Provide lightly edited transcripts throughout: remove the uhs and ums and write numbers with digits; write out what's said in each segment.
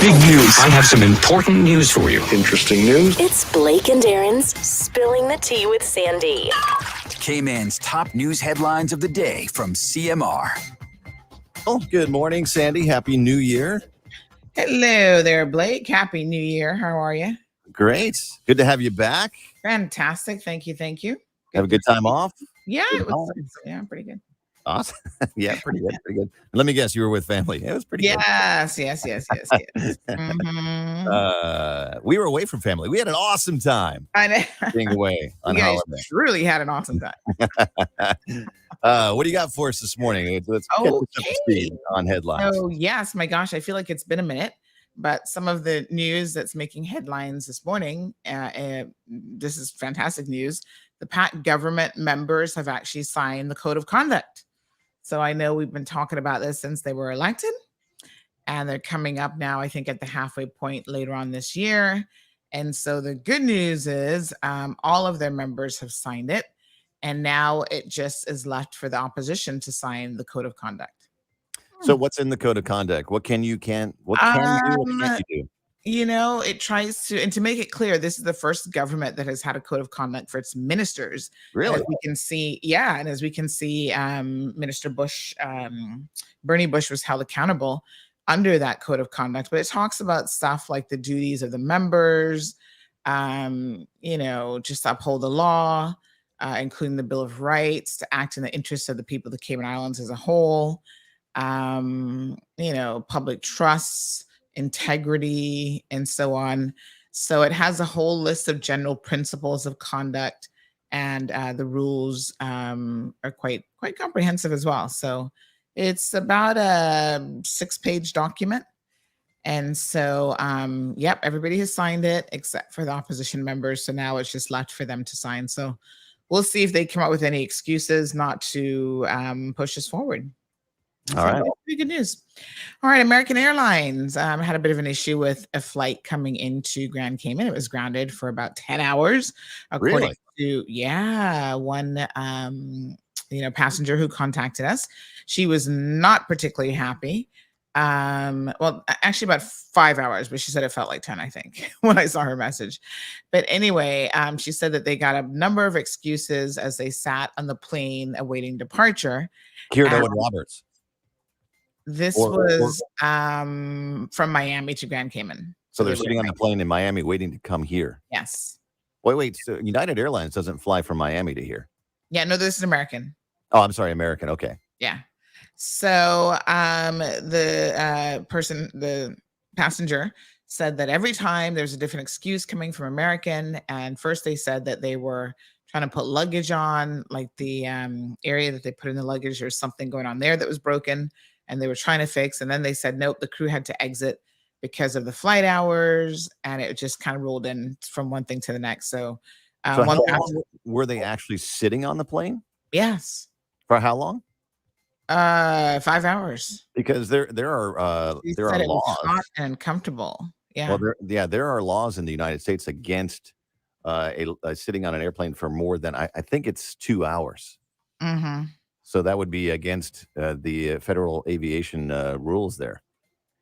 Big news. I have some important news for you. Interesting news. It's Blake and Aaron's Spilling the Tea with Sandy. K-Man's top news headlines of the day from CMR. Oh, good morning, Sandy. Happy New Year. Hello there, Blake. Happy New Year. How are you? Great. Good to have you back. Fantastic. Thank you. Have a good time off? Yeah, Good it was, yeah, pretty good. Awesome. Yeah, pretty good. Let me guess, you were with family. It was pretty good. Yes. Mhm. We were away from family. We had an awesome time I know. being away on You guys holiday. truly had an awesome time. What do you got for us this morning? Let's get us up to speed on headlines. Oh, yes. My gosh, I feel like it's been a minute, but some of the news that's making headlines this morning, this is fantastic news. The PAC government members have actually signed the Code of Conduct. So I know we've been talking about this since they were elected, and they're coming up now, I think, at the halfway point later on this year. And so the good news is all of their members have signed it, and now it just is left for the opposition to sign the Code of Conduct. So what's in the Code of Conduct? What can you do? What can't you do? It tries to, and to make it clear, this is the first government that has had a code of conduct for its ministers. Really? And as we can see, Minister Bush, Bernie Bush was held accountable under that code of conduct, but it talks about stuff like the duties of the members, just to uphold the law, including the Bill of Rights, to act in the interests of the people of the Cayman Islands as a whole, public trusts, integrity, and so on. So it has a whole list of general principles of conduct, and the rules are quite comprehensive as well. So it's about a 6-page document. And so, everybody has signed it except for the opposition members. So now it's just left for them to sign. So we'll see if they come up with any excuses not to push us forward. All right. That's pretty good news. All right. American Airlines had a bit of an issue with a flight coming into Grand Cayman. It was grounded for about 10 hours, according to one passenger who contacted us. She was not particularly happy. Actually about 5 hours, but she said it felt like 10, I think, when I saw her message. But anyway, she said that they got a number of excuses as they sat on the plane awaiting departure. Kierdo and Roberts. This was from Miami to Grand Cayman. So they're sitting on the plane in Miami waiting to come here. Yes. Wait. So United Airlines doesn't fly from Miami to here. Yeah, no, this is American. Oh, I'm sorry, American. Okay. Yeah. So the passenger said that every time there's a different excuse coming from American, and first they said that they were trying to put luggage on, like the area that they put in the luggage, there's something going on there that was broken, and they were trying to fix. And then they said, nope, the crew had to exit because of the flight hours, and it just kind of rolled in from one thing to the next. So how long were they actually sitting on the plane? Yes. For how long? 5 hours. Because there are laws. Hot and uncomfortable. Yeah. Well, there are laws in the United States against sitting on an airplane for more than I think it's 2 hours. Mm-hmm. So that would be against the federal aviation rules there.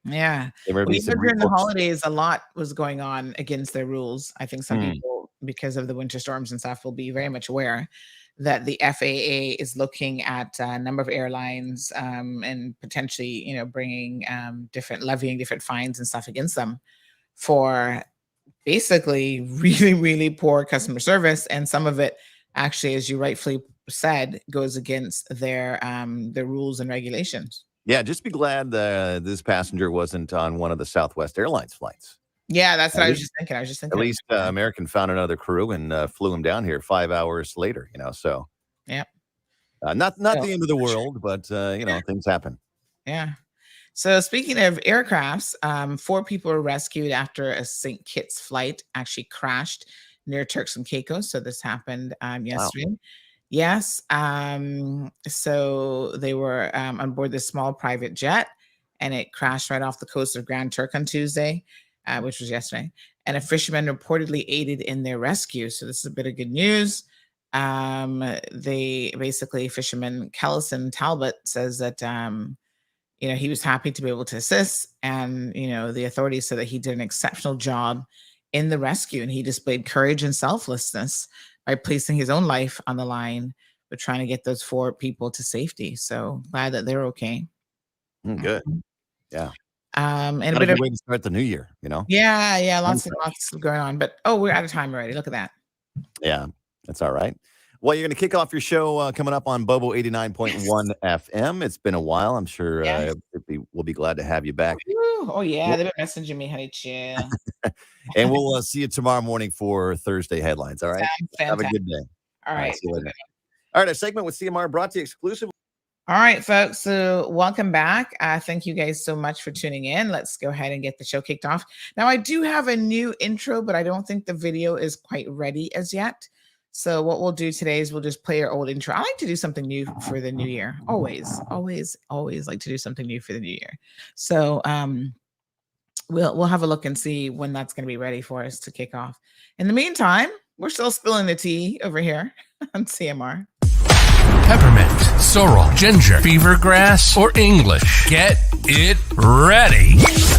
Yeah. During the holidays, a lot was going on against their rules. I think some people, because of the winter storms and stuff, will be very much aware that the FAA is looking at a number of airlines and potentially, levying different fines and stuff against them for basically really, really poor customer service. And some of it actually, as you rightfully said, goes against their rules and regulations. Yeah, just be glad this passenger wasn't on one of the Southwest Airlines flights. Yeah, that's what I was just thinking. At least American found another crew and flew him down here 5 hours later, so. Yeah. Not the end of the world, but, things happen. Yeah. So speaking of aircrafts, 4 people were rescued after a St. Kitts flight actually crashed near Turks and Caicos. So this happened yesterday. Wow. Yes. So they were on board this small private jet, and it crashed right off the coast of Grand Turk on Tuesday, which was yesterday. And a fisherman reportedly aided in their rescue. So this is a bit of good news. Fisherman Callison Talbot says that he was happy to be able to assist, and the authorities said that he did an exceptional job in the rescue, and he displayed courage and selflessness by placing his own life on the line, but trying to get those 4 people to safety. So glad that they're okay. Good. Yeah. And a Not a bit good of way to start the new year, yeah, lots going on. But we're out of time already. Look at that. Yeah, that's all right. Well, you're going to kick off your show coming up on Bobo 89.1 FM. It's been a while. I'm sure Yes. we'll be glad to have you back. Oh yeah, they've been messaging me, honey. Chill. And we'll see you tomorrow morning for Thursday headlines. All right. Have a good day. All right. See you later. All right. Our segment with CMR brought to you exclusively. All right, folks. So welcome back. Thank you guys so much for tuning in. Let's go ahead and get the show kicked off. Now, I do have a new intro, but I don't think the video is quite ready as yet. So what we'll do today is we'll just play our old intro. I like to do something new for the new year. Always like to do something new for the new year. So we'll have a look and see when that's going to be ready for us to kick off. In the meantime, we're still spilling the tea over here on CMR. Peppermint, sorrel, ginger, fever grass, or English. Get it ready.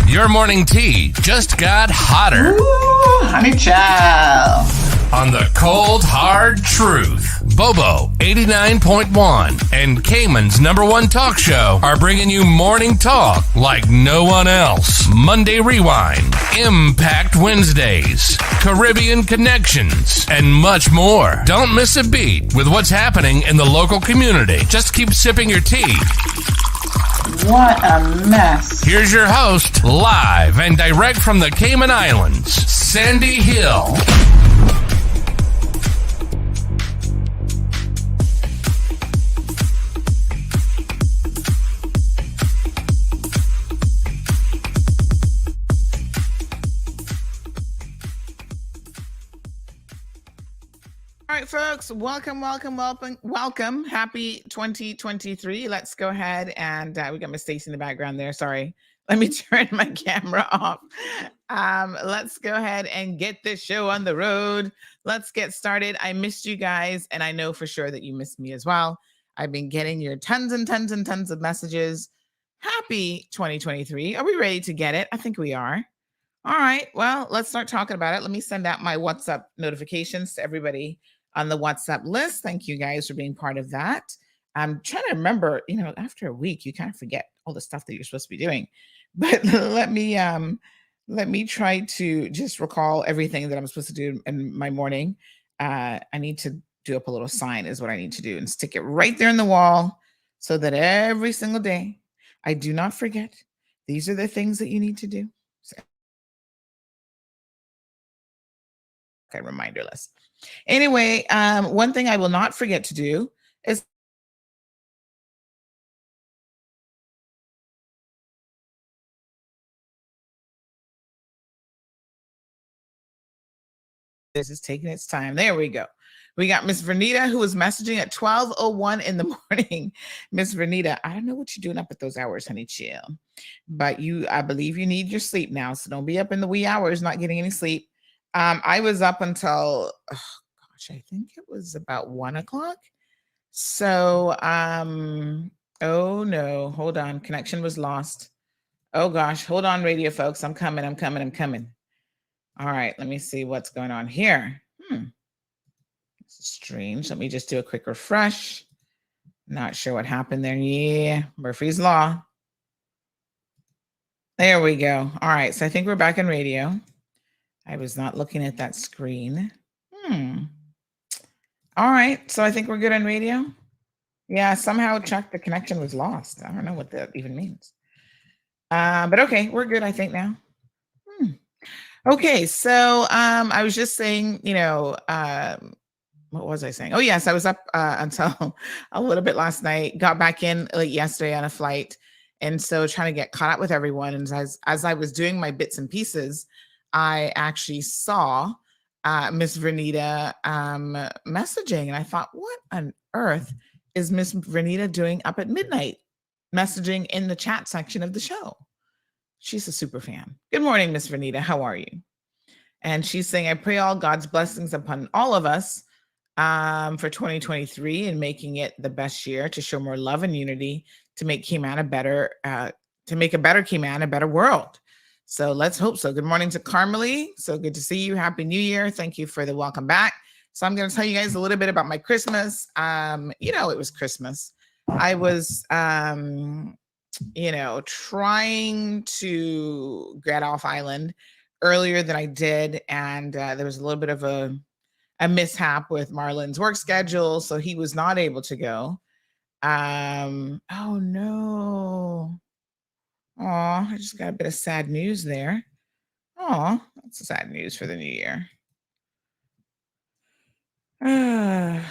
Your morning tea just got hotter. Ooh, honey child. On the cold, hard truth. Bobo 89.1 and Cayman's #1 talk show are bringing you morning talk like no one else. Monday Rewind, Impact Wednesdays, Caribbean Connections, and much more. Don't miss a beat with what's happening in the local community. Just keep sipping your tea. What a mess. Here's your host, live and direct from the Cayman Islands, Sandy Hill. All right, folks, welcome. Happy 2023. Let's go ahead and we got Miss Stacy in the background there. Sorry. Let me turn my camera off. Let's go ahead and get this show on the road. Let's get started. I missed you guys, and I know for sure that you missed me as well. I've been getting your tons and tons and tons of messages. Happy 2023. Are we ready to get it? I think we are. All right. Well, let's start talking about it. Let me send out my WhatsApp notifications to everybody on the WhatsApp list. Thank you guys for being part of that. I'm trying to remember, after a week, you kind of forget all the stuff that you're supposed to be doing. But let me try to just recall everything that I'm supposed to do in my morning. I need to do up a little sign is what I need to do and stick it right there in the wall so that every single day I do not forget. These are the things that you need to do. Okay, reminder list. Anyway, one thing I will not forget to do is this is taking its time. There we go. We got Miss Vernita, who was messaging at 12:01 in the morning. Miss Vernita, I don't know what you're doing up at those hours, honey, chill. But I believe you need your sleep now. So don't be up in the wee hours, not getting any sleep. I was up until, I think it was about 1 o'clock. So, oh no, hold on. Connection was lost. Oh gosh, hold on, radio folks. I'm coming. All right, let me see what's going on here. This is strange. Let me just do a quick refresh. Not sure what happened there. Yeah, Murphy's Law. There we go. All right, so I think we're back on radio. I was not looking at that screen. All right, so I think we're good on radio. Yeah, somehow check the connection was lost. I don't know what that even means. But okay, we're good, I think now. Okay, so I was just saying, what was I saying? Oh, yes, I was up until a little bit last night, got back in late yesterday on a flight. And so trying to get caught up with everyone. And as I was doing my bits and pieces, I actually saw Miss Vernita messaging. And I thought, what on earth is Miss Vernita doing up at midnight messaging in the chat section of the show? She's a super fan. Good morning, Miss Vernita. How are you? And she's saying, I pray all God's blessings upon all of us for 2023 and making it the best year to show more love and unity to make Cayman a better, to make a better Cayman a better world. So let's hope so. Good morning to Carmelie. So good to see you. Happy New Year. Thank you for the welcome back. So I'm going to tell you guys a little bit about my Christmas. It was Christmas. I was, trying to get off island earlier than I did. And there was a little bit of a mishap with Marlon's work schedule. So he was not able to go. Oh no. Oh, I just got a bit of sad news there. Oh, that's sad news for the new year. Oh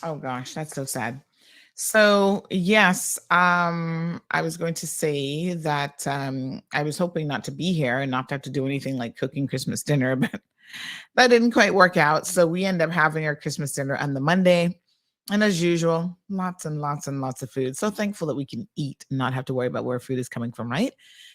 gosh, that's so sad. So yes, I was going to say that I was hoping not to be here and not to have to do anything like cooking Christmas dinner, but that didn't quite work out. So we end up having our Christmas dinner on the Monday. And as usual, lots and lots and lots of food. So thankful that we can eat and not have to worry about where food is coming from, right?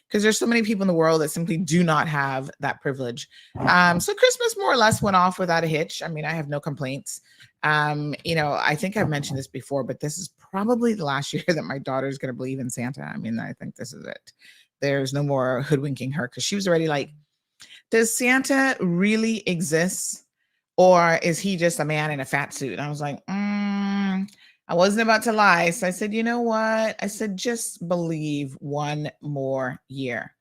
Because there's so many people in the world that simply do not have that privilege. So Christmas more or less went off without a hitch. I mean, I have no complaints. I think I've mentioned this before, but this is probably the last year that my daughter's going to believe in Santa. I mean, I think this is it. There's no more hoodwinking her because she was already like, does Santa really exist? Or is he just a man in a fat suit? And I was like, I wasn't about to lie. So I said, you know what? I said, just believe one more year.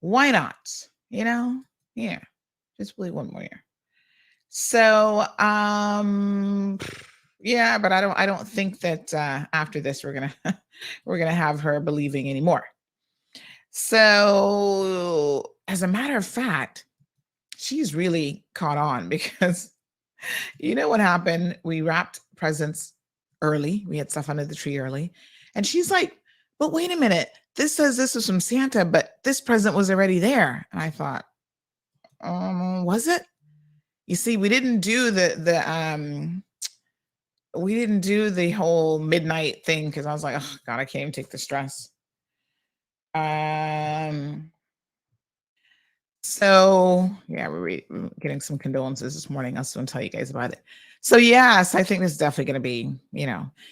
Why not? Yeah, just believe one more year. So, yeah, but I don't think that after this we're gonna have her believing anymore. So, as a matter of fact, she's really caught on because you know what happened? We wrapped presents early. We had stuff under the tree early. And she's like, but wait a minute. This says this was from Santa, but this present was already there. And I thought, was it? You see, we didn't do the whole midnight thing because I was like, oh God, I can't even take the stress. So yeah, we're getting some condolences this morning. I was going to tell you guys about it. So yes, I think this is definitely going to be,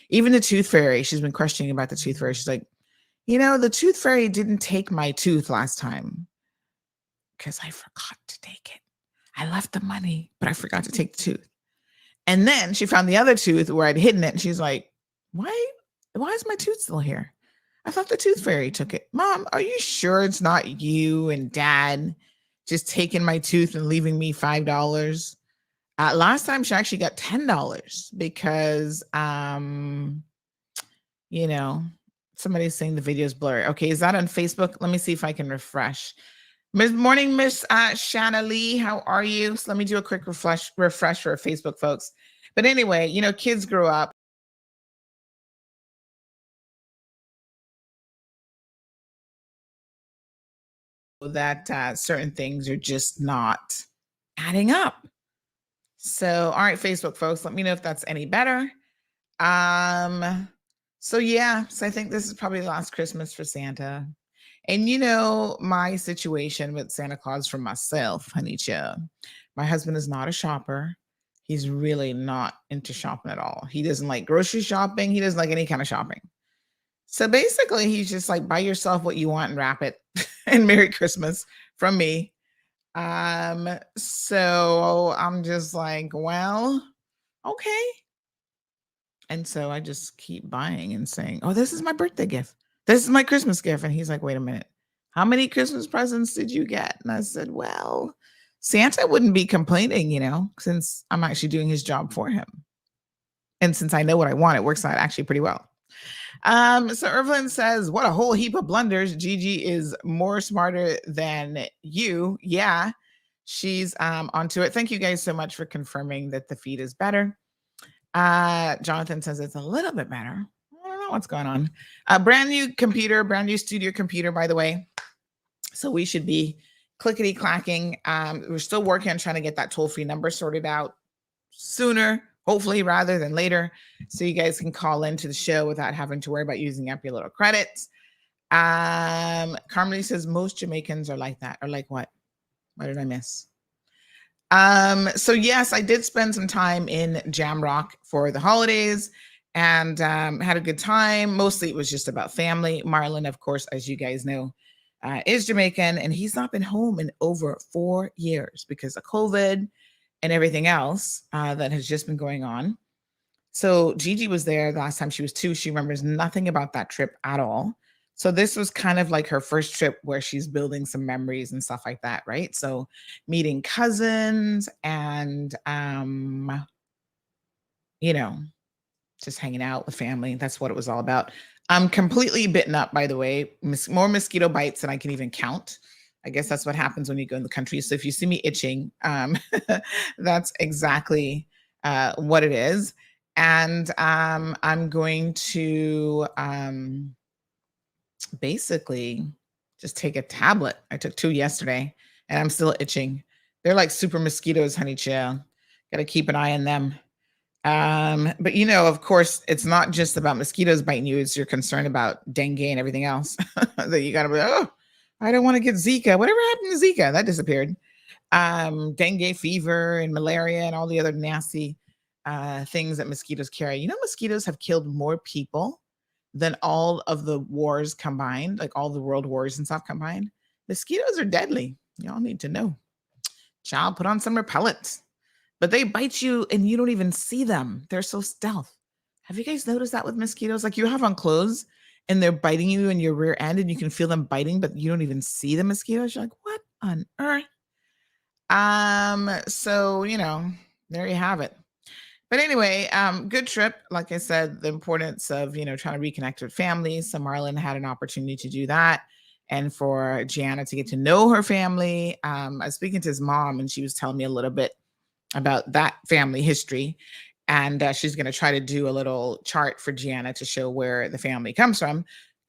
even the tooth fairy. She's been questioning about the tooth fairy. She's like, the tooth fairy didn't take my tooth last time because I forgot to take it. I left the money, but I forgot to take the tooth. And then she found the other tooth where I'd hidden it. And she's like, why is my tooth still here? I thought the tooth fairy took it. Mom, are you sure it's not you and Dad just taking my tooth and leaving me $5? Last time she actually got $10 because, somebody's saying the video is blurry. Okay, is that on Facebook? Let me see if I can refresh. Morning, Miss Shanna Lee. How are you? So let me do a quick refresh for Facebook folks. But anyway, kids grow up. That certain things are just not adding up. So, all right, Facebook folks, let me know if that's any better. So I think this is probably the last Christmas for Santa. And my situation with Santa Claus for myself, honey child. My husband is not a shopper. He's really not into shopping at all. He doesn't like grocery shopping. He doesn't like any kind of shopping. So basically, he's just like, buy yourself what you want and wrap it. And Merry Christmas from me. So I'm just like, well, okay. And so I just keep buying and saying, oh, this is my birthday gift. This is my Christmas gift. And he's like, wait a minute. How many Christmas presents did you get? And I said, well, Santa wouldn't be complaining, since I'm actually doing his job for him. And since I know what I want, it works out actually pretty well. So Irvin says, what a whole heap of blunders. Gigi is more smarter than you. Yeah, she's onto it. Thank you guys so much for confirming that the feed is better. Jonathan says it's a little bit better. I don't know what's going on. Brand new computer, brand new studio computer, by the way. So we should be clickety clacking. We're still working on trying to get that toll-free number sorted out sooner, hopefully rather than later, so you guys can call into the show without having to worry about using up your little credits. Carmelie says most Jamaicans are like that. Or like what? What did I miss? So yes, I did spend some time in Jamrock for the holidays, and had a good time. Mostly it was just about family. Marlon, of course, as you guys know, is Jamaican, and he's not been home in over 4 years because of COVID and everything else that has just been going on. So Gigi was there the last time she was 2. She remembers nothing about that trip at all. So this was kind of like her first trip where she's building some memories and stuff like that, right? So meeting cousins and you know, just hanging out with family. That's what it was all about. I'm completely bitten up, by the way. More mosquito bites than I can even count. I guess that's what happens when you go in the country. So if you see me itching, that's exactly what it is. And I'm going to basically just take a tablet. I took 2 yesterday, and I'm still itching. They're like super mosquitoes, honey chill. Got to keep an eye on them. But of course, it's not just about mosquitoes biting you. It's you're concerned about dengue and everything else that you gotta be like, oh, I don't want to get Zika. Whatever happened to Zika? That disappeared. Dengue fever and malaria and all the other nasty things that mosquitoes carry. Mosquitoes have killed more people than all of the wars combined, like all the world wars and stuff combined. Mosquitoes are deadly. Y'all need to know. Child, put on some repellent. But they bite you and you don't even see them. They're so stealth. Have you guys noticed that with mosquitoes? Like you have on clothes and they're biting you in your rear end and you can feel them biting, but you don't even see the mosquitoes. You're like, what on earth? So, there you have it. But anyway, good trip. Like I said, the importance of, trying to reconnect with families. So Marlon had an opportunity to do that. And for Gianna to get to know her family. I was speaking to his mom and she was telling me a little bit about that family history. And she's going to try to do a little chart for Gianna to show where the family comes from.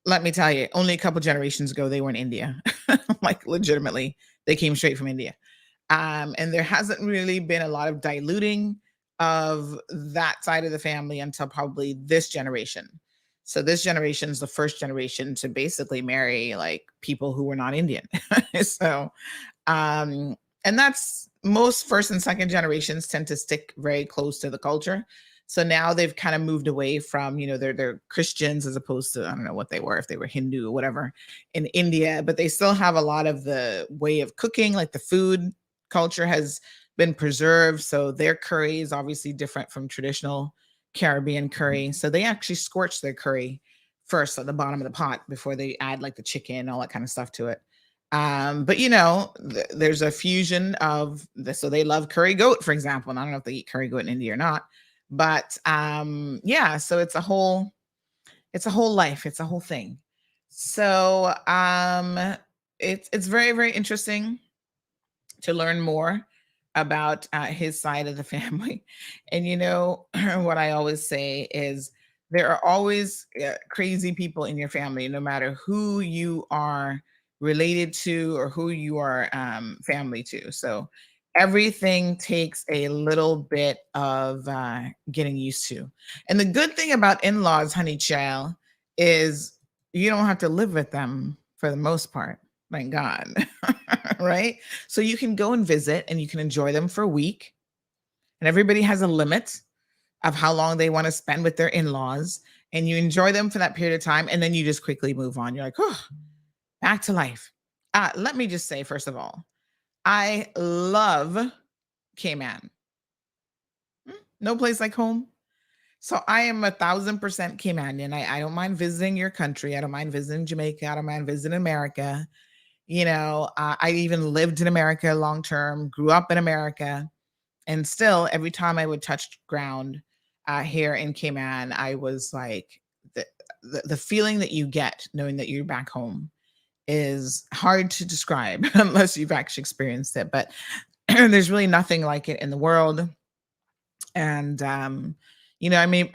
Let me tell you, only a couple generations ago, they were in India. Like legitimately, they came straight from India. And there hasn't really been a lot of diluting of that side of the family until probably this generation. So this generation is the first generation to basically marry like people who were not Indian. So, and that's most first and second generations tend to stick very close to the culture. So now they've kind of moved away from, they're Christians as opposed to, I don't know what they were, if they were Hindu or whatever in India, but they still have a lot of the way of cooking, like the food culture has been preserved. So their curry is obviously different from traditional Caribbean curry. So they actually scorch their curry first at the bottom of the pot before they add like the chicken, all that kind of stuff to it. But there's a fusion of this. So they love curry goat, for example. And I don't know if they eat curry goat in India or not, but yeah, so it's a whole life. It's a whole thing. So it's very, very interesting to learn more about his side of the family. And what I always say is there are always crazy people in your family, no matter who you are related to or who you are family to. So everything takes a little bit of getting used to. And the good thing about in-laws, honey child, is you don't have to live with them for the most part. Thank God. Right? So you can go and visit and you can enjoy them for a week. And everybody has a limit of how long they want to spend with their in-laws. And you enjoy them for that period of time. And then you just quickly move on. You're like, oh, back to life. Let me just say, first of all, I love Cayman. No place like home. So I am 1,000% Caymanian. I don't mind visiting your country. I don't mind visiting Jamaica. I don't mind visiting America. I even lived in America long term, grew up in America. And still, every time I would touch ground here in Cayman, I was like, the feeling that you get knowing that you're back home is hard to describe unless you've actually experienced it. But there's really nothing like it in the world. And, I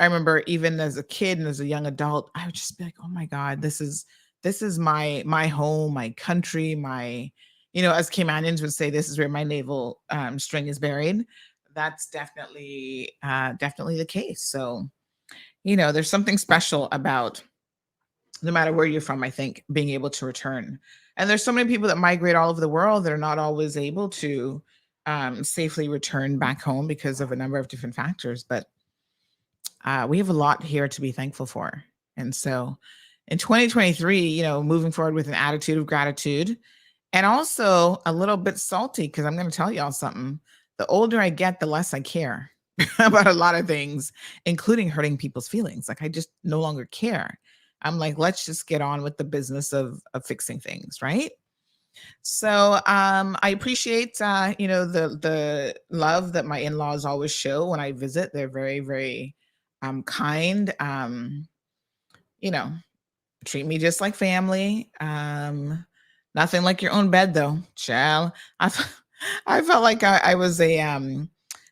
remember even as a kid and as a young adult, I would just be like, oh my God, this is my home, my country, as Caymanians would say, this is where my navel string is buried. That's definitely the case. So, there's something special about no matter where you're from, I think, being able to return. And there's so many people that migrate all over the world that are not always able to safely return back home because of a number of different factors. But we have a lot here to be thankful for. And so in 2023, moving forward with an attitude of gratitude and also a little bit salty because I'm going to tell y'all something. The older I get, the less I care about a lot of things, including hurting people's feelings. Like I just no longer care. I'm like, let's just get on with the business of fixing things, right? So I appreciate the love that my in-laws always show when I visit. They're very, very kind. You know, treat me just like family. Nothing like your own bed though, child. I felt like I was a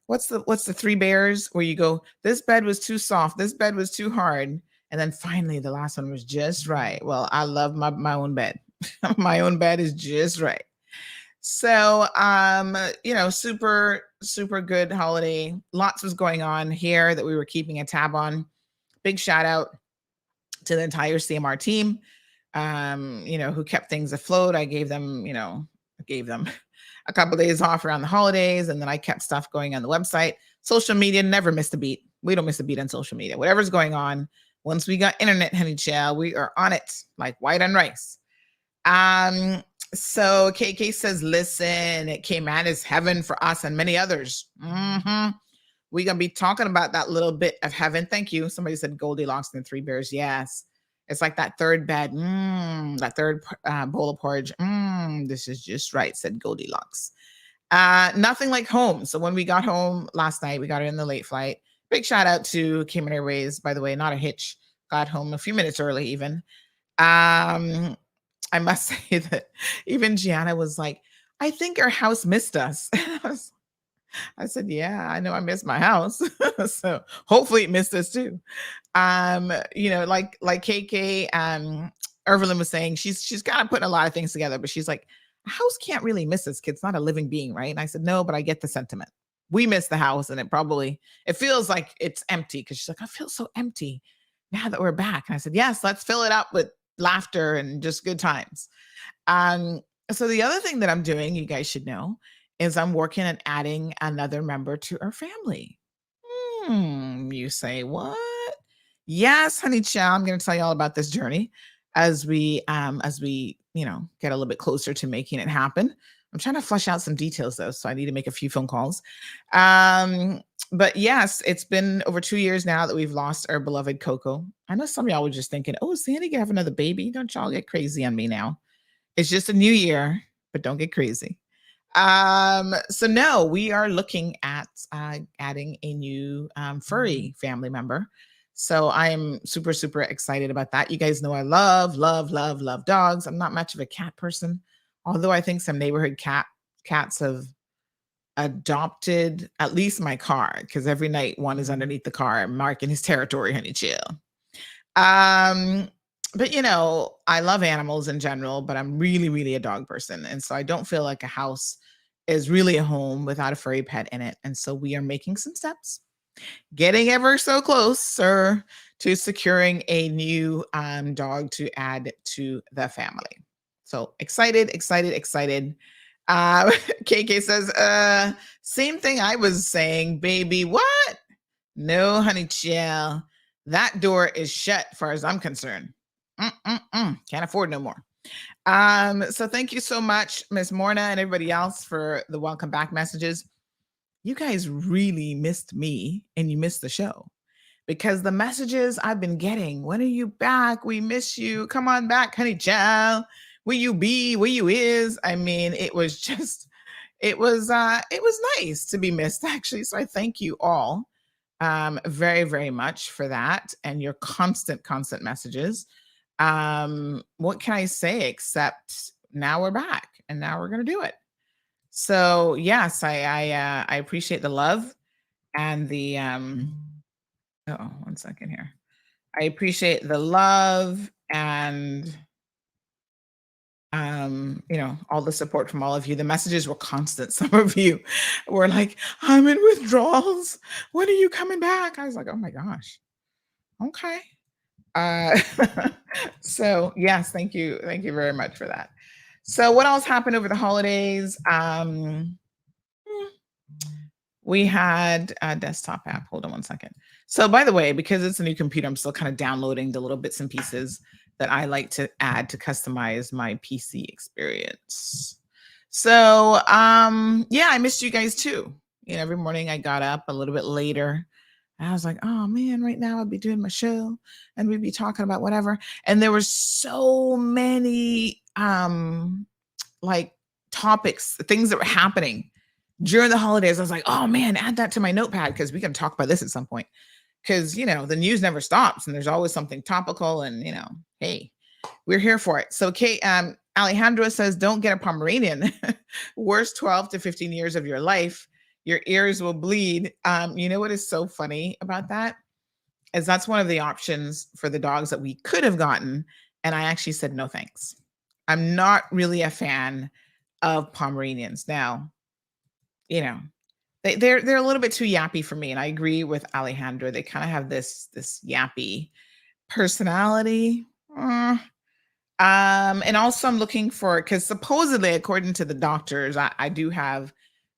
what's the three bears where you go, this bed was too soft, this bed was too hard, and then finally the last one was just right. Well, I love my own bed. My own bed is just right. So super, super good holiday. Lots was going on here that we were keeping a tab on. Big shout out to the entire CMR team, who kept things afloat. I gave them a couple of days off around the holidays, and then I kept stuff going on the website. Social media never missed a beat. We don't miss a beat on social media. Whatever's going on, once we got internet, honey child, we are on it like white on rice. So KK says, listen, it came out as heaven for us and many others. We're going to be talking about that little bit of heaven. Thank you. Somebody said Goldilocks and the Three Bears. Yes. It's like that third bed. That third bowl of porridge. This is just right, said Goldilocks. Nothing like home. So when we got home last night, we got it in the late flight. Big shout out to Cayman Airways, by the way, not a hitch. Got home a few minutes early even. I must say that even Gianna was like, I think our house missed us. I said, yeah, I know I missed my house. So hopefully it missed us too. Like KK, Evelyn was saying, she's kind of putting a lot of things together, but she's like, a house can't really miss us. Kid's not a living being, right? And I said, no, but I get the sentiment. We miss the house and it feels like it's empty. Cause she's like, I feel so empty now that we're back. And I said, yes, let's fill it up with laughter and just good times. So the other thing that I'm doing, you guys should know, is I'm working on adding another member to our family. You say, what? Yes, honey child, I'm going to tell you all about this journey as we get a little bit closer to making it happen. I'm trying to flesh out some details though, so I need to make a few phone calls. But yes, it's been over 2 years now that we've lost our beloved Coco. I know some of y'all were just thinking, oh, Sandy can have another baby. Don't y'all get crazy on me now. It's just a new year, but don't get crazy. So no, we are looking at adding a new furry family member. So I'm super, super excited about that. You guys know I love, love, love, love dogs. I'm not much of a cat person, although I think some neighborhood cats have adopted at least my car, because every night one is underneath the car marking his territory, honey chill. But I love animals in general, but I'm really, really a dog person. And so I don't feel like a house is really a home without a furry pet in it. And so we are making some steps, getting ever so closer to securing a new dog to add to the family. So excited. KK says, same thing I was saying, baby. What? No, honey chill. That door is shut as far as I'm concerned. Can't afford no more. So thank you so much, Miss Morna and everybody else for the welcome back messages. You guys really missed me and you missed the show, because the messages I've been getting, when are you back? We miss you. Come on back, honey child. Where you be? Where you is? I mean, it was nice to be missed, actually. So I thank you all very, very much for that and your constant messages. What can I say except now we're back and now we're going to do it. So yes, I appreciate the love and the, one second here. I appreciate the love and, all the support from all of you. The messages were constant. Some of you were like, I'm in withdrawals. When are you coming back? I was like, oh my gosh. Okay. So yes, thank you very much for that. So what else happened over the holidays? We had a desktop app. Hold on one second. So by the way, because it's a new computer, I'm still kind of downloading the little bits and pieces that I like to add to customize my PC experience. So yeah, I missed you guys too. Every morning I got up a little bit later. I was like, oh man, right now I'd be doing my show and we'd be talking about whatever. And there were so many like topics, things that were happening during the holidays. I was like, oh man, add that to my notepad because we can talk about this at some point. Because the news never stops and there's always something topical, and hey, we're here for it. So Kate, Alejandro says, don't get a Pomeranian. Worst 12 to 15 years of your life. Your ears will bleed. You know what is so funny about that? Is that's one of the options for the dogs that we could have gotten. And I actually said, no, thanks. I'm not really a fan of Pomeranians. Now, they're a little bit too yappy for me. And I agree with Alejandro. They kind of have this yappy personality. And also I'm looking for, because supposedly, according to the doctors, I do have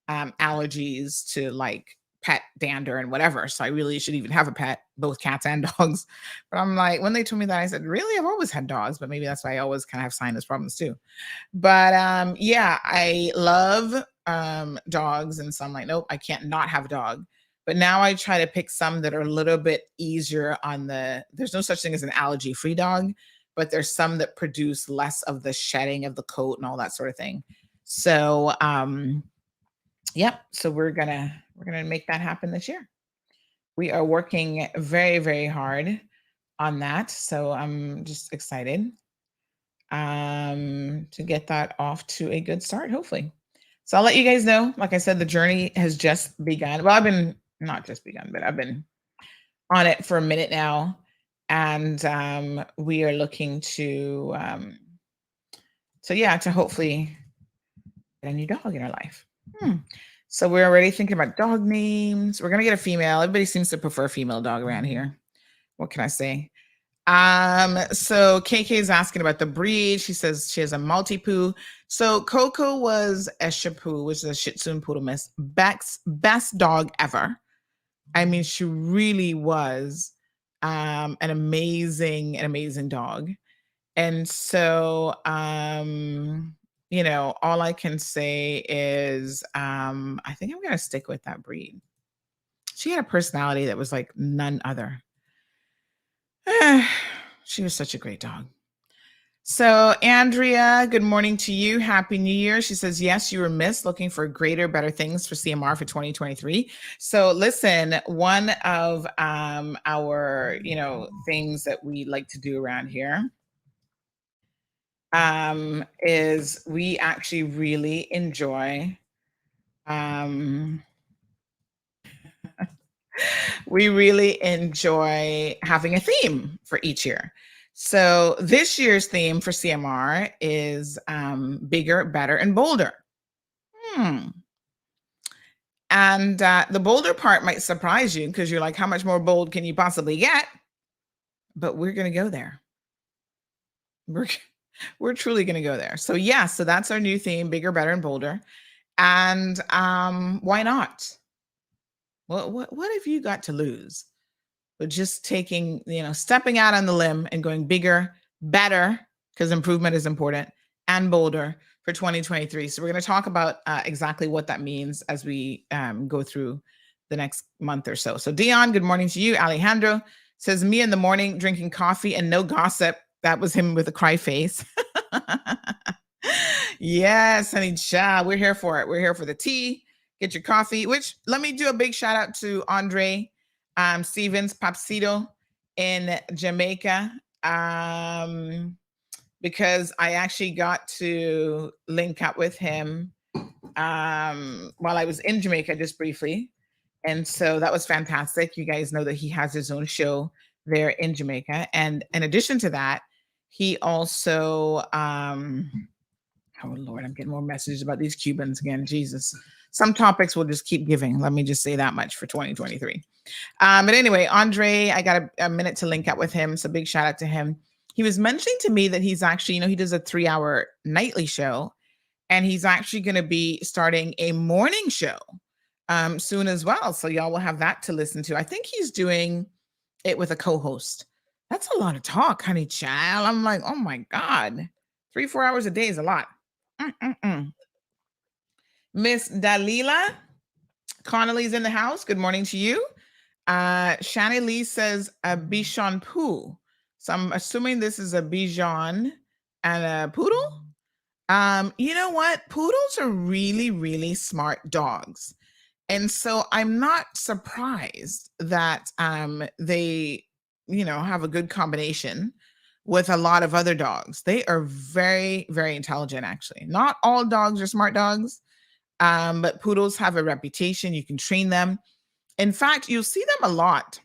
allergies to like pet dander and whatever. So I really should even have a pet, both cats and dogs. But I'm like, when they told me that, I said, really? I've always had dogs, but maybe that's why I always kind of have sinus problems too. But yeah, I love dogs. And so I'm like, nope, I can't not have a dog. But now I try to pick some that are a little bit easier on there's no such thing as an allergy-free dog, but there's some that produce less of the shedding of the coat and all that sort of thing. So yep. So we're gonna make that happen this year. We are working very, very hard on that. So I'm just excited to get that off to a good start, hopefully. So I'll let you guys know. Like I said, the journey has just begun. Well, I've been not just begun, but I've been on it for a minute now. And we are looking to to hopefully get a new dog in our life. So we're already thinking about dog names. We're gonna get a female. Everybody seems to prefer a female dog around here. What can I say? So KK is asking about the breed. She says she has a Maltipoo. So Coco was a Shih-Poo, which is a Shih Tzu and Poodle mix. Best dog ever. I mean, she really was an amazing dog. And so all I can say is I think I'm gonna stick with that breed. She had a personality that was like none other. She was such a great dog. So Andrea, good morning to you. Happy New Year. She says, yes, you were missed, looking for greater, better things for CMR for 2023. So listen, one of our, things that we like to do around here is we actually really enjoy having a theme for each year. So this year's theme for CMR is bigger, better, and bolder. And the bolder part might surprise you because you're like, how much more bold can you possibly get? But we're going to go there. We're truly going to go there. So yeah, so that's our new theme, bigger, better, and bolder. And why not? Well, what have you got to lose? But just taking, stepping out on the limb and going bigger, better, because improvement is important, and bolder for 2023. So we're going to talk about exactly what that means as we go through the next month or so. So Dion, good morning to you. Alejandro says, me in the morning drinking coffee and no gossip. That was him with a cry face. Yes, honey, child. We're here for it. We're here for the tea. Get your coffee, which let me do a big shout out to Andre Stevens Papsito in Jamaica, because I actually got to link up with him while I was in Jamaica just briefly. And so that was fantastic. You guys know that he has his own show there in Jamaica. And in addition to that, he also, oh Lord, I'm getting more messages about these Cubans again. Jesus. Some topics will just keep giving. Let me just say that much for 2023. But anyway, Andre, I got a minute to link up with him. So big shout out to him. He was mentioning to me that he's actually, he does a 3-hour nightly show, and he's actually going to be starting a morning show soon as well. So y'all will have that to listen to. I think he's doing it with a co-host. That's a lot of talk, honey child. I'm like, oh my God. 3-4 hours a day is a lot. Miss Dalila Connolly's in the house. Good morning to you. Shani Lee says a Bichon Poo. So I'm assuming this is a Bichon and a poodle. You know what? Poodles are really, really smart dogs. And so I'm not surprised that they, have a good combination with a lot of other dogs. They are very, very intelligent, actually. Not all dogs are smart dogs, but poodles have a reputation. You can train them. In fact, you'll see them a lot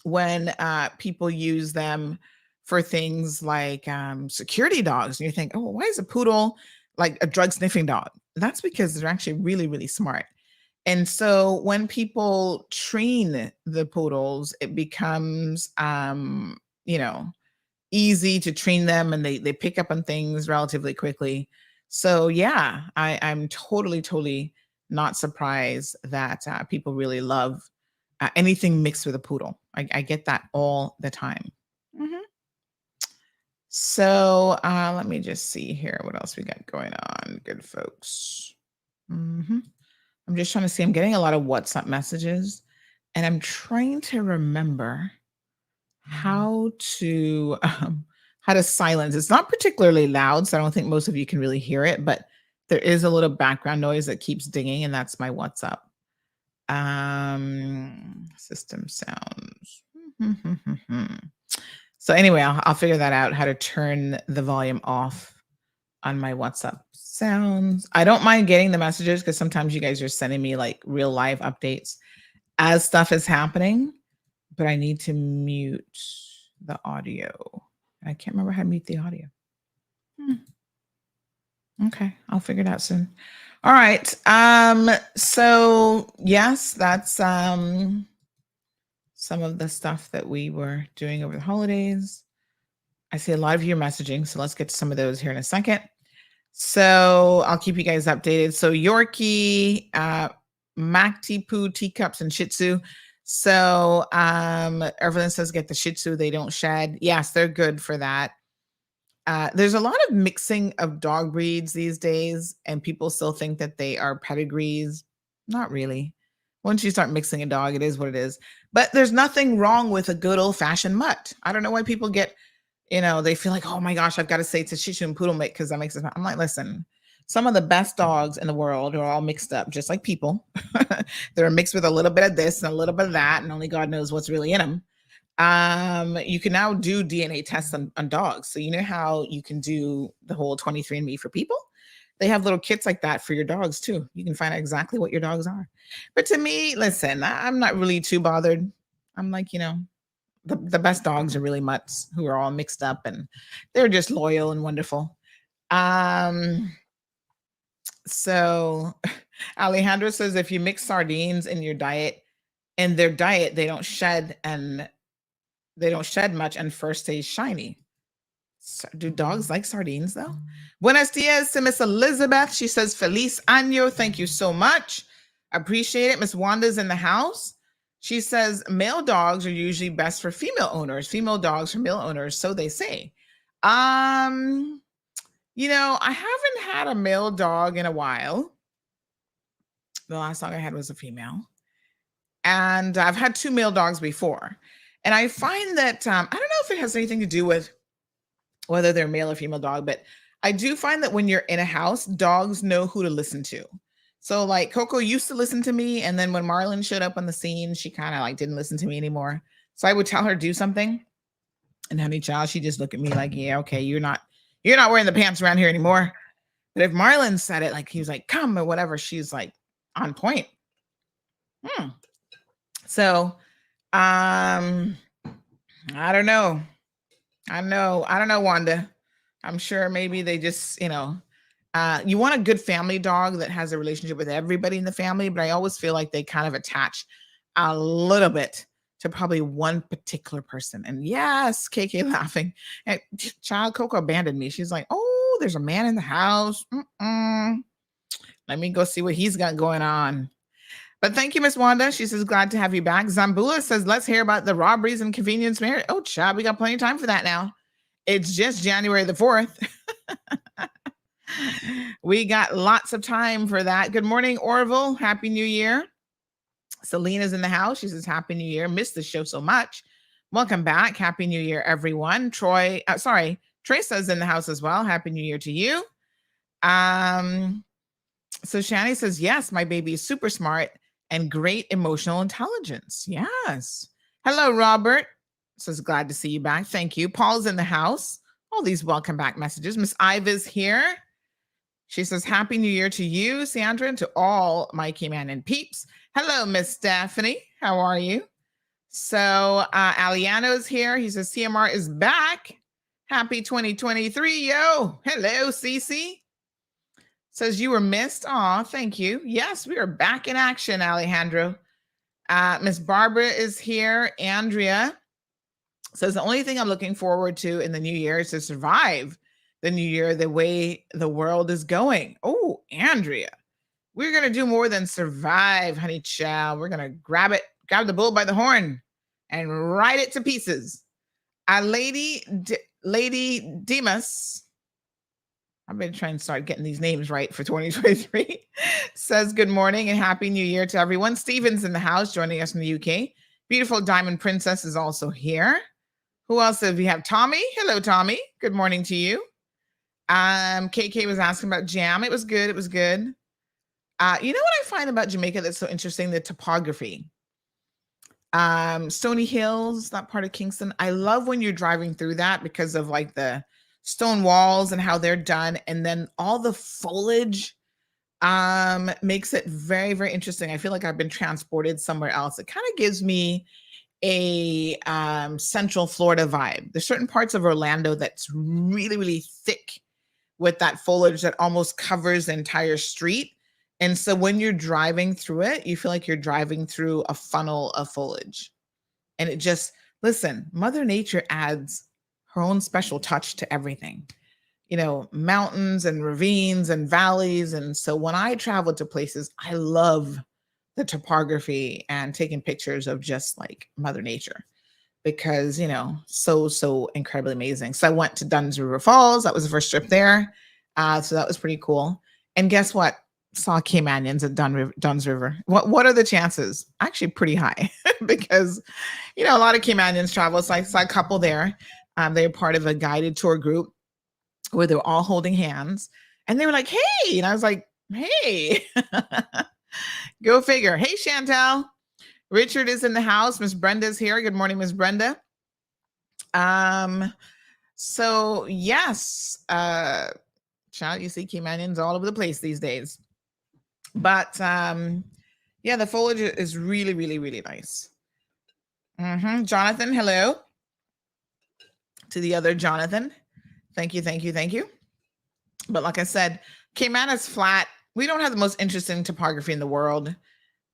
when people use them for things like security dogs. And you think, oh, why is a poodle like a drug sniffing dog? That's because they're actually really, really smart. And so when people train the poodles, it becomes, easy to train them, and they pick up on things relatively quickly. So yeah, I'm totally, totally not surprised that people really love anything mixed with a poodle. I get that all the time. Mhm. So let me just see here what else we got going on, good folks. I'm just trying to see. I'm getting a lot of WhatsApp messages, and I'm trying to remember how to silence. It's not particularly loud, so I don't think most of you can really hear it, but there is a little background noise that keeps dinging, and that's my WhatsApp. System sounds. So anyway, I'll figure that out, how to turn the volume off on my WhatsApp sounds. I don't mind getting the messages because sometimes you guys are sending me like real live updates as stuff is happening, but I need to mute the audio. I can't remember how to mute the audio. Okay, I'll figure it out soon. All right. So yes, that's some of the stuff that we were doing over the holidays. I see a lot of you messaging, so let's get to some of those here in a second. So I'll keep you guys updated. So Yorkie, Macti-Poo, teacups, and Shih Tzu. So Evelyn says get the Shih Tzu. They don't shed. Yes, they're good for that. There's a lot of mixing of dog breeds these days, and people still think that they are pedigrees. Not really. Once you start mixing a dog, it is what it is. But there's nothing wrong with a good old-fashioned mutt. I don't know why people get, they feel like, oh my gosh, I've got to say it's a Shih Tzu and Poodle mix because that makes it. I'm like, listen, some of the best dogs in the world are all mixed up, just like people. They're mixed with a little bit of this and a little bit of that, and only God knows what's really in them. You can now do DNA tests on dogs. So you know how you can do the whole 23andMe for people? They have little kits like that for your dogs too. You can find out exactly what your dogs are. But to me, listen, I'm not really too bothered. I'm like, the best dogs are really mutts who are all mixed up and they're just loyal and wonderful. So Alejandro says if you mix sardines in their diet, they don't shed much and first stays shiny. So, do dogs like sardines though? Buenos dias to Miss Elizabeth. She says Feliz Año. Thank you so much. Appreciate it. Miss Wanda's in the house. She says male dogs are usually best for female owners. Female dogs for male owners, so they say. I haven't had a male dog in a while. The last dog I had was a female. And I've had 2 male dogs before. And I find that, I don't know if it has anything to do with whether they're male or female dog, but I do find that when you're in a house, dogs know who to listen to. So like Coco used to listen to me. And then when Marlon showed up on the scene, she kind of like didn't listen to me anymore. So I would tell her to do something. And honey child, she just looked at me like, yeah, okay, you're not wearing the pants around here anymore. But if Marlon said it, like he was like, come or whatever, she's like on point. So, I don't know. I don't know, Wanda. I'm sure maybe they just, you want a good family dog that has a relationship with everybody in the family, but I always feel like they kind of attach a little bit to probably one particular person. And yes, KK laughing. And child Coco abandoned me. She's like, oh, there's a man in the house. Let me go see what he's got going on. But thank you, Miss Wanda. She says, glad to have you back. Zambula says, let's hear about the robberies and convenience marriage. Oh, child, we got plenty of time for that now. It's just January the 4th. We got lots of time for that. Good morning, Orville. Happy New Year. Selena's in the house. She says, Happy New Year. Missed the show so much. Welcome back. Happy New Year, everyone. Teresa's in the house as well. Happy New Year to you. So Shani says, yes, my baby is super smart and great emotional intelligence. Yes. Hello, Robert. Says, glad to see you back. Thank you. Paul's in the house. All these welcome back messages. Miss Iva's here. She says, Happy New Year to you, Sandra, and to all my Cayman and peeps. Hello, Miss Stephanie. How are you? So Aliano's here. He says, CMR is back. Happy 2023, yo. Hello, Cece. Says you were missed. Aw, thank you. Yes, we are back in action, Alejandro. Miss Barbara is here. Andrea says the only thing I'm looking forward to in the new year is to survive the new year the way the world is going. Oh, Andrea, we're going to do more than survive, honey child. We're going to grab the bull by the horn and ride it to pieces. Lady Demas, I've been trying to start getting these names right for 2023, says good morning and happy new year to everyone. Stephen's in the house joining us from the UK. Beautiful Diamond Princess is also here. Who else have we have? Tommy. Hello, Tommy. Good morning to you. KK was asking about jam. It was good. It was good. You know what I find about Jamaica that's so interesting? The topography. Stony Hills, that part of Kingston. I love when you're driving through that because of like the stone walls and how they're done. And then all the foliage makes it very, very interesting. I feel like I've been transported somewhere else. It kind of gives me a Central Florida vibe. There's certain parts of Orlando that's really, really thick with that foliage that almost covers the entire street. And so when you're driving through it, you feel like you're driving through a funnel of foliage. And it just, listen, Mother Nature adds her own special touch to everything. You know, mountains and ravines and valleys. And so when I travel to places, I love the topography and taking pictures of just like Mother Nature because, you know, so incredibly amazing. So I went to Dunn's River Falls. That was the first trip there. So that was pretty cool. And guess what? Saw Caymanians at Dunn's River. What are the chances? Actually pretty high because, you know, a lot of Caymanians travel. So I saw a couple there. They were part of a guided tour group where they were all holding hands and they were like, hey, and I was like, hey, go figure. Hey, Chantel. Richard is in the house. Miss Brenda's here. Good morning, Miss Brenda. So yes, child, you see Caymanians all over the place these days. But yeah, the foliage is really, really, really nice. Jonathan, hello. To the other Jonathan. Thank you, thank you, thank you. But like I said, Cayman is flat. We don't have the most interesting topography in the world,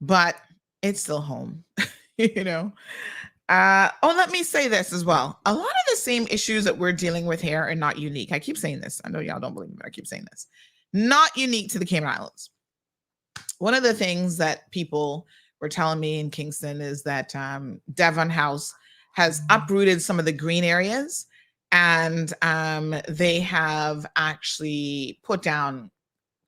but it's still home, you know. Let me say this as well. A lot of the same issues that we're dealing with here are not unique. I keep saying this. I know y'all don't believe me, but I keep saying this. Not unique to the Cayman Islands. One of the things that people were telling me in Kingston is that Devon House has uprooted some of the green areas and they have actually put down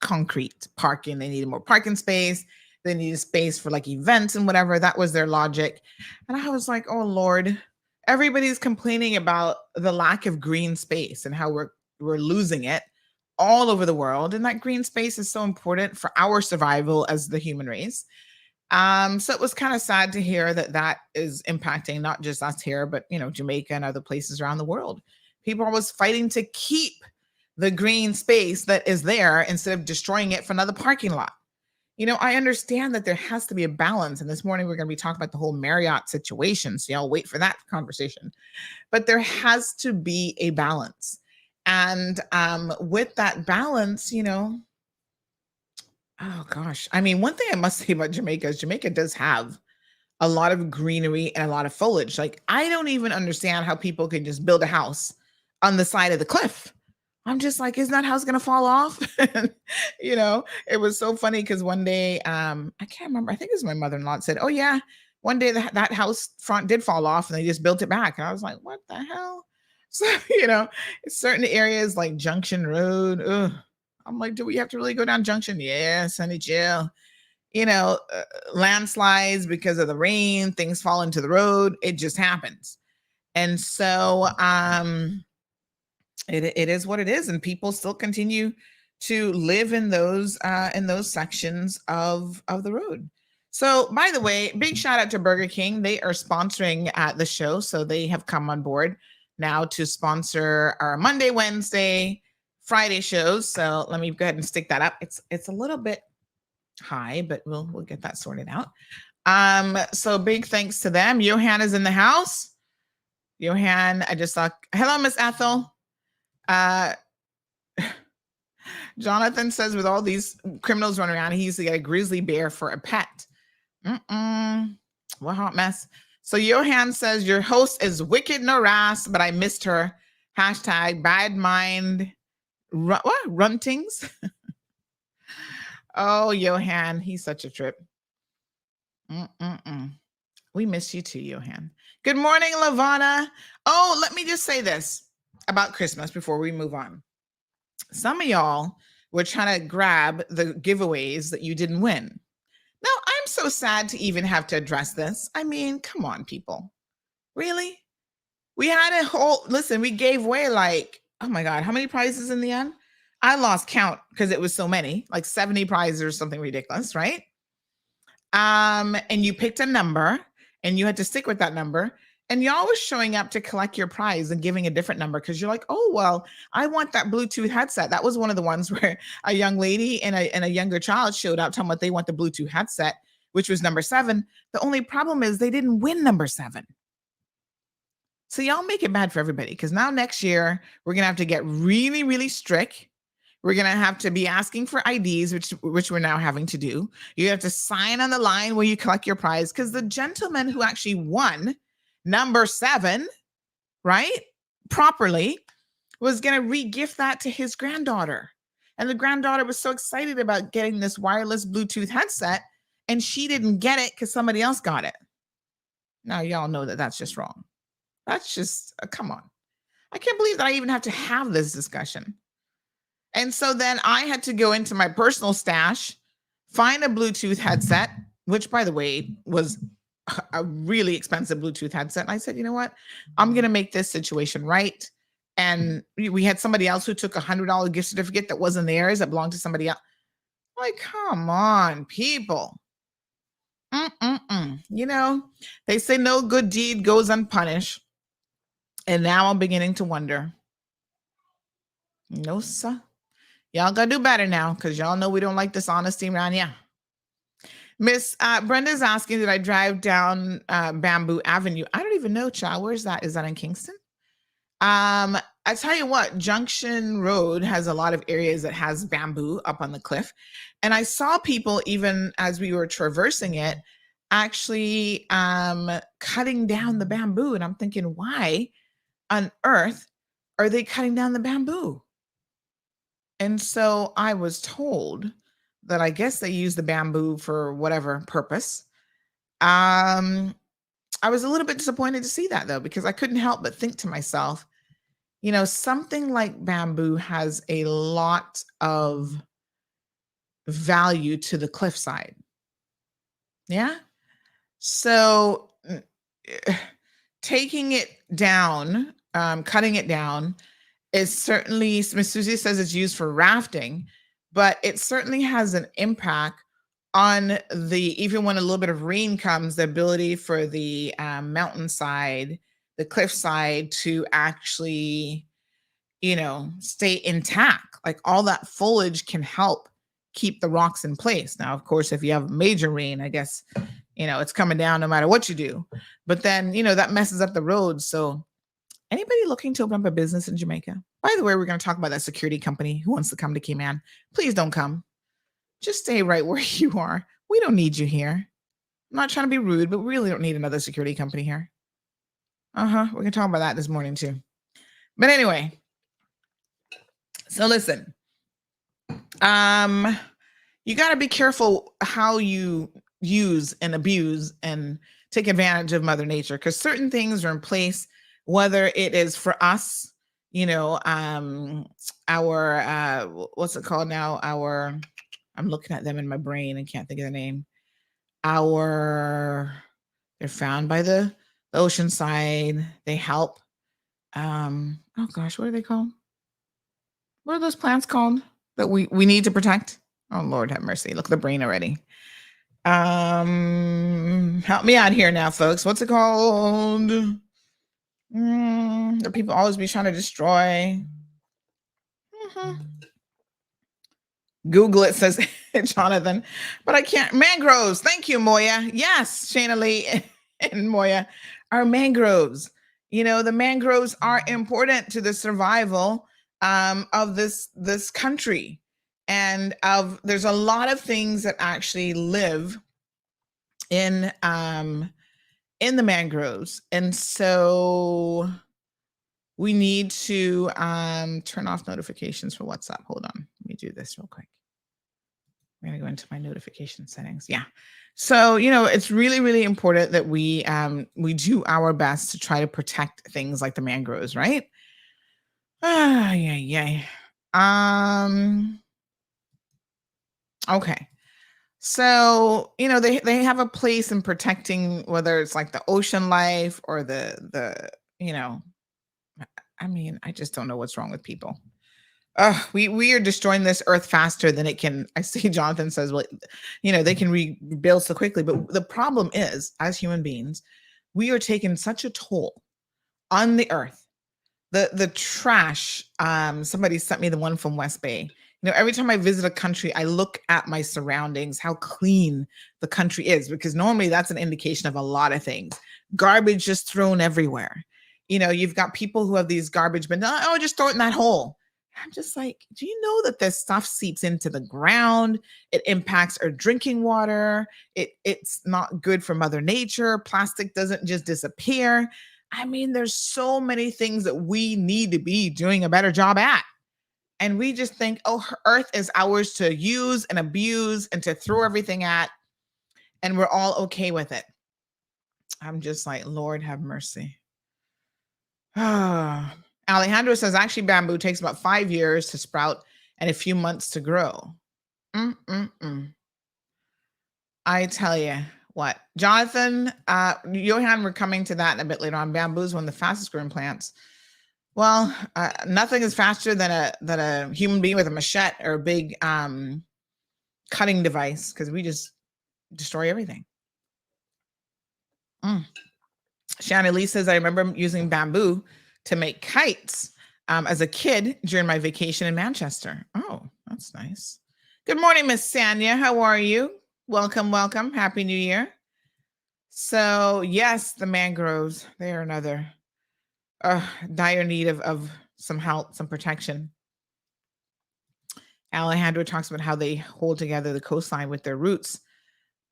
concrete parking. They needed more parking space. They needed space for like events and whatever. That was their logic. And I was like, oh Lord, everybody's complaining about the lack of green space and how we're losing it all over the world. And that green space is so important for our survival as the human race. So it was kind of sad to hear that is impacting not just us here, but you know, Jamaica and other places around the world. People are always fighting to keep the green space that is there instead of destroying it for another parking lot. You know, I understand that there has to be a balance. And this morning we're going to be talking about the whole Marriott situation. So y'all wait for that conversation. But there has to be a balance. And with that balance, you know, oh gosh. I mean, one thing I must say about Jamaica is Jamaica does have a lot of greenery and a lot of foliage. Like, I don't even understand how people can just build a house on the side of the cliff. I'm just like, isn't that house gonna fall off? You know, it was so funny because one day, I can't remember. I think it was my mother-in-law said, "Oh yeah, one day that house front did fall off, and they just built it back." And I was like, "What the hell?" So certain areas like Junction Road. Ugh, I'm like, do we have to really go down Junction? Yes, honey, chill. Landslides because of the rain, things fall into the road. It just happens, and so it is what it is, and people still continue to live in those sections of the road. So, by the way, big shout out to Burger King. They are sponsoring the show, so they have come on board now to sponsor our Monday, Wednesday, Friday shows. So let me go ahead and stick that up. It's a little bit high, but we'll get that sorted out. So big thanks to them. Johan is in the house. Johan, I just saw. Hello, Miss Ethel. Jonathan says with all these criminals running around, he used to get a grizzly bear for a pet. What hot mess. So Johan says your host is wicked no ras, but I missed her. Hashtag bad mind runtings. Oh, Johan, he's such a trip. We miss you too, Johan. Good morning, Lavana. Oh, let me just say this about Christmas before we move on. Some of y'all were trying to grab the giveaways that you didn't win. Now, I'm so sad to even have to address this. I mean, come on, people. Really? We had we gave away like, oh my God, how many prizes in the end? I lost count because it was so many, like 70 prizes or something ridiculous, right? And you picked a number and you had to stick with that number. And y'all was showing up to collect your prize and giving a different number because you're like, oh, well, I want that Bluetooth headset. That was one of the ones where a young lady and a younger child showed up talking about they want the Bluetooth headset, which was number 7. The only problem is they didn't win number 7. So y'all make it bad for everybody because now next year, we're going to have to get really, really strict. We're going to have to be asking for IDs, which we're now having to do. You have to sign on the line where you collect your prize because the gentleman who actually won number 7, right, properly, was going to re-gift that to his granddaughter. And the granddaughter was so excited about getting this wireless Bluetooth headset, and she didn't get it because somebody else got it. Now, y'all know that that's just wrong. That's just, come on. I can't believe that I even have to have this discussion. And so then I had to go into my personal stash, find a Bluetooth headset, which, by the way, was a really expensive Bluetooth headset. And I said, you know what? I'm going to make this situation right. And we had somebody else who took a $100 gift certificate that wasn't theirs, that belonged to somebody else. Like, come on, people. They say no good deed goes unpunished. And now I'm beginning to wonder. No, sir. Y'all gotta do better now because y'all know we don't like dishonesty around here. Miss Brenda's asking, did I drive down Bamboo Avenue? I don't even know, child. Where's that? Is that in Kingston? I tell you what, Junction Road has a lot of areas that has bamboo up on the cliff. And I saw people, even as we were traversing it, actually cutting down the bamboo. And I'm thinking, why on earth are they cutting down the bamboo? And so I was told that I guess they use the bamboo for whatever purpose. I was a little bit disappointed to see that though, because I couldn't help but think to myself, something like bamboo has a lot of value to the cliffside. Yeah. So taking it down, cutting it down, is certainly, Miss Susie says it's used for rafting, but it certainly has an impact on even when a little bit of rain comes, the ability for the mountainside, the cliffside to actually, stay intact. Like all that foliage can help keep the rocks in place. Now, of course, if you have major rain, I guess, it's coming down no matter what you do. But then, that messes up the roads. So anybody looking to open up a business in Jamaica? By the way, we're going to talk about that security company who wants to come to Cayman. Please don't come. Just stay right where you are. We don't need you here. I'm not trying to be rude, but we really don't need another security company here. We're going to talk about that this morning too. But anyway, So listen, you got to be careful how you use and abuse and take advantage of Mother Nature, because certain things are in place, whether it is for us, our what's it called now? I'm looking at them in my brain and can't think of the name. They're found by the ocean side. They help. Oh gosh, what are they called? What are those plants called that we need to protect? Oh Lord, have mercy! Look at the brain already. Help me out here now, folks. What's it called? That people always be trying to destroy. Google it, says Jonathan, but I can't. Mangroves. Thank you, Moya. Yes, Shayna Lee and Moya are mangroves. The mangroves are important to the survival of this country, and there's a lot of things that actually live in the mangroves, and so we need to turn off notifications for WhatsApp. Hold on, let me do this real quick. I'm gonna go into my notification settings. Yeah. So, it's really, really important that we do our best to try to protect things like the mangroves, right? Yeah. Okay. So, they have a place in protecting, whether it's like the ocean life or the I just don't know what's wrong with people. We are destroying this earth faster than it can. I see Jonathan says, well, they can rebuild so quickly. But the problem is, as human beings, we are taking such a toll on the earth. The trash, somebody sent me the one from West Bay. Every time I visit a country, I look at my surroundings, how clean the country is, because normally that's an indication of a lot of things. Garbage just thrown everywhere. You've got people who have these garbage bins. Oh, just throw it in that hole. I'm just like, do you know that this stuff seeps into the ground? It impacts our drinking water. It's not good for Mother Nature. Plastic doesn't just disappear. There's so many things that we need to be doing a better job at. And we just think, oh, Earth is ours to use and abuse and to throw everything at. And we're all okay with it. I'm just like, Lord, have mercy. Alejandro says, actually, bamboo takes about 5 years to sprout and a few months to grow. I tell you what, Jonathan, Johan, we're coming to that in a bit later on. Bamboo is one of the fastest growing plants. Well, nothing is faster than a human being with a machete or a big cutting device, because we just destroy everything. Shannon Lee says, I remember using bamboo to make kites as a kid during my vacation in Manchester. Oh, that's nice. Good morning, Miss Sanya. How are you? Welcome. Happy New Year. So, yes, the mangroves, they are another dire need of some help, some protection. Alejandro talks about how they hold together the coastline with their roots.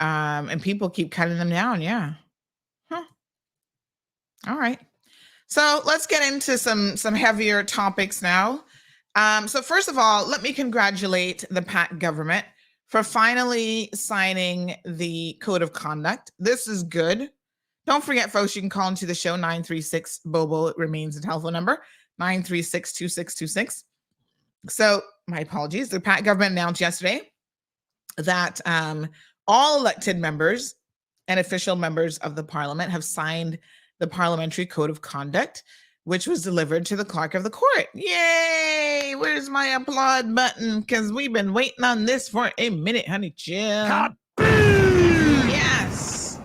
And people keep cutting them down. Yeah. Huh. All right. So let's get into some heavier topics now. So first of all, let me congratulate the PAC government for finally signing the code of conduct. This is good. Don't forget, folks, you can call into the show 936-BOBO. It remains the telephone number, 936-2626. So my apologies. The PAC government announced yesterday that all elected members and official members of the parliament have signed the Parliamentary Code of Conduct, which was delivered to the clerk of the court. Yay! Where's my applaud button? Because we've been waiting on this for a minute, honey. Chill. Yes.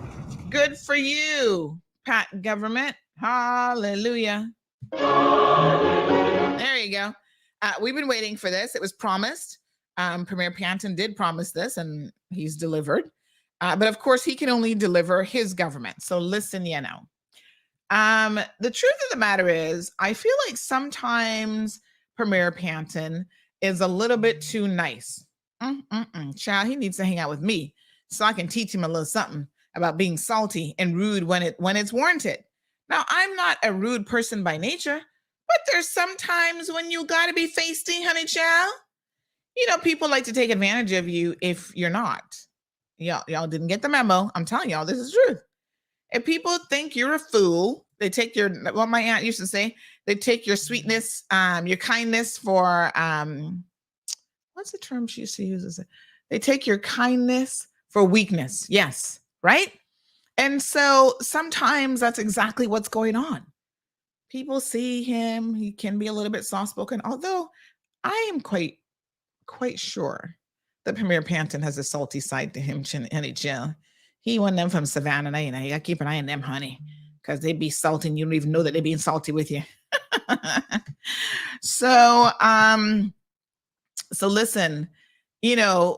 Good for you, PAC government. Hallelujah. There you go. We've been waiting for this. It was promised. Premier Panton did promise this, and he's delivered. But of course, he can only deliver his government. So listen, the truth of the matter is, I feel like sometimes Premier Panton is a little bit too nice. Child, he needs to hang out with me so I can teach him a little something about being salty and rude when it's warranted. Now, I'm not a rude person by nature, But there's sometimes when you got to be feisty, honey child. You know, people like to take advantage of you if you're not. Y'all didn't get the memo. I'm telling y'all, this is truth. If people think you're a fool, they take your, what my aunt used to say, they take your sweetness, your kindness for, what's the term she used to use? They take your kindness for weakness. Yes, right? And so sometimes that's exactly what's going on. People see him, he can be a little bit soft-spoken, although I am quite sure that Premier Panton has a salty side to him, honey chill. He one of them from Savannah, you gotta keep an eye on them, honey, because they be salty and you don't even know that they're being salty with you. So listen, the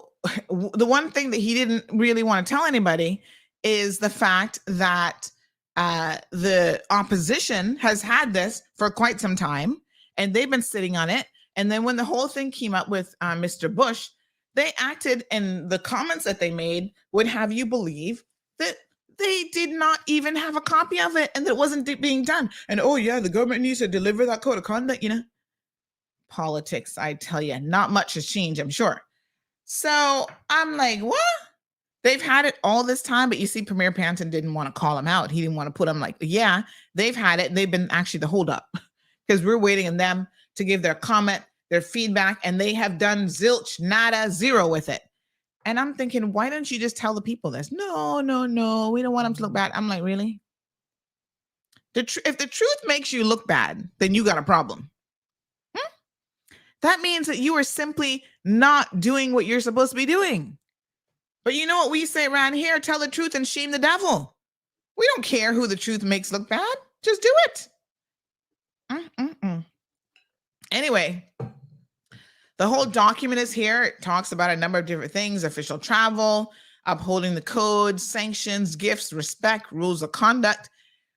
one thing that he didn't really want to tell anybody is the fact that the opposition has had this for quite some time, and they've been sitting on it. And then when the whole thing came up with Mr. Bush, they acted, and the comments that they made would have you believe that they did not even have a copy of it and that it wasn't being done. And oh yeah, the government needs to deliver that code of conduct, Politics, I tell you, not much has changed, I'm sure. So I'm like, what? They've had it all this time, but you see, Premier Panton didn't want to call him out. He didn't want to put him like, yeah, they've had it. They've been actually the holdup because we're waiting on them to give their comment, their feedback, and they have done zilch, nada, zero with it. And I'm thinking, why don't you just tell the people this? No, we don't want them to look bad. I'm like, really? If the truth makes you look bad, then you got a problem. That means that you are simply not doing what you're supposed to be doing. But you know what we say around here? Tell the truth and shame the devil. We don't care who the truth makes look bad. Just do it. Anyway, the whole document is here. It talks about a number of different things: official travel, upholding the code, sanctions, gifts, respect, rules of conduct.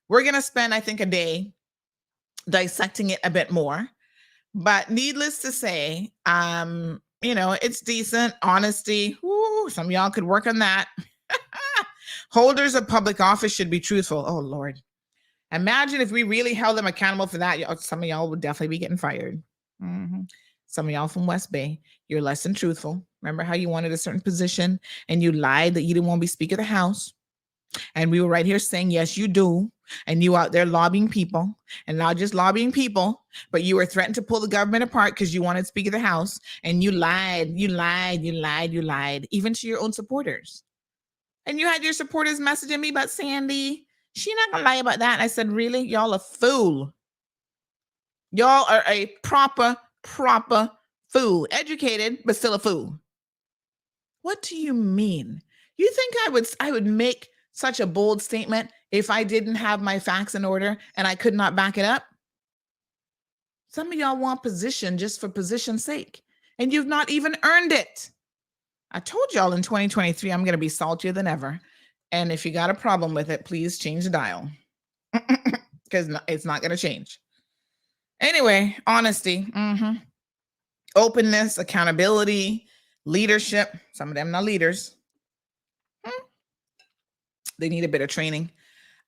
We're going to spend, I think, a day dissecting it a bit more. But needless to say, it's decent. Honesty. Woo, some of y'all could work on that. Holders of public office should be truthful. Oh, Lord. Imagine if we really held them accountable for that. Some of y'all would definitely be getting fired. Some of y'all from West Bay, you're less than truthful. Remember how you wanted a certain position and you lied that you didn't want to be Speaker of the House? And we were right here saying, yes, you do. And you out there lobbying people, and not just lobbying people, but you were threatened to pull the government apart because you wanted Speaker of the House. And you lied, even to your own supporters. And you had your supporters messaging me about Sandy. She not gonna lie about that. And I said, really? Y'all a fool. Y'all are a proper fool. Educated, but still a fool. What do you mean? You think I would make such a bold statement if I didn't have my facts in order and I could not back it up? Some of y'all want position just for position's sake, and you've not even earned it. I told y'all in 2023, I'm going to be saltier than ever. And if you got a problem with it, please change the dial because it's not going to change. Anyway, honesty, openness, accountability, leadership. Some of them not leaders. They need a bit of training.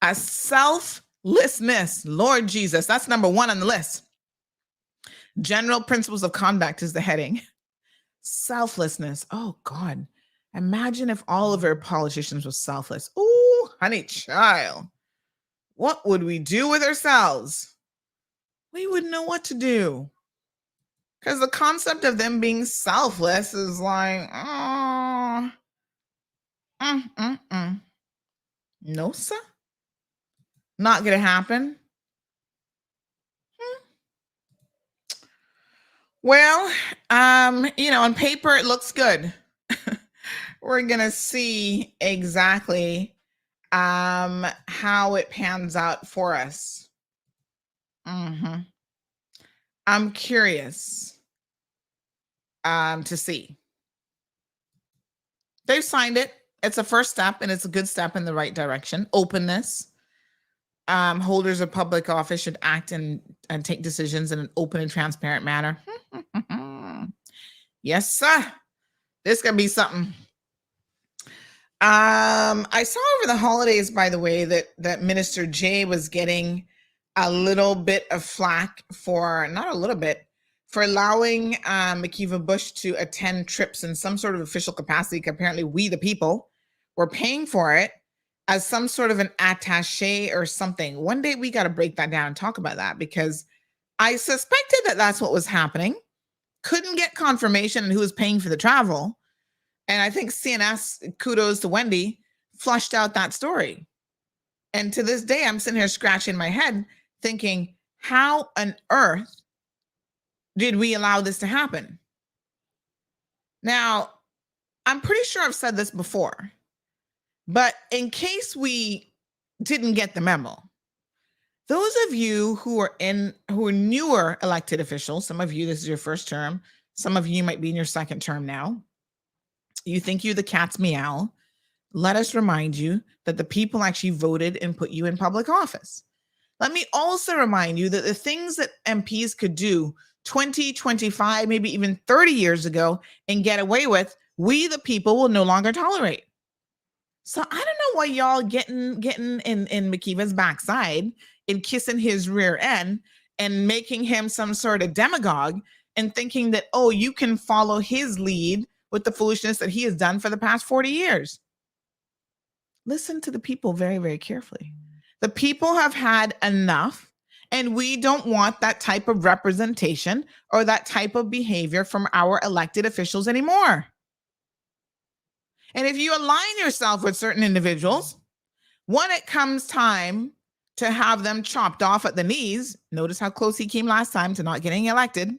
A selflessness. Lord Jesus, that's number one on the list. General principles of conduct is the heading. Selflessness. Oh, God. Imagine if all of our politicians were selfless. Ooh, honey child. What would we do with ourselves? We wouldn't know what to do. Because the concept of them being selfless is like, no, sir. Not going to happen. Well, on paper, it looks good. We're going to see exactly how it pans out for us. I'm curious to see. They've signed it. It's a first step, and it's a good step in the right direction. Openness. Holders of public office should act and take decisions in an open and transparent manner. Yes, sir. This gonna be something. I saw over the holidays, by the way, that Minister Jay was getting a little bit of flack for, not a little bit, for allowing McKeeva Bush to attend trips in some sort of official capacity. Apparently, we, the people, were paying for it as some sort of an attaché or something. One day we got to break that down and talk about that, because I suspected that that's what was happening. Couldn't get confirmation on who was paying for the travel. And I think CNS, kudos to Wendy, flushed out that story. And to this day, I'm sitting here scratching my head thinking, how on earth did we allow this to happen? Now, I'm pretty sure I've said this before, but in case we didn't get the memo, those of you who are newer elected officials, some of you, this is your first term, some of you might be in your second term now, you think you're the cat's meow. Let us remind you that the people actually voted and put you in public office. Let me also remind you that the things that MPs could do 20, 25, maybe even 30 years ago and get away with, we the people will no longer tolerate. So I don't know why y'all getting in McKeeva's backside and kissing his rear end and making him some sort of demagogue and thinking that, oh, you can follow his lead with the foolishness that he has done for the past 40 years. Listen to the people very, very carefully. The people have had enough, and we don't want that type of representation or that type of behavior from our elected officials anymore. And if you align yourself with certain individuals, when it comes time to have them chopped off at the knees, notice how close he came last time to not getting elected.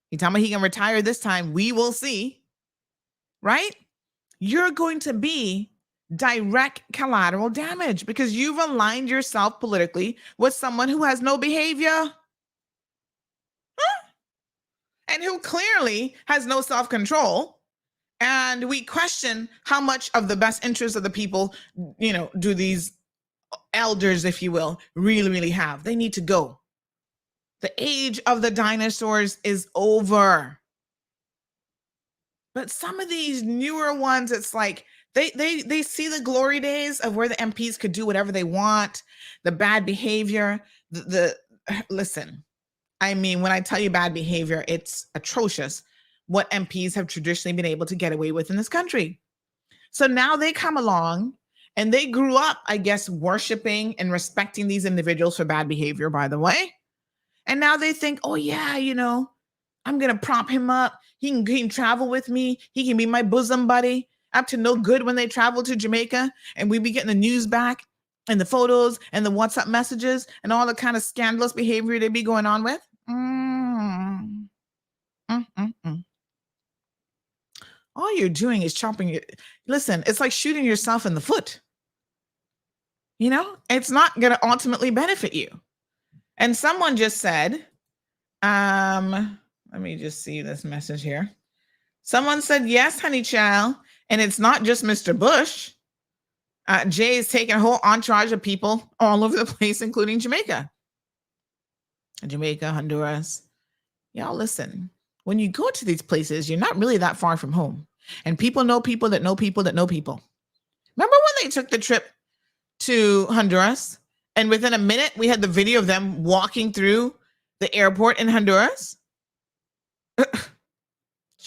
You tell me he can retire this time, we will see, right? You're going to be direct collateral damage because you've aligned yourself politically with someone who has no behavior. And who clearly has no self-control. And we question how much of the best interest of the people, do these elders, if you will, really, really have. They need to go. The age of the dinosaurs is over. But some of these newer ones, it's like they see the glory days of where the MPs could do whatever they want, the bad behavior, listen, I mean, when I tell you bad behavior, it's atrocious what MPs have traditionally been able to get away with in this country. So now they come along and they grew up, I guess, worshiping and respecting these individuals for bad behavior, by the way. And now they think, oh yeah, I'm going to prop him up. He can travel with me. He can be my bosom buddy. Up to no good when they travel to Jamaica and we be getting the news back and the photos and the WhatsApp messages and all the kind of scandalous behavior they be going on with. All you're doing is listen, it's like shooting yourself in the foot. It's not going to ultimately benefit you. And someone just said, let me just see this message here. Someone said, yes, honey child. And it's not just Mr. Bush. Jay is taking a whole entourage of people all over the place, including Jamaica, Honduras. Y'all listen, when you go to these places, you're not really that far from home. And people know people that know people that know people. Remember when they took the trip to Honduras? And within a minute, we had the video of them walking through the airport in Honduras.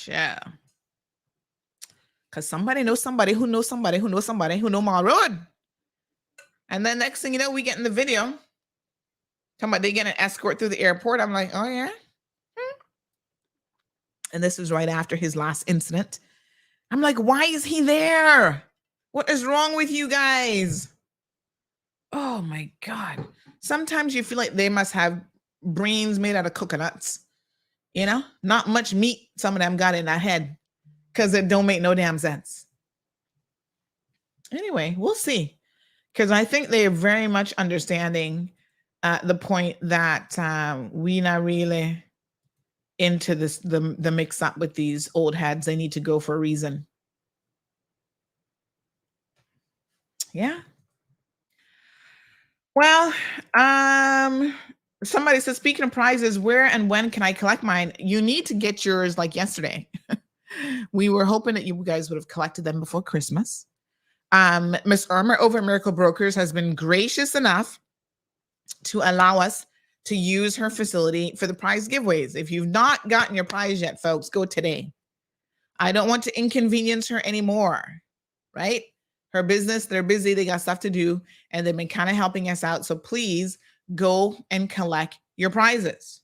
Yeah. Because somebody knows somebody who knows somebody who knows somebody who knows my road. And then next thing you know, we get in the video. Talking about they get an escort through the airport. I'm like, oh yeah. And this was right after his last incident. I'm like, why is he there? What is wrong with you guys? Oh my God. Sometimes you feel like they must have brains made out of coconuts. Not much meat some of them got in their head because it don't make no damn sense. Anyway, we'll see. Because I think they're very much understanding the point that we not really into this the mix up with these old heads. They need to go for a reason. Yeah. Well, somebody says, speaking of prizes, where and when can I collect mine? You need to get yours like yesterday. We were hoping that you guys would have collected them before Christmas. Miss Irma over at Miracle Brokers has been gracious enough to allow us to use her facility for the prize giveaways. If you've not gotten your prize yet, folks, go today. I don't want to inconvenience her anymore, right? Her business, they're busy, they got stuff to do, and they've been kind of helping us out. So please go and collect your prizes.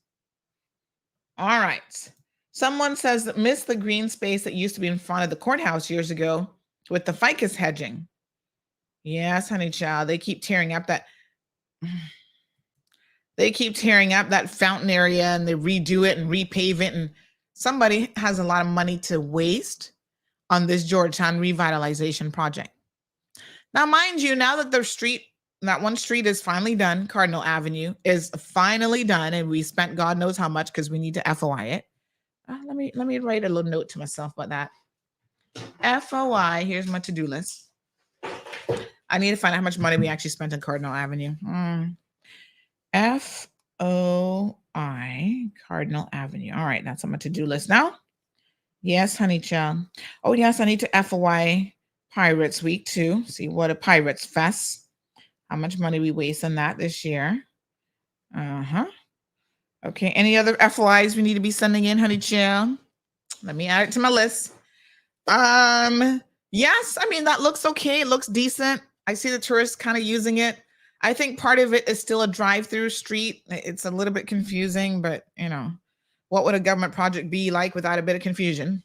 All right. Someone says that missed the green space that used to be in front of the courthouse years ago with the ficus hedging. Yes, honey child. They keep tearing up that fountain area, and they redo it and repave it. And somebody has a lot of money to waste on this Georgetown revitalization project. Now, mind you, now that that one street is finally done, Cardinal Avenue is finally done, and we spent God knows how much because we need to FOI it. Let me write a little note to myself about that. FOI, here's my to-do list. I need to find out how much money we actually spent on Cardinal Avenue. FOI, Cardinal Avenue. All right, that's on my to-do list now. Yes, honey child. Oh, yes, I need to FOI Pirates Week too. See what a Pirates Fest. How much money we waste on that this year. Okay, any other FOIs we need to be sending in, honey child? Let me add it to my list. Yes, I mean, that looks okay. It looks decent. I see the tourists kind of using it. I think part of it is still a drive-through street. It's a little bit confusing, but you know, what would a government project be like without a bit of confusion?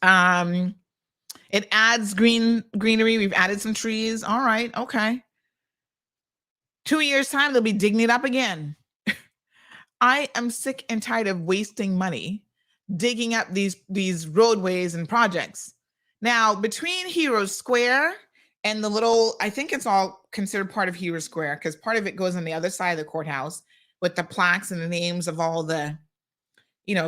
It adds greenery. We've added some trees. All right, okay. 2 years time, they'll be digging it up again. I am sick and tired of wasting money digging up these roadways and projects. Now, between Hero Square and the little, I think it's all considered part of Hero Square because part of it goes on the other side of the courthouse with the plaques and the names of all the,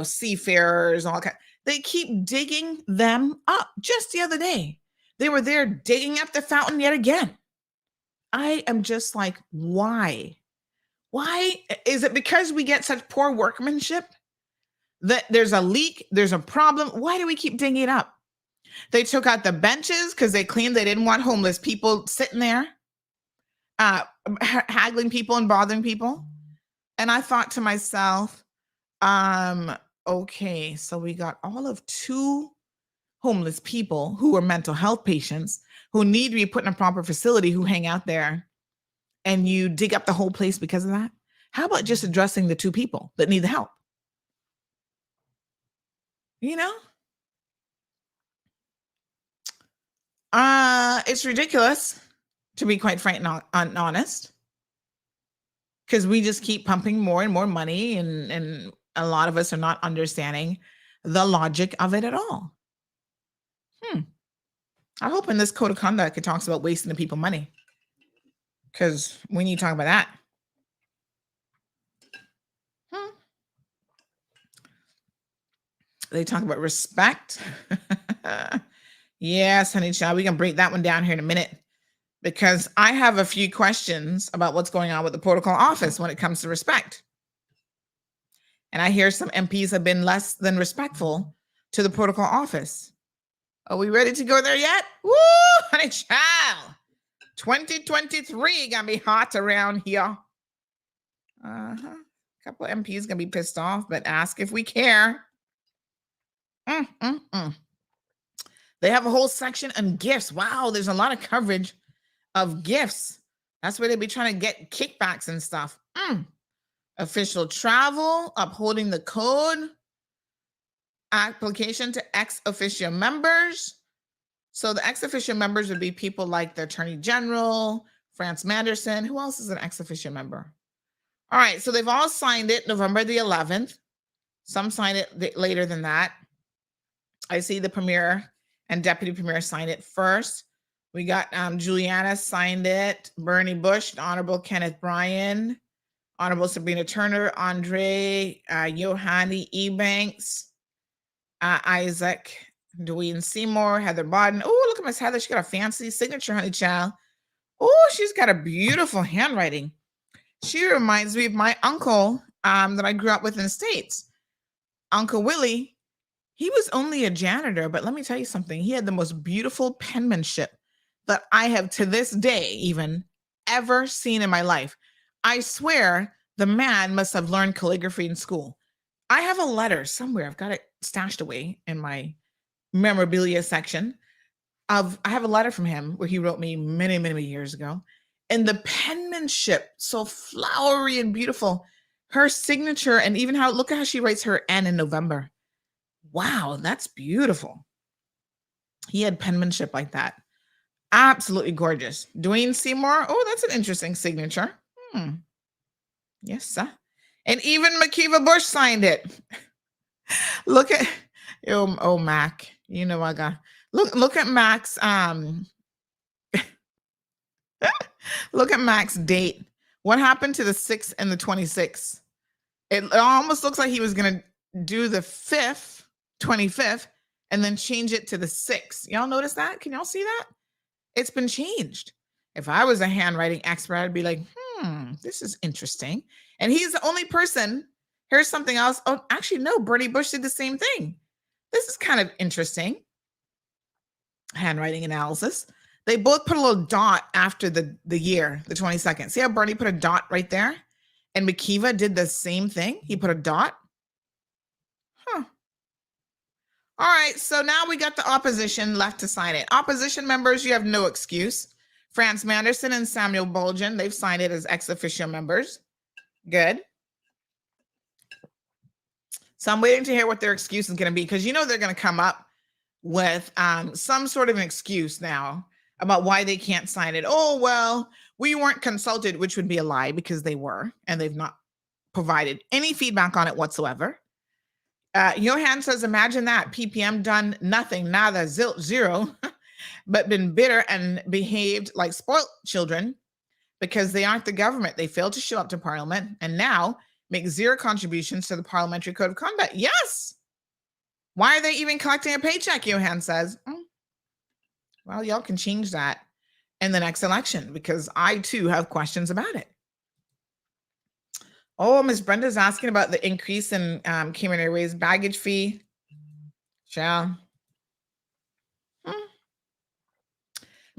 seafarers, all kind. They keep digging them up. Just the other day, they were there digging up the fountain yet again. I am just like, why? Why is it because we get such poor workmanship that there's a leak, there's a problem? Why do we keep digging it up? They took out the benches because they claimed they didn't want homeless people sitting there, haggling people and bothering people. And I thought to myself, okay, so we got all of 2 homeless people who are mental health patients who need to be put in a proper facility who hang out there, and you dig up the whole place because of that? How about just addressing the 2 people that need the help? It's ridiculous, to be quite frank and honest, because we just keep pumping more and more money, and a lot of us are not understanding the logic of it at all. I hope in this code of conduct it talks about wasting the people money, because we need to talk about that. They talk about respect. Yes, honey child, we can break that one down here in a minute, because I have a few questions about what's going on with the protocol office when it comes to respect. And I hear some MPs have been less than respectful to the protocol office. Are we ready to go there yet? Woo, honey child. 2023 gonna be hot around here. A couple of MPs gonna be pissed off, but ask if we care. They have a whole section on gifts. Wow, there's a lot of coverage of gifts. That's where they be trying to get kickbacks and stuff. Official travel, upholding the code, application to ex officio members. So the ex officio members would be people like the Attorney General, France Manderson. Who else is an ex officio member? All right, so they've all signed it November the 11th. Some signed it later than that. I see the premier and deputy premier signed it first. We got Juliana signed it, Bernie Bush, Honorable Kenneth Bryan, Honorable Sabrina Turner, Andre Yohani Ebanks, Isaac Dwayne Seymour, Heather Bodden. Oh, look at Miss Heather. She got a fancy signature, honey child. Oh, she's got a beautiful handwriting. She reminds me of my uncle that I grew up with in the States. Uncle Willie. He was only a janitor, but let me tell you something. He had the most beautiful penmanship that I have to this day even ever seen in my life. I swear the man must have learned calligraphy in school. I have a letter somewhere. I've got it stashed away in my memorabilia section. I have a letter from him where he wrote me many, many years ago. And the penmanship, so flowery and beautiful. Her signature, and even look at how she writes her N in November. Wow, that's beautiful. He had penmanship like that. Absolutely gorgeous. Dwayne Seymour. Oh, that's an interesting signature. Yes, sir. And even Makiva Bush signed it. Look at Mac. You know I got look at Mac's look at Mac's date. What happened to the 6th and the 26th? It almost looks like he was gonna do the 5th, 25th, and then change it to the 6th. Y'all notice that? Can y'all see that? It's been changed. If I was a handwriting expert, I'd be like, this is interesting. And he's the only person. Here's something else. Oh, actually, no, Bernie Bush did the same thing. This is kind of interesting. Handwriting analysis. They both put a little dot after the year, the 22nd. See how Bernie put a dot right there? And Makiva did the same thing. He put a dot. All right, so now we got the opposition left to sign it. Opposition members, you have no excuse. France Manderson and Samuel Bolgen, they've signed it as ex officio members. Good. So I'm waiting to hear what their excuse is going to be, because they're going to come up with some sort of an excuse now about why they can't sign it. Oh, well, we weren't consulted, which would be a lie, because they were, and they've not provided any feedback on it whatsoever. Johan says, imagine that. PPM done nothing, nada, zilch, zero, but been bitter and behaved like spoiled children because they aren't the government. They failed to show up to Parliament and now make zero contributions to the Parliamentary Code of Conduct. Yes. Why are they even collecting a paycheck, Johan says? Well, y'all can change that in the next election, because I, too, have questions about it. Oh, Miss Brenda's asking about the increase in Cayman Airways baggage fee.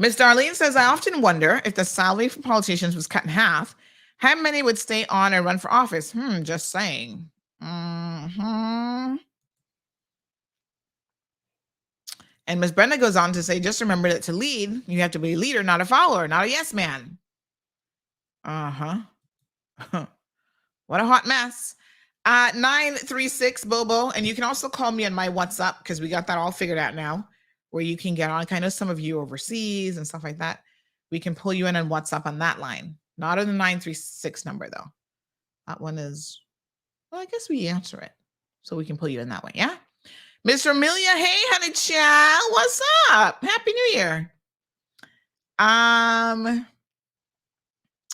Miss Darlene says, I often wonder if the salary for politicians was cut in half, how many would stay on and run for office? Just saying. And Miss Brenda goes on to say, just remember that to lead, you have to be a leader, not a follower, not a yes man. What a hot mess. 936 Bobo. And you can also call me on my WhatsApp, because we got that all figured out now, where you can get on. I know some of you overseas and stuff like that. We can pull you in on WhatsApp on that line. Not on the 936 number, though. That one is, well, I guess we answer it. So we can pull you in that way. Yeah. Mr. Amelia, hey, honey child. What's up? Happy New Year.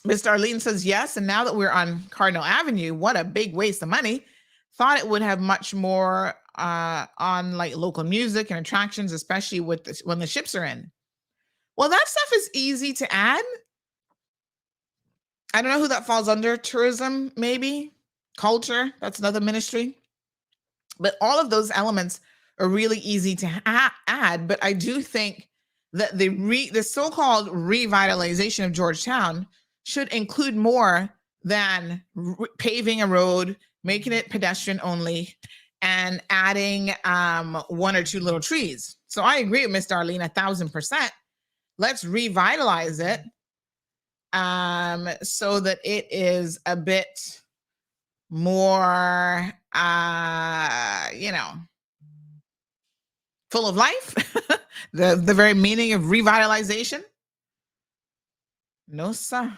Miss Darlene says yes, and now that we're on Cardinal Avenue, what a big waste of money. Thought it would have much more on like local music and attractions, especially with when the ships are in. Well, that stuff is easy to add. I don't know who that falls under. Tourism, maybe. Culture, that's another ministry. But all of those elements are really easy to add. But I do think that the so-called revitalization of Georgetown should include more than paving a road, making it pedestrian only, and adding one or two little trees. So I agree with Miss Darlene 1,000%. Let's revitalize it so that it is a bit more, full of life. the very meaning of revitalization. No, sir.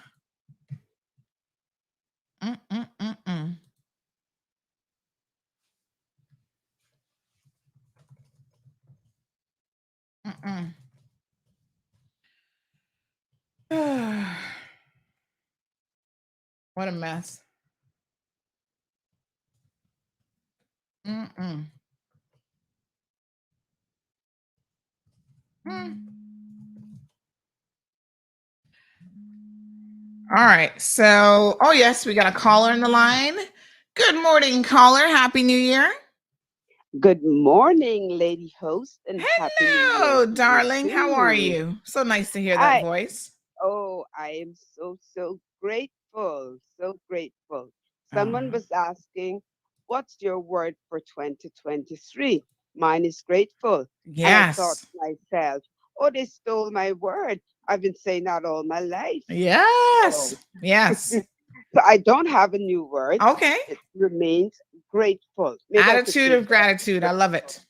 What a mess. All right. So, oh yes, we got a caller in the line. Good morning, caller. Happy New Year. Good morning, lady host, and happy New Year Hello, to you darling. How are too. you? So nice to hear that voice. Oh, I am so great So grateful. Someone was asking, what's your word for 2023? Mine is grateful. And I thought Yes. to myself, oh, they stole my word. I've been saying that all my life. Yes. So, Yes. so I don't have a new word. Okay. It remains grateful. Maybe I could Attitude change of that. gratitude. I love Grateful. it.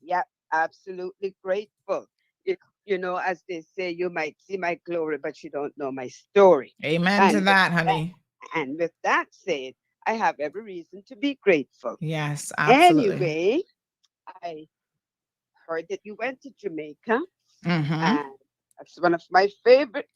Yep, absolutely grateful. You, you know, as they say, you might see my glory, but you don't know my story. Amen to And with that, that, honey. and with that said, I have every reason to be grateful. Yes, absolutely. Anyway, I heard that you went to Jamaica, Mm-hmm. and it's one of my favorite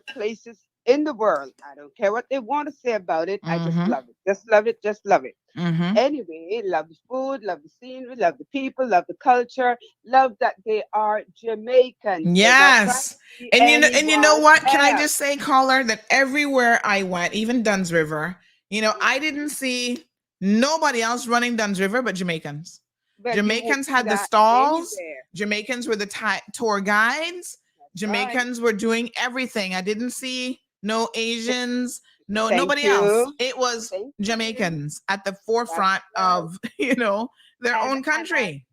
places in the world. I don't care what they want to say about it. I just Mm-hmm. love it. Just love it. Just love it. Mm-hmm. Anyway, love the food, love the scenery, love the people, love the culture, love that they are Jamaicans. They're not trying Yes. to be And you know anyone what? Can I else. just say, caller, that everywhere I went, even Dunn's River, I didn't see nobody else running Dunn's River but Jamaicans. But you won't Jamaicans see had the that stalls. anywhere. Jamaicans were the tour guides. That's right. Jamaicans were doing everything. I didn't see no Asians, no Thank nobody else. you. It was Thank you. Jamaicans at the That's forefront right. of, their And own and as country.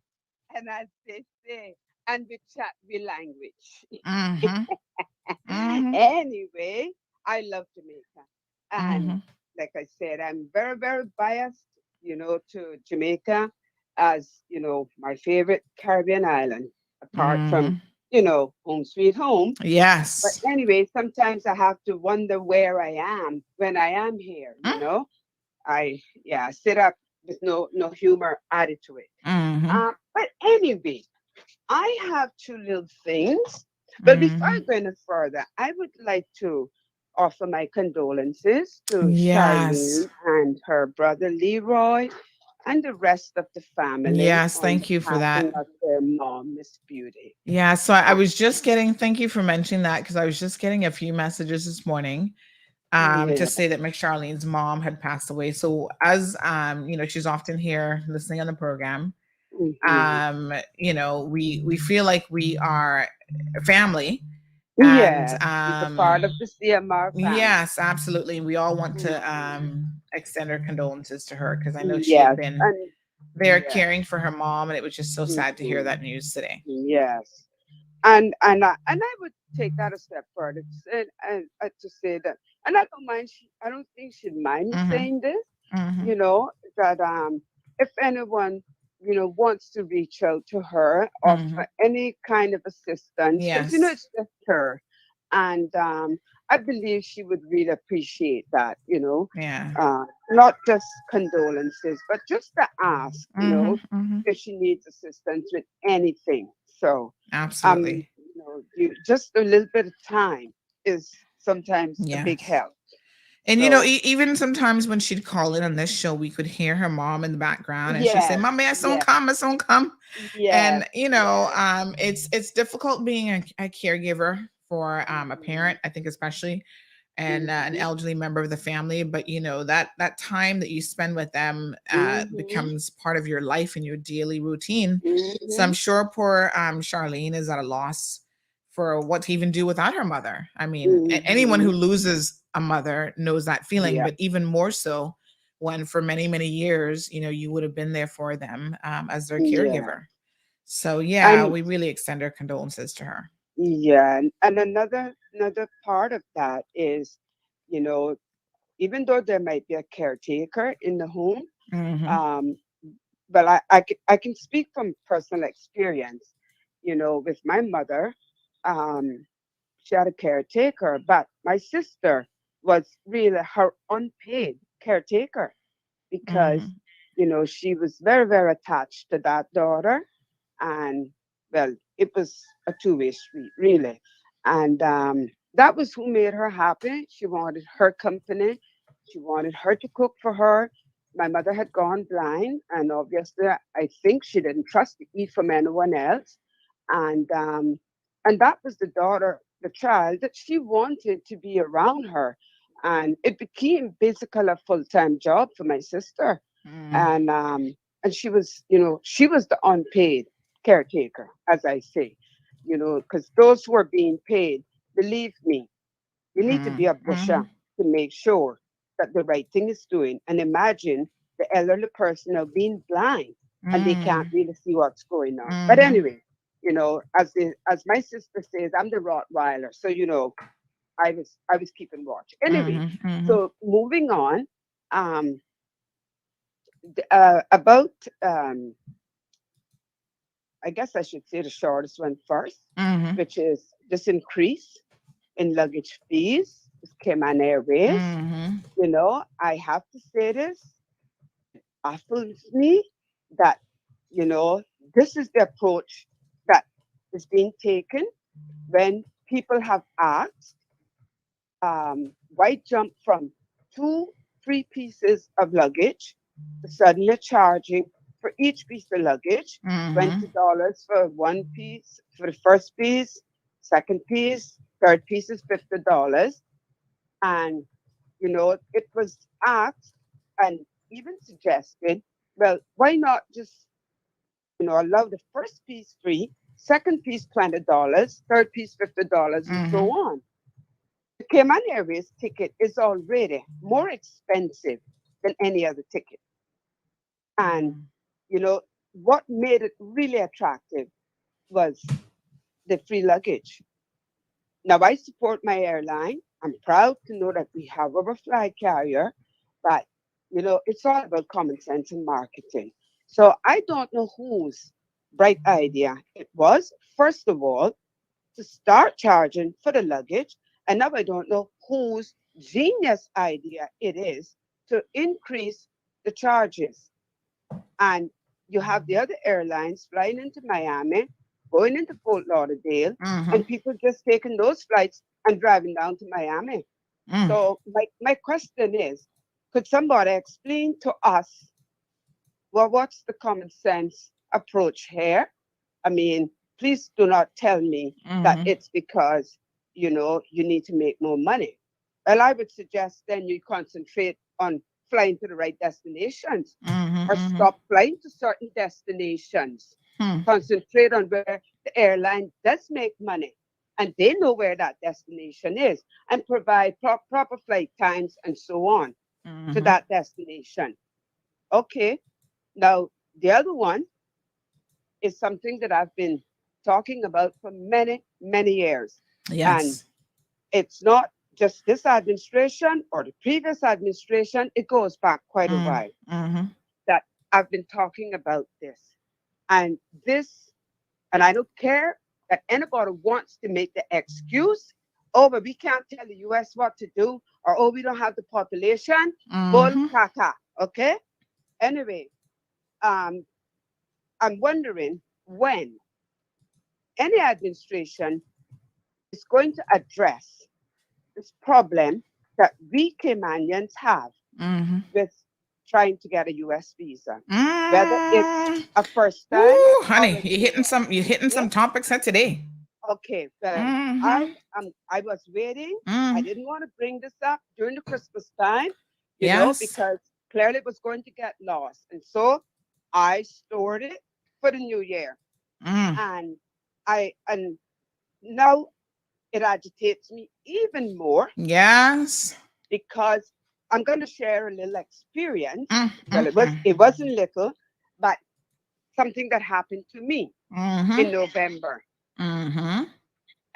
and as they say, and we chat we language. Mm-hmm. Mm-hmm. Anyway, I love Jamaica. And Mm-hmm. like I said, I'm very, very biased, to Jamaica as, my favorite Caribbean island, apart from, Mm-hmm. home sweet home. But Yes. anyway, sometimes I have to wonder where I am when I am here. I sit up with no humor added to it. Mm-hmm. But anyway, I have two little things. But before I Mm-hmm. go any further, I would like to offer my condolences to Yes. Charlene and her brother Leroy and the rest of the family Yes. on the Thank you for passing that. of their mom, Miss Beauty. Yeah. So I Uh, was just getting, thank you for mentioning that because I was just getting a few messages this morning to yeah. say that McCharlene's mom had passed away. So as she's often here listening on the program. Hmm. We feel like we are family. And Yes, she's a part of the CMR family. yes, absolutely. We all want to Mhm. extend our condolences to her because I know she had Yes, been and there yes. caring for her mom, and it was just so sad to hear Mhm. that news today. Yes. And I would take that a step further to say that, and I don't mind. I don't think she'd mind me Mm-hmm. saying this. Mm-hmm. That if anyone wants to reach out to her, Mm-hmm. offer any kind of assistance, because Yes. it's just her, and I believe she would really appreciate that. Yeah. Not just condolences, but just to ask, Mm-hmm. Mm-hmm. if she needs assistance with anything. So Absolutely. just a little bit of time is sometimes a big Yes. help. And So even sometimes when she'd call in on this show, we could hear her mom in the background, and she'd say, yes, "Mommy, I don't yes, come, I don't come." yes, And yes. it's difficult being a caregiver for a Mhm, parent, I think, especially, and an mhm, elderly member of the family. But that time that you spend with them mhm, becomes part of your life and your daily routine. So I'm mhm, sure poor Charlene is at a loss for what to even do without her mother. I mean, anyone who mhm. loses a mother knows that feeling, Yeah, but even more so when for many, many years, you would have been there for them as their yeah. caregiver. So yeah, And we really extend our condolences to her. yeah, and another part of that is, you know, even though there might be a caretaker in the home, Hmm. um, but I can speak from personal experience. With my mother, um, she had a caretaker, but my sister was really her unpaid caretaker because, Hmm. she was very, very attached to that daughter. And well, it was a two-way street, really. And that was who made her happy. She wanted her company. She wanted her to cook for her. My mother had gone blind, and obviously, I think she didn't trust to eat from anyone else. And that was the daughter, the child that she wanted to be around her, and it became basically a full-time job for my sister. Mm. And she was the unpaid caretaker, as I say, because those who are being paid, believe me, you need to be Mm. a Hmm. busher. to make sure that the right thing is doing. And imagine the elderly person now being blind and they can't really see what's going on. But anyway, as my sister says, I'm the Rottweiler, so I was keeping watch. Anyway, so moving on, um, about I guess I should say the shortest one first, which is this increase in luggage fees. This Cayman Airways. I have to say this baffles me that this is the approach that is being taken when people have asked why jump from two, three pieces of luggage to suddenly charging for each piece of luggage $20 for one piece, for the first piece, second piece, third piece is $50. And, it was asked and even suggested, well, why not just, allow the first piece free, second piece $20, third piece $50, and so on. The Cayman Airways ticket is already more expensive than any other ticket. And, what made it really attractive was the free luggage. Now, I support my airline. I'm proud to know that we have our flag carrier, but, it's all about common sense and marketing. So I don't know whose bright idea it was, first of all, to start charging for the luggage. And now I don't know whose genius idea it is to increase the charges. And you have the other airlines flying into Miami, going into Fort Lauderdale, and people just taking those flights and driving down to Miami. So my question is, could somebody explain to us, well, what's the common sense approach here? I mean, please do not tell me that it's because, you need to make more money. Well, I would suggest then you concentrate on flying to the right destinations or stop flying to certain destinations. Concentrate on where the airline does make money and they know where that destination is and provide proper flight times and so on to that destination. Okay. Now, the other one is something that I've been talking about for many, many years. And it's not just this administration or the previous administration, it goes back quite a while that I've been talking about this. And I don't care that anybody wants to make the excuse, oh, but we can't tell the US what to do, or oh, we don't have the population. Bull caca, okay? Anyway, I'm wondering when any administration is going to address this problem that we Caymanians have with trying to get a US visa. Whether it's a first time. Ooh, honey, you're hitting some topics here today. Okay, but I was waiting. I didn't want to bring this up during the Christmas time, because clearly it was going to get lost. And so I stored it for the new year. And now it agitates me even more. Yes. Because I'm going to share a little experience. Well, it wasn't little, but something that happened to me in November.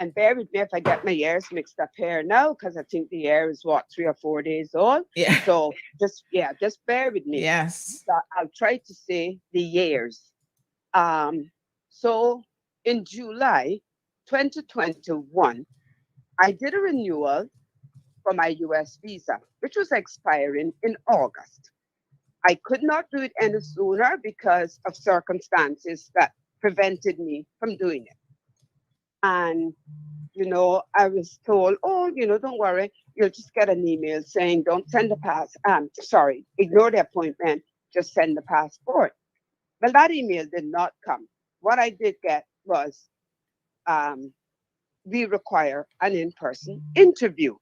And bear with me if I get my years mixed up here now, because I think the year is 3 or 4 days old. Yeah. So just bear with me. Yes. So I'll try to say the years. So in July 2021, I did a renewal for my US visa, which was expiring in August. I could not do it any sooner because of circumstances that prevented me from doing it. And, I was told, oh, don't worry, you'll just get an email saying, don't send the ignore the appointment, just send the passport. Well, that email did not come. What I did get was, we require an in-person interview.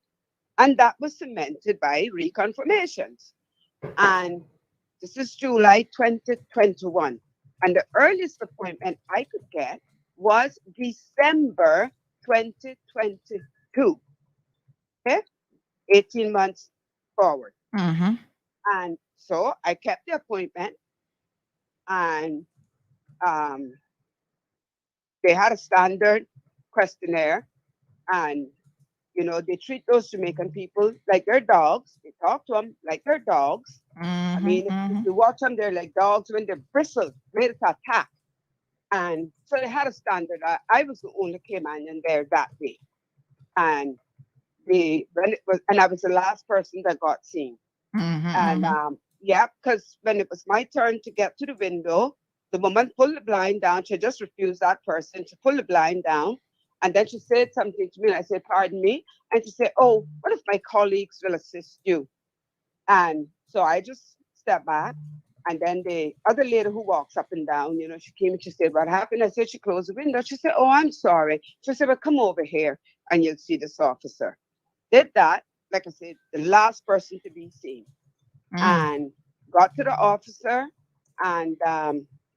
And that was cemented by reconfirmations. And this is July 2021. And the earliest appointment I could get was December 2022. Okay? 18 months forward. Mm-hmm. And so I kept the appointment, and um, they had a standard questionnaire, and they treat those Jamaican people like they're dogs. They talk to them like they're dogs. I Mm-hmm. mean, if you watch them, they're like dogs when they're bristled, ready to attack. And so they had a standard. I was the only Caymanian there that day, and and I was the last person that got seen. Mm-hmm. And yeah, because when it was my turn to get to the window, the woman pulled the blind down. She just refused that person. She pulled the blind down. And then she said something to me. And I said, pardon me. And she said, oh, what if my colleagues will assist you? And so I just stepped back. And then the other lady who walks up and down, she came and she said, what happened? I said, she closed the window. She said, oh, I'm sorry. She said, well, come over here and you'll see this officer. Did that, like I said, the last person to be seen. And got to the officer and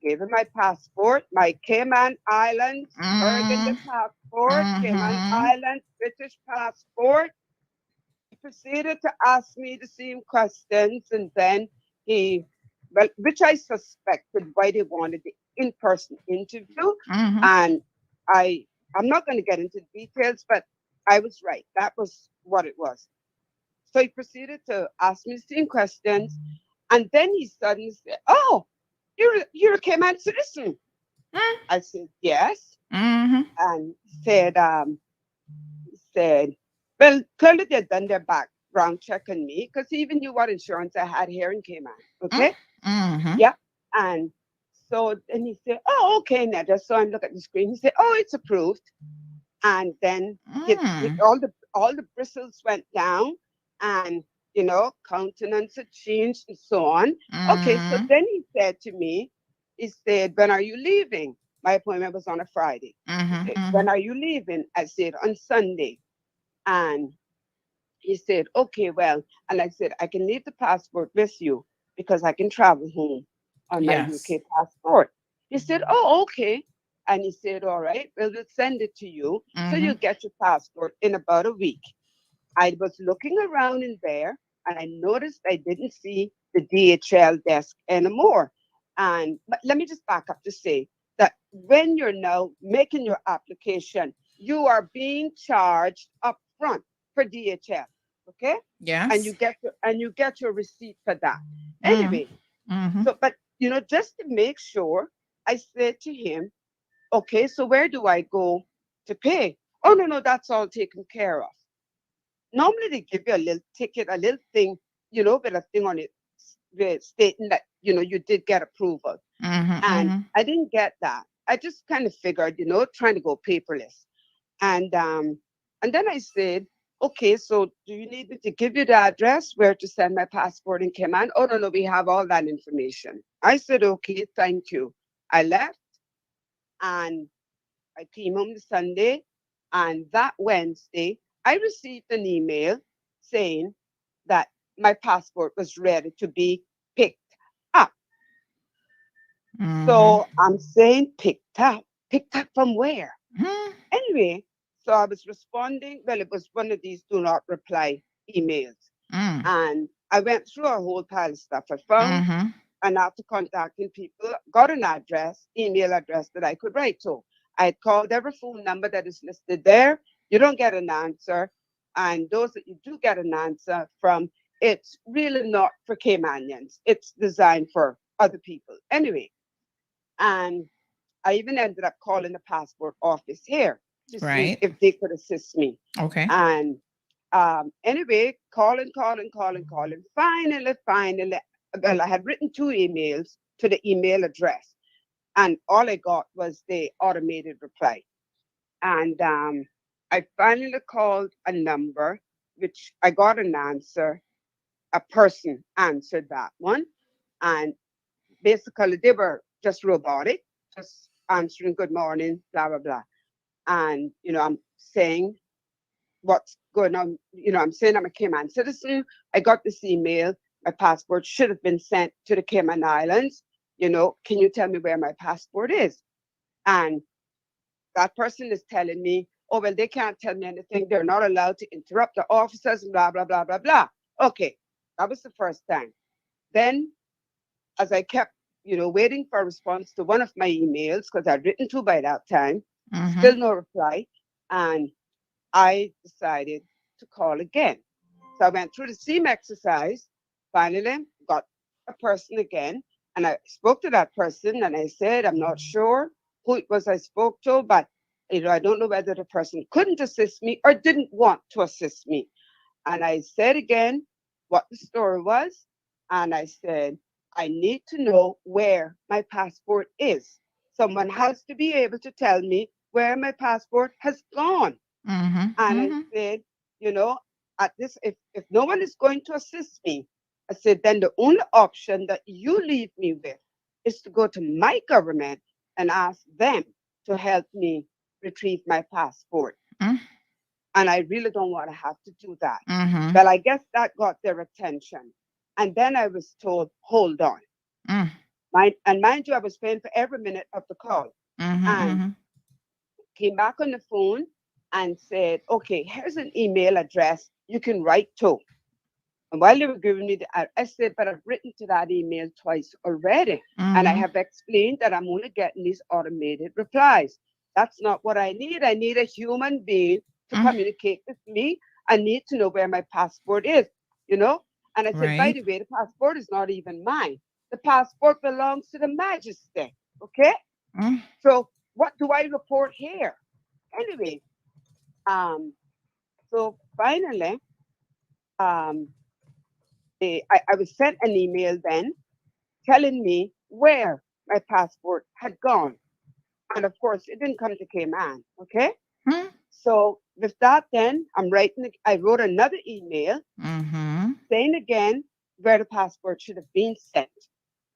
gave him my passport, my Cayman Islands, Burgundy passport, Cayman Islands, British passport. He proceeded to ask me the same questions, and then which I suspected why they wanted the in-person interview. And I'm not going to get into the details, but I was right. That was what it was. So he proceeded to ask me the same questions. And then he suddenly said, oh, you're a Cayman citizen. I said, yes. And said, well, clearly they'd done their background check on me because he even knew what insurance I had here in Cayman. Okay. Yeah. And so then he said, oh, okay. Now just so I look at the screen, he said, oh, it's approved. And then all the bristles went down, and countenance had changed and so on. Okay, so then he said to me, he said, when are you leaving? My appointment was on a Friday. He said, when are you leaving? I said, on Sunday. And he said, okay, well, and I said, I can leave the passport with you because I can travel home on my UK passport. He said, oh, okay. And he said, all right, well, we'll send it to you. So you'll get your passport in about a week. I was looking around in there and I noticed I didn't see the DHL desk anymore. But let me just back up to say that when you're now making your application, you are being charged up front for DHL. Okay? Yes. And you get your receipt for that. Anyway, so but just to make sure, I said to him, okay, so where do I go to pay? Oh no, that's all taken care of. Normally they give you a little ticket, a little thing, with a thing on it stating that you did get approval. And I didn't get that. I just kind of figured, trying to go paperless. And then I said, okay, so do you need me to give you the address where to send my passport in Cayman? Oh no, we have all that information. I said, okay, thank you. I left and I came home the Sunday, and that Wednesday, I received an email saying that my passport was ready to be picked up. So I'm saying picked up. Picked up from where? Anyway, so I was responding. Well, it was one of these do not reply emails. And I went through a whole pile of stuff I found. And after contacting people, got an email address that I could write to. I called every phone number that is listed there. You don't get an answer. And those that you do get an answer from, it's really not for Caymanians. It's designed for other people. Anyway, and I even ended up calling the passport office here to see if they could assist me. Okay. And anyway, calling. Finally, well, I had written 2 emails to the email address, and all I got was the automated reply. And I finally called a number, which I got an answer. A person answered that one, and basically they were just robotic, just answering good morning, blah blah blah. And I'm saying what's going on. I'm saying I'm a Cayman citizen. I got this email. My passport should have been sent to the Cayman Islands. Can you tell me where my passport is? And that person is telling me, oh, well, they can't tell me anything. They're not allowed to interrupt the officers and blah, blah, blah, blah, blah. Okay, that was the first time. Then, as I kept, waiting for a response to one of my emails, because I'd written two by that time, still no reply. And I decided to call again. So I went through the same exercise, finally got a person again, and I spoke to that person and I said, I'm not sure who it was I spoke to, but I don't know whether the person couldn't assist me or didn't want to assist me. And I said again what the story was, and I said, I need to know where my passport is. Someone has to be able to tell me where my passport has gone. And I said, at this, if no one is going to assist me, I said, then the only option that you leave me with is to go to my government and ask them to help me retrieve my passport. And I really don't want to have to do that. But I guess that got their attention. And then I was told, hold on. Mind you, I was paying for every minute of the call. And came back on the phone and said, okay, here's an email address you can write to. And while they were giving me I said, but I've written to that email twice already. And I have explained that I'm only getting these automated replies. That's not what I need. I need a human being to communicate with me. I need to know where my passport is, And I said, by the way, the passport is not even mine. The passport belongs to the magistrate. Okay? So what do I report here? Anyway, so finally, I was sent an email then telling me where my passport had gone. And of course, it didn't come to Cayman, okay? So with that then, I wrote another email saying again where the passport should have been sent.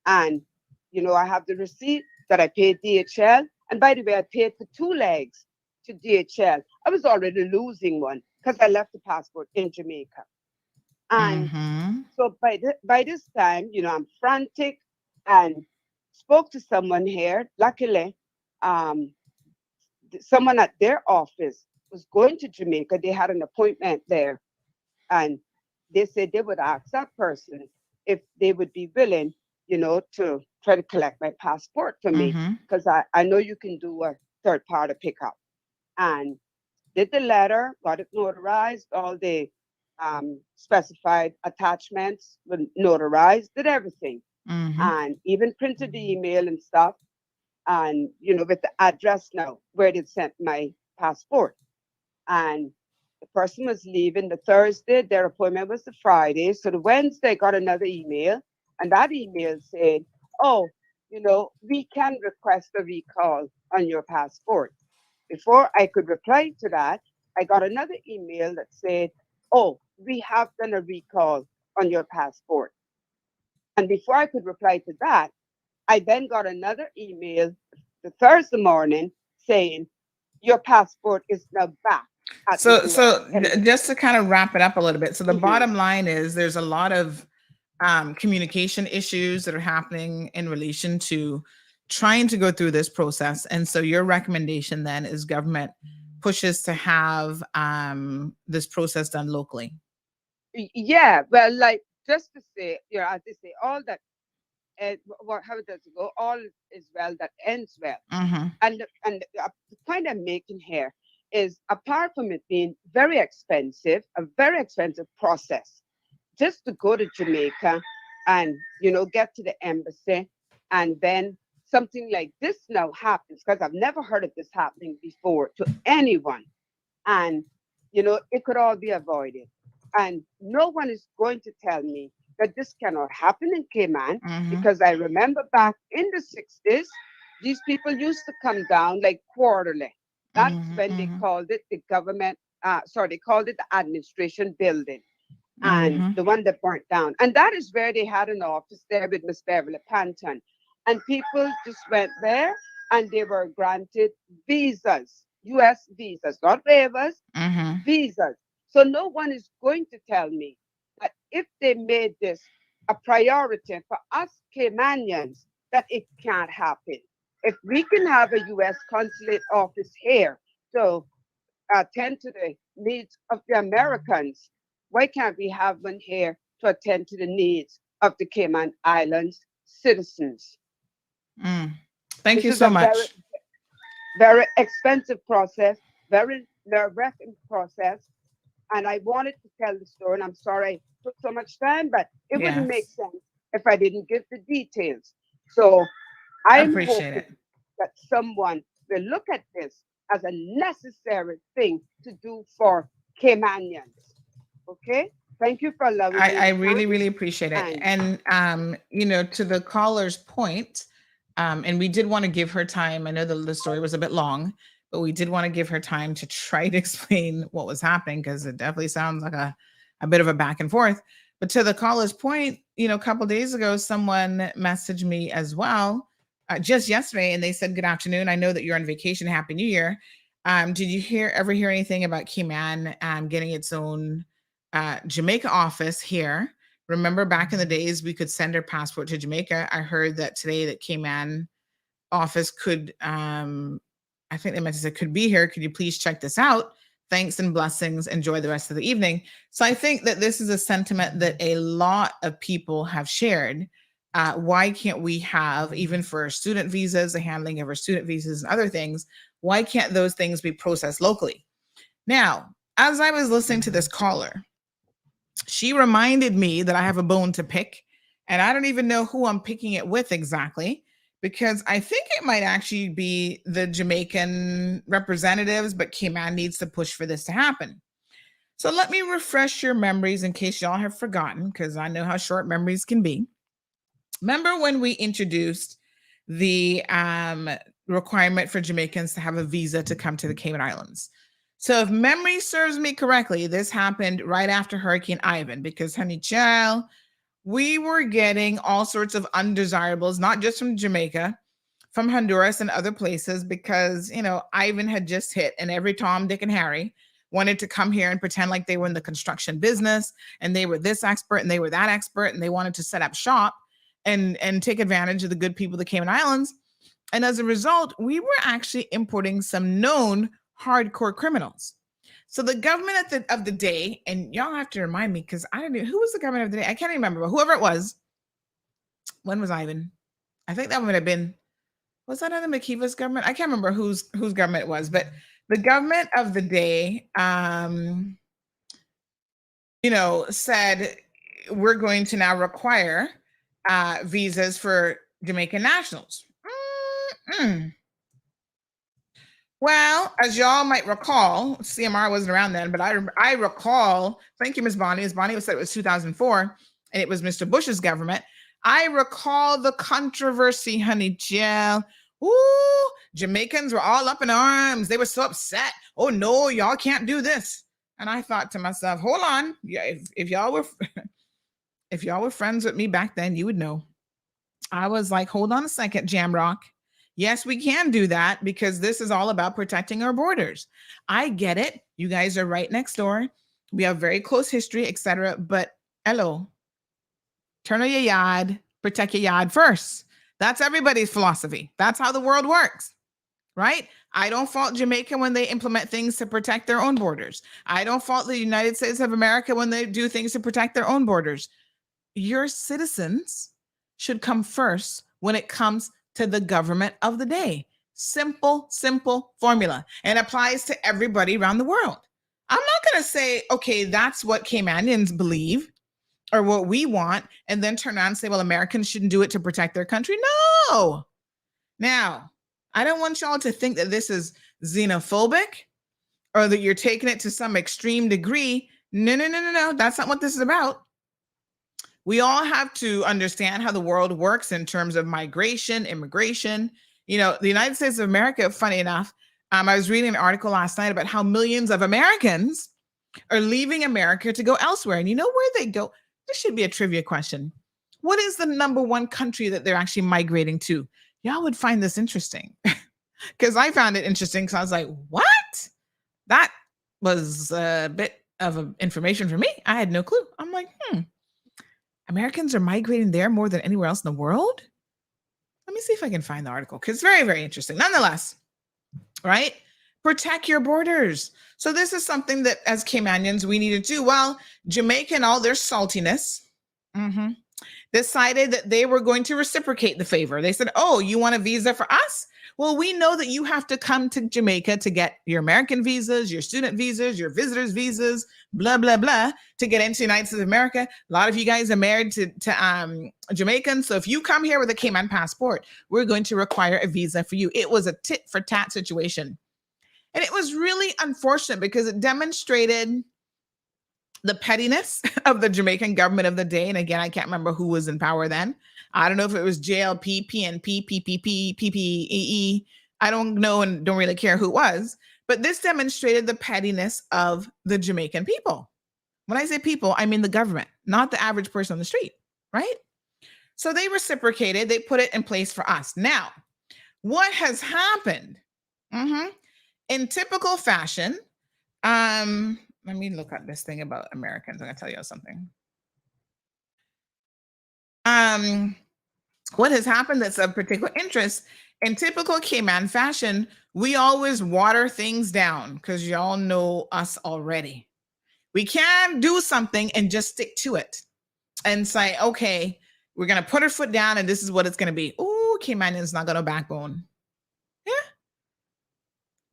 And, I have the receipt that I paid DHL. And by the way, I paid for 2 legs to DHL. I was already losing one because I left the passport in Jamaica. And so by this time, I'm frantic and spoke to someone here. Luckily, someone at their office was going to Jamaica. They had an appointment there. And they said they would ask that person if they would be willing, to try to collect my passport for me. Because I know you can do a third party pickup. And did the letter, got it notarized, all the specified attachments were notarized, did everything. And even printed the email and stuff. And, with the address now where they sent my passport. And the person was leaving the Thursday, their appointment was the Friday. So the Wednesday, I got another email. And that email said, oh, we can request a recall on your passport. Before I could reply to that, I got another email that said, oh, we have done a recall on your passport. And before I could reply to that, I then got another email the Thursday morning saying, your passport is now back. So just to kind of wrap it up a little bit. So the bottom line is there's a lot of communication issues that are happening in relation to trying to go through this process. And so your recommendation then is government pushes to have this process done locally. Yeah, well, like just to say, as they say, all that, how does it go? All is well that ends well. And the point I'm making here is, apart from it being a very expensive process, just to go to Jamaica and, get to the embassy, and then something like this now happens, because I've never heard of this happening before to anyone. And, it could all be avoided. And no one is going to tell me that this cannot happen in Cayman, because I remember back in the 60s, these people used to come down like quarterly. That's when they called it the government, they called it the administration building. And the one that burnt down. And that is where they had an office there with Miss Beverly Panton. And people just went there and they were granted visas, US visas, not waivers, visas. So no one is going to tell me that if they made this a priority for us Caymanians, that it can't happen. If we can have a US consulate office here, so attend to the needs of the Americans, why can't we have one here to attend to the needs of the Cayman Islands citizens? Thank This you is so a very, much. very expensive process, very nerve-wracking process. And I wanted to tell the story, and I'm sorry I took so much time, but it wouldn't make Yes, sense if I didn't give the details. So I I'm appreciate hoping it. that someone will look at this as a necessary thing to do for Caymanians. Okay? Thank you for allowing me I the really, time. really appreciate it. And And to the caller's point, and we did want to give her time. I know the story was a bit long, but we did want to give her time to try to explain what was happening because it definitely sounds like a bit of a back and forth. But to the caller's point, a couple days ago, someone messaged me as well, just yesterday, and they said, "Good afternoon. I know that you're on vacation. Happy New Year. Did you ever hear anything about Cayman getting its own Jamaica office here? Remember back in the days we could send our passport to Jamaica. I heard that today that Cayman office could I think they meant to say could be here. Could you please check this out? Thanks and blessings. Enjoy the rest of the evening." So I think that this is a sentiment that a lot of people have shared. Why can't we have, even for student visas, the handling of our student visas and other things, why can't those things be processed locally? Now, as I was listening to this caller, she reminded me that I have a bone to pick, and I don't even know who I'm picking it with exactly, because I think it might actually be the Jamaican representatives, but Cayman needs to push for this to happen. So let me refresh your memories in case y'all have forgotten, because I know how short memories can be. Remember when we introduced the requirement for Jamaicans to have a visa to come to the Cayman Islands? So if memory serves me correctly, this happened right after Hurricane Ivan, because honey child, we were getting all sorts of undesirables, not just from Jamaica, from Honduras and other places, because Ivan had just hit, and every Tom, Dick, and Harry wanted to come here and pretend like they were in the construction business and they were this expert and they were that expert, and they wanted to set up shop and take advantage of the good people of the Cayman Islands. And as a result, we were actually importing some known hardcore criminals. So the government of the day, and y'all have to remind me because I don't know who was the government of the day. I can't remember, but whoever it was. When was Ivan? I think that would have been, was that under McKeever's government? I can't remember whose government it was, but the government of the day, said we're going to now require visas for Jamaican nationals. Well, as y'all might recall, CMR wasn't around then, but I recall, thank you, Ms. Bonnie. As Bonnie said, it was 2004, and it was Mr. Bush's government. I recall the controversy, honey Jill. Ooh, Jamaicans were all up in arms. They were so upset. Oh no, y'all can't do this. And I thought to myself, hold on. Yeah, if y'all were if y'all were friends with me back then, you would know. I was like, hold on a second, Jamrock. Yes, we can do that because this is all about protecting our borders. I get it. You guys are right next door. We have very close history, etc. But hello, turn on your yard, protect your yard first. That's everybody's philosophy. That's how the world works, right? I don't fault Jamaica when they implement things to protect their own borders. I don't fault the United States of America when they do things to protect their own borders. Your citizens should come first when it comes to the government of the day. Simple formula, and applies to everybody around the world. I'm not going to say, okay, that's what Caymanians believe or what we want, and then turn around and say, well, Americans shouldn't do it to protect their country. No. Now, I don't want y'all to think that this is xenophobic or that you're taking it to some extreme degree. No. That's not what this is about. We all have to understand how the world works in terms of migration, immigration. The United States of America, funny enough, I was reading an article last night about how millions of Americans are leaving America to go elsewhere. And you know where they go? This should be a trivia question. What is the number one country that they're actually migrating to? Y'all would find this interesting because I found it interesting because I was like, what? That was a bit of information for me. I had no clue. I'm like, Americans are migrating there more than anywhere else in the world? Let me see if I can find the article because it's very, very interesting. Nonetheless, right? Protect your borders. So this is something that as Caymanians we need to do. Well, Jamaica and all their saltiness decided that they were going to reciprocate the favor. They said, oh, you want a visa for us? Well, we know that you have to come to Jamaica to get your American visas, your student visas, your visitors visas, blah, blah, blah, to get into the United States of America. A lot of you guys are married to Jamaicans. So if you come here with a Cayman passport, we're going to require a visa for you. It was a tit for tat situation. And it was really unfortunate because it demonstrated the pettiness of the Jamaican government of the day. And again, I can't remember who was in power then. I don't know if it was JLP, PNP, PPP, PPEE. I don't know and don't really care who it was. But this demonstrated the pettiness of the Jamaican people. When I say people, I mean the government, not the average person on the street, right? So they reciprocated. They put it in place for us. Now, what has happened? In typical fashion, let me look at this thing about Americans. I'm going to tell you something. What has happened that's of particular interest, in typical Cayman fashion, we always water things down because y'all know us already. We can't do something and just stick to it and say, okay, we're going to put our foot down and this is what it's going to be. Oh, Caymanians not got a backbone. Yeah.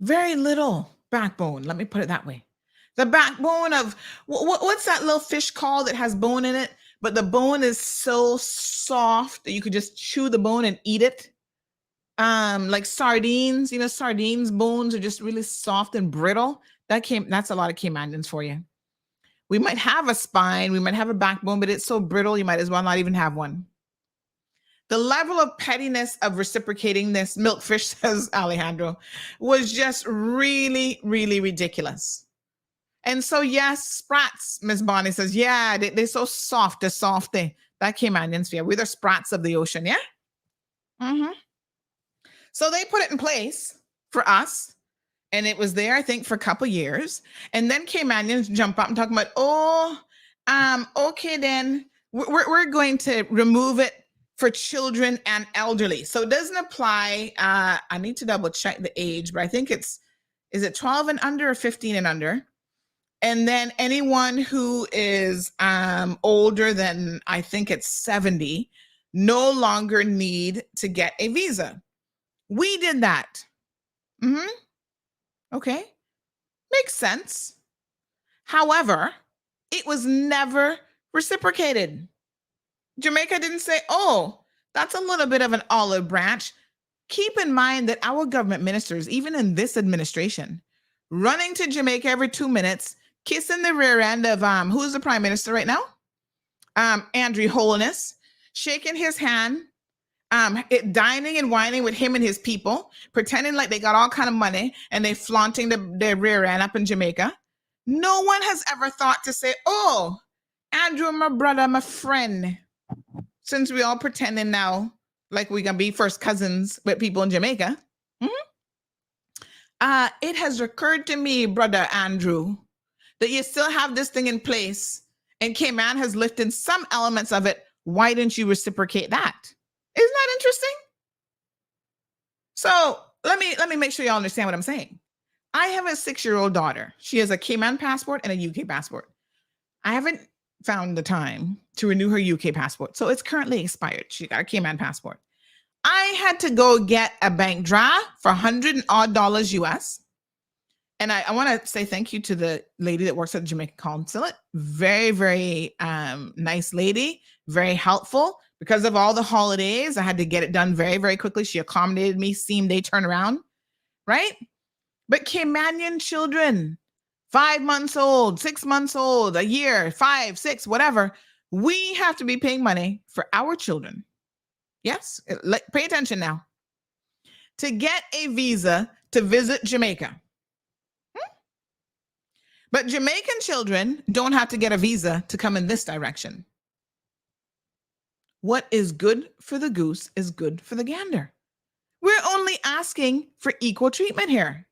Very little backbone. Let me put it that way. The backbone of, what's that little fish called that has bone in it? But the bone is so soft that you could just chew the bone and eat it. Like sardines, sardines bones are just really soft and brittle. That's a lot of Caymanians for you. We might have a spine, we might have a backbone, but it's so brittle, you might as well not even have one. The level of pettiness of reciprocating this milkfish, says Alejandro, was just really, really ridiculous. And so, yes, sprats, Miss Bonnie says, yeah, they're so soft, they're soft. That Caymanians feel. We're the sprats of the ocean, yeah? So they put it in place for us. And it was there, I think, for a couple years. And then Caymanians jump up and talk about, okay, then we're going to remove it for children and elderly. So it doesn't apply. I need to double check the age, but I think is it 12 and under or 15 and under? And then anyone who is older than, I think it's 70, no longer need to get a visa. We did that. Okay, makes sense. However, it was never reciprocated. Jamaica didn't say, oh, that's a little bit of an olive branch. Keep in mind that our government ministers, even in this administration, running to Jamaica every 2 minutes, kissing the rear end of who's the prime minister right now? Andrew Holiness, shaking his hand, dining and whining with him and his people, pretending like they got all kind of money and they flaunting their rear end up in Jamaica. No one has ever thought to say, oh, Andrew, my brother, my friend, since we all pretending now like we're going to be first cousins with people in Jamaica. It has occurred to me, brother Andrew, that you still have this thing in place and Cayman has lifted some elements of it. Why didn't you reciprocate that? Isn't that interesting? So let me make sure y'all understand what I'm saying. I have a 6-year-old daughter. She has a Cayman passport and a UK passport. I haven't found the time to renew her UK passport. So it's currently expired. She got a Cayman passport. I had to go get a bank draft for $100 and odd US. And I want to say thank you to the lady that works at the Jamaican Consulate. Very, very nice lady, very helpful. Because of all the holidays, I had to get it done very, very quickly. She accommodated me, same day turnaround, right? But Caymanian children, 5 months old, 6 months old, a year, 5, 6, whatever, we have to be paying money for our children. Yes, pay attention now. To get a visa to visit Jamaica. But Jamaican children don't have to get a visa to come in this direction. What is good for the goose is good for the gander. We're only asking for equal treatment here.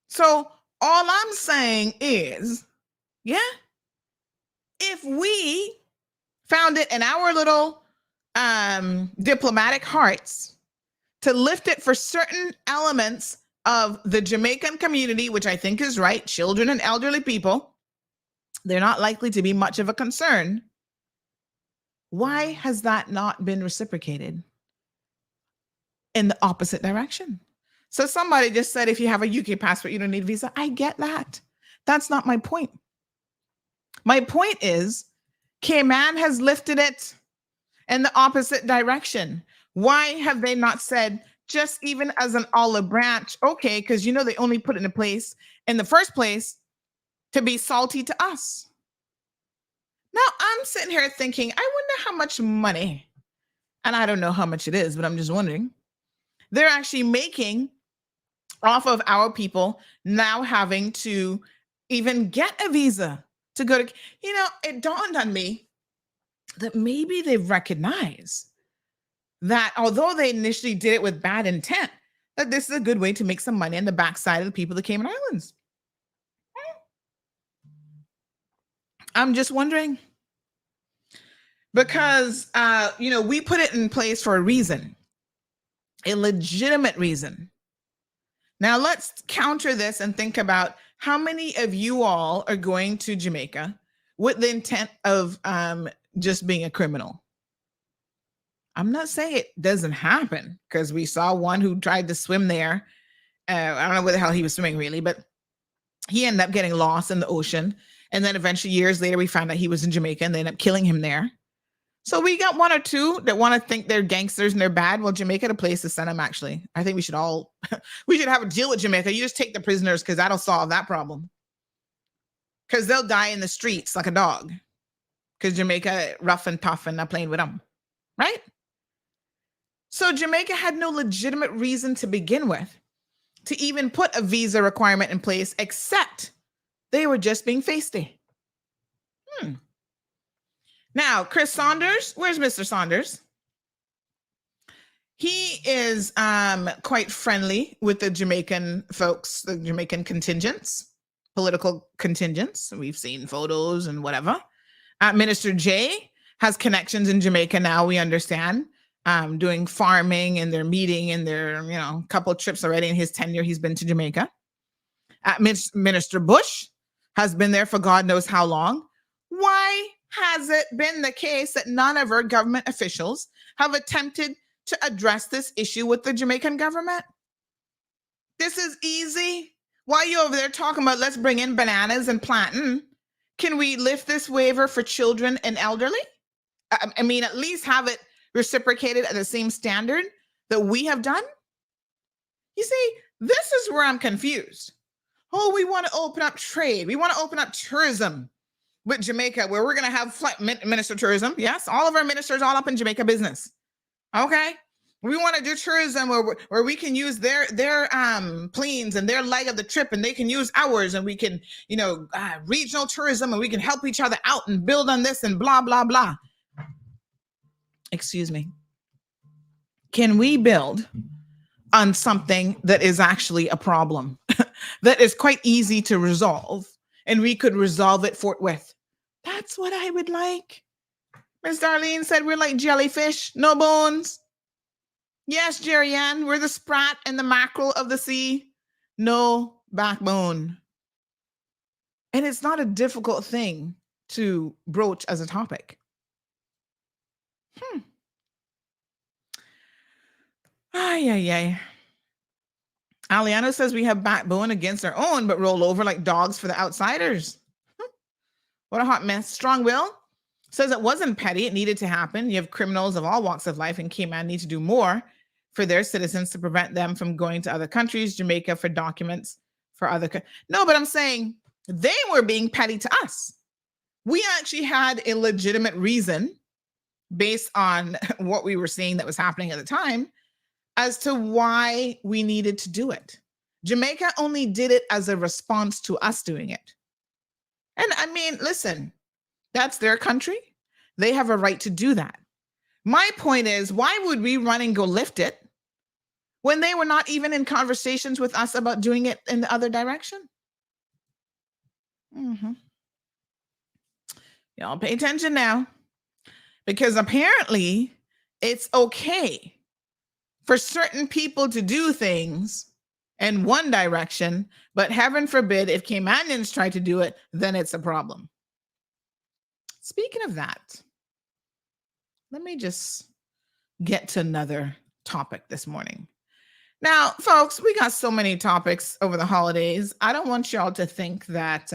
So all I'm saying is, if we found it in our little diplomatic hearts to lift it for certain elements of the Jamaican community, which I think is right, children and elderly people, they're not likely to be much of a concern. Why has that not been reciprocated in the opposite direction? So somebody just said, if you have a UK passport, you don't need a visa. I get that. That's not my point. My point is, Cayman has lifted it in the opposite direction. Why have they not said, just even as an olive branch, okay, because they only put it in place in the first place to be salty to us. Now I'm sitting here thinking, I wonder how much money, and I don't know how much it is, but I'm just wondering, they're actually making off of our people now having to even get a visa to go to, it dawned on me that maybe they've recognized that although they initially did it with bad intent, that this is a good way to make some money on the backside of the people of the Cayman Islands. I'm just wondering. Because, we put it in place for a reason, a legitimate reason. Now let's counter this and think about how many of you all are going to Jamaica with the intent of just being a criminal. I'm not saying it doesn't happen, because we saw one who tried to swim there. I don't know where the hell he was swimming really, but he ended up getting lost in the ocean. And then eventually years later, we found out he was in Jamaica and they ended up killing him there. So we got one or two that want to think they're gangsters and they're bad. Well, Jamaica, the place to send them, actually. I think we should have a deal with Jamaica. You just take the prisoners, because that'll solve that problem. Because they'll die in the streets like a dog. Because Jamaica, rough and tough, and not playing with them. Right? So Jamaica had no legitimate reason to begin with to even put a visa requirement in place, except they were just being feisty. Now, Chris Saunders, where's Mr. Saunders? He is quite friendly with the Jamaican folks, the Jamaican contingents, political contingents. We've seen photos and whatever. Minister Jay has connections in Jamaica now, we understand, doing farming, and they're meeting, and they're, couple trips already in his tenure. He's been to Jamaica. Minister Bush has been there for God knows how long. Why has it been the case that none of our government officials have attempted to address this issue with the Jamaican government? This is easy. Why are you over there talking about let's bring in bananas and plantain? Can we lift this waiver for children and elderly? I mean, at least have it reciprocated at the same standard that we have done? You see, this is where I'm confused. Oh, we want to open up trade. We want to open up tourism with Jamaica, where we're going to have minister tourism. Yes, all of our ministers all up in Jamaica business. Okay. We want to do tourism where we can use their planes and their leg of the trip, and they can use ours, and we can, regional tourism, and we can help each other out and build on this and blah, blah, blah. Excuse me. Can we build on something that is actually a problem that is quite easy to resolve, and we could resolve it forthwith? That's what I would like. Miss Darlene said we're like jellyfish, no bones. Yes, Jerry Ann, we're the sprat and the mackerel of the sea, no backbone. And it's not a difficult thing to broach as a topic. Ay. Aliano says we have backbone against our own, but roll over like dogs for the outsiders. What a hot mess. Strong Will says it wasn't petty. It needed to happen. You have criminals of all walks of life, and Cayman need to do more for their citizens to prevent them from going to other countries. Jamaica for documents for other. No, but I'm saying they were being petty to us. We actually had a legitimate reason based on what we were seeing that was happening at the time as to why we needed to do it. Jamaica only did it as a response to us doing it. And I mean, listen, that's their country. They have a right to do that. My point is, why would we run and go lift it when they were not even in conversations with us about doing it in the other direction? Y'all pay attention now, because apparently it's okay for certain people to do things in one direction, but heaven forbid if Caymanians try to do it, then it's a problem. Speaking of that, let me just get to another topic this morning. Now, folks, we got so many topics over the holidays. I don't want y'all to think that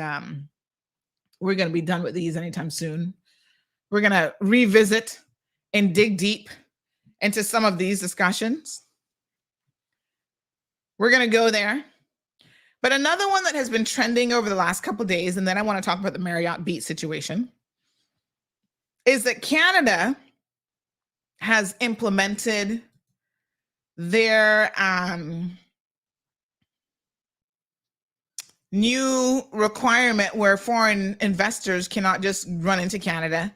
we're going to be done with these anytime soon. We're going to revisit and dig deep into some of these discussions. We're going to go there. But another one that has been trending over the last couple of days, and then I want to talk about the Marriott Beach situation, is that Canada has implemented their new requirement where foreign investors cannot just run into Canada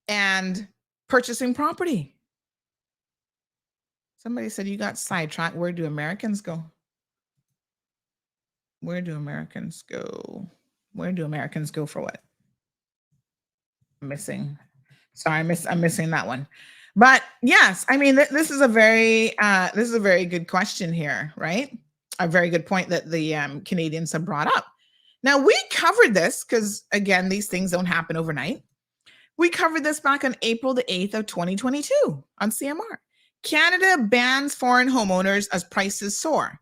and purchasing property. Somebody said you got sidetracked. Where do Americans go? Where do Americans go? Where do Americans go for what? I'm missing. Sorry, I'm missing that one. But yes, I mean, this is a very good question here, right? A very good point that the Canadians have brought up. Now, we covered this because, again, these things don't happen overnight. We covered this back on April the 8th of 2022 on CMR. Canada bans foreign homeowners as prices soar.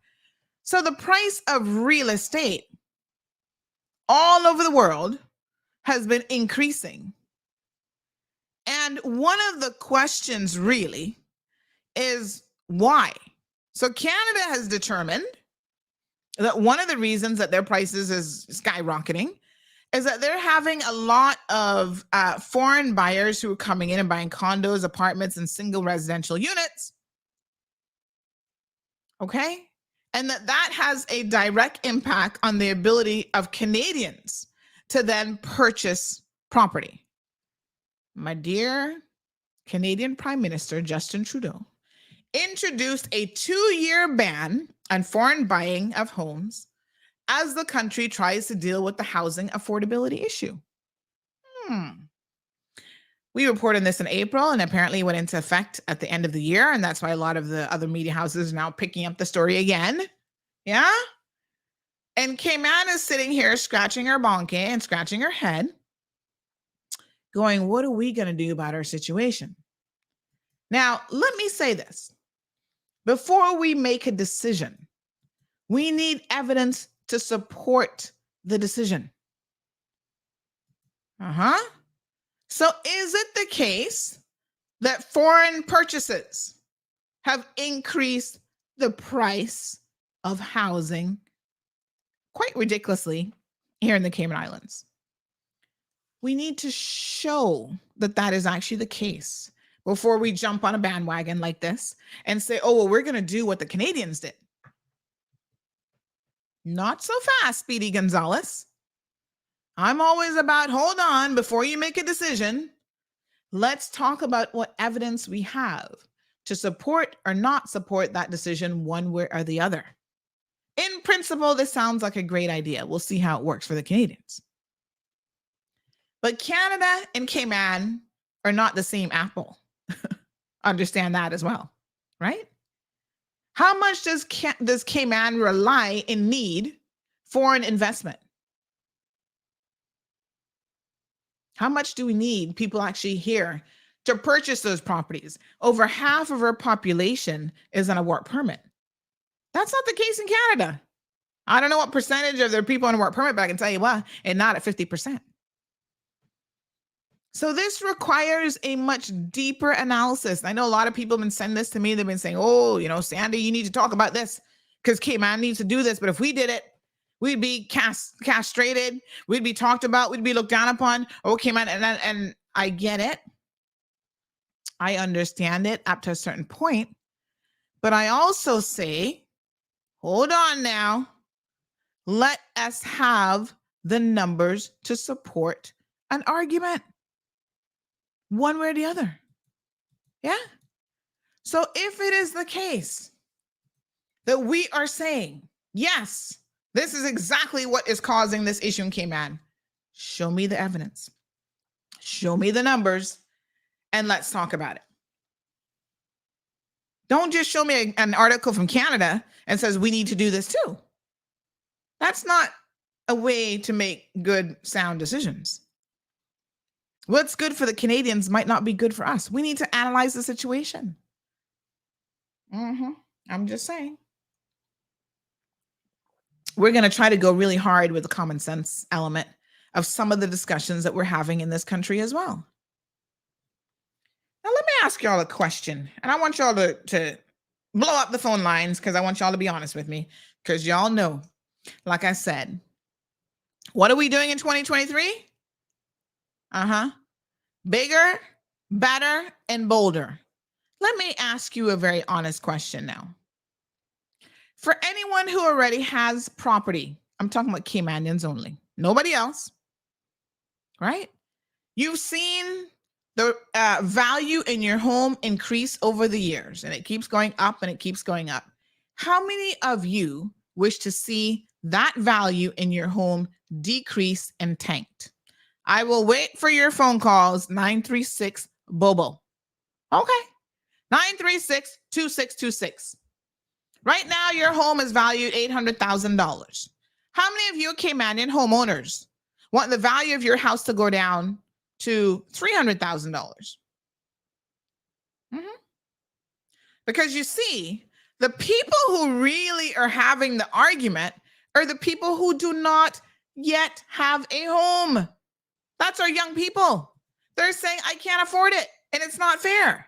So the price of real estate all over the world has been increasing. And one of the questions really is why? So Canada has determined that one of the reasons that their prices is skyrocketing is that they're having a lot of foreign buyers who are coming in and buying condos, apartments, and single residential units. Okay? And that has a direct impact on the ability of Canadians to then purchase property. My dear Canadian Prime Minister Justin Trudeau introduced a 2-year ban on foreign buying of homes as the country tries to deal with the housing affordability issue. We reported this in April and apparently went into effect at the end of the year. And that's why a lot of the other media houses are now picking up the story again. Yeah. And Cayman is sitting here scratching her bonke and scratching her head, going, what are we going to do about our situation? Now, let me say this. Before we make a decision, we need evidence to support the decision. So is it the case that foreign purchases have increased the price of housing quite ridiculously here in the Cayman Islands? We need to show that that is actually the case before we jump on a bandwagon like this and say, oh, well, we're going to do what the Canadians did. Not so fast, Speedy Gonzalez. I'm always about, hold on, before you make a decision, let's talk about what evidence we have to support or not support that decision one way or the other. In principle, this sounds like a great idea. We'll see how it works for the Canadians. But Canada and Cayman are not the same apple. Understand that as well, right? How much does Cayman rely and need foreign investment? How much do we need people actually here to purchase those properties? Over half of our population is on a work permit. That's not the case in Canada. I don't know what percentage of their people on a work permit, but I can tell you what, and not at 50%. So this requires a much deeper analysis. I know a lot of people have been sending this to me. They've been saying, oh, Sandy, you need to talk about this because Cayman needs to do this. But if we did it, we'd be castrated. We'd be talked about. We'd be looked down upon. Oh, Cayman. And I get it. I understand it up to a certain point. But I also say, hold on now. Let us have the numbers to support an argument. One way or the other. Yeah. So if it is the case that we are saying, yes, this is exactly what is causing this issue in Cayman, show me the evidence. Show me the numbers and let's talk about it. Don't just show me an article from Canada and says we need to do this too. That's not a way to make good, sound decisions. What's good for the Canadians might not be good for us. We need to analyze the situation. I'm just saying. We're going to try to go really hard with the common sense element of some of the discussions that we're having in this country as well. Now, let me ask y'all a question. And I want y'all to blow up the phone lines because I want y'all to be honest with me. Because y'all know, like I said, what are we doing in 2023? Bigger, better, and bolder. Let me ask you a very honest question now. For anyone who already has property, I'm talking about Caymanians only, nobody else, right? You've seen the value in your home increase over the years, and it keeps going up and it keeps going up. How many of you wish to see that value in your home decrease and tanked? I will wait for your phone calls, 936 Bobo. Okay, 936-2626. Right now, your home is valued $800,000. How many of you Caymanian homeowners want the value of your house to go down to $300,000? Because you see, the people who really are having the argument are the people who do not yet have a home. That's our young people. They're saying, I can't afford it, and it's not fair.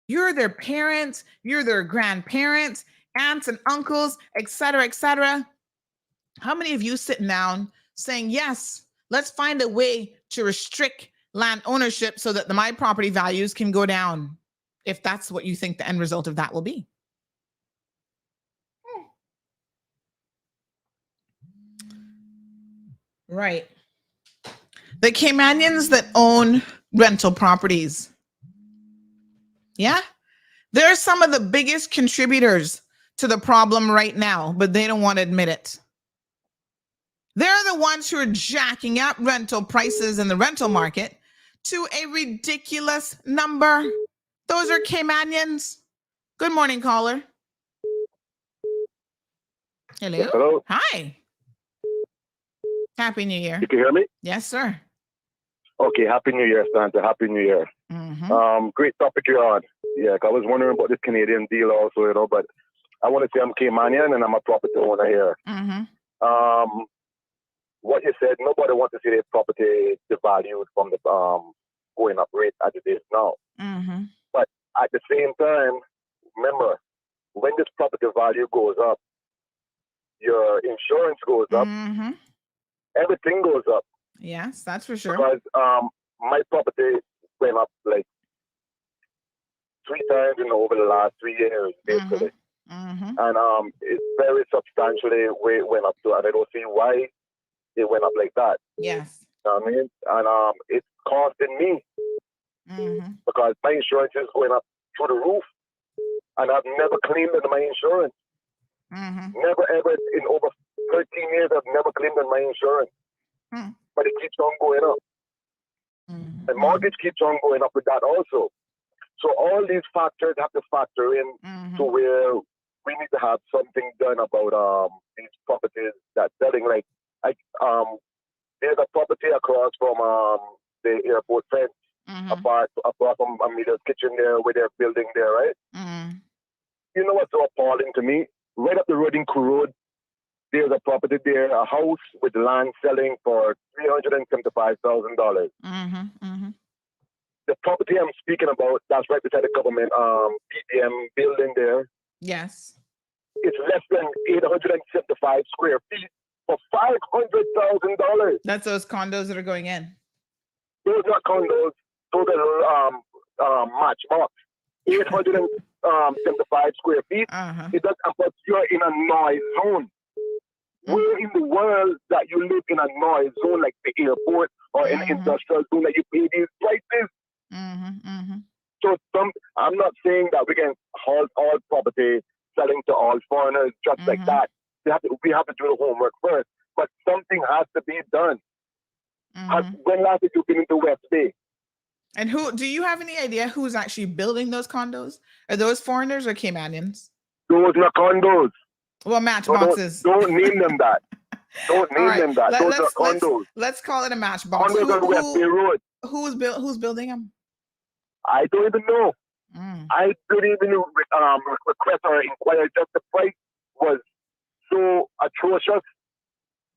You're their parents, you're their grandparents, aunts and uncles, et cetera, et cetera. How many of you sitting down saying, yes, let's find a way to restrict land ownership so that my property values can go down, if that's what you think the end result of that will be? Right. The Caymanians that own rental properties, yeah, they're some of the biggest contributors to the problem right now, but they don't want to admit it. They're the ones who are jacking up rental prices in the rental market to a ridiculous number. Those are Caymanians. Good morning, caller. Hello. Yes, hello. Hi. Happy New Year. You can hear me? Yes, sir. Okay, Happy New Year, Santa. Happy New Year. Great topic you're on. Yeah, I was wondering about this Canadian deal also, but I want to say I'm Caymanian and I'm a property owner here. What you said, nobody wants to see their property devalued from the going up rate as it is now. But at the same time, remember, when this property value goes up, your insurance goes up, everything goes up. Yes, that's for sure. Because my property went up like 3 times over the last 3 years, basically. And it's very substantially where it went up to, and I don't see why it went up like that. Yes. You know what I mean? And it's costing me because my insurance is going up through the roof, and I've never claimed on my insurance. Never ever in over 13 years, I've never claimed on my insurance. But it keeps on going up. The mortgage keeps on going up with that also. So all these factors have to factor in to where we need to have something done about these properties that's selling. Like there's a property across from the airport fence, apart from Amelia's kitchen there, where they're building there, right? You know what's so appalling to me? Right up the road in Crew Road, there's a property there, a house with land selling for $375,000. The property I'm speaking about, that's right beside the government PPM building there. Yes. It's less than 875 square feet for $500,000. That's those condos that are going in. Those are condos. Those are matchbox. 875 square feet. It does, but you're in a noise zone. Where in the world that you live in a noise zone like the airport or in an industrial zone that you pay these prices? So I'm not saying that we can halt all property selling to all foreigners just like that. We have to do the homework first. But something has to be done. When last did you been into West Bay? And who do you have any idea who's actually building those condos? Are those foreigners or Caymanians? Those are condos. Well, matchboxes. Don't name them that. Don't All name right. them that. Those are condos. Let's call it a matchbox. Condos on West Bay Road. Who's building them? I don't even know. I didn't even request or inquire. Just the price was so atrocious.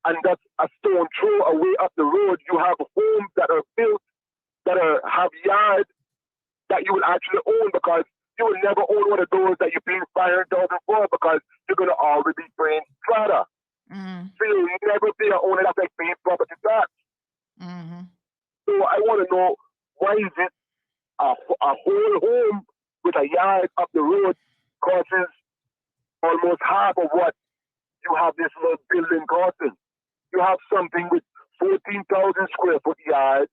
And that's a stone throw away up the road. You have homes that are built that have yards that you will actually own, because you will never own one of those that you're paying $500,000 for, because you're going to always be paying strata. So you never be an owner that's like paying property tax. So I want to know, why is it a whole home with a yard up the road costs almost half of what you have this little building costing? You have something with 14,000 square foot yard,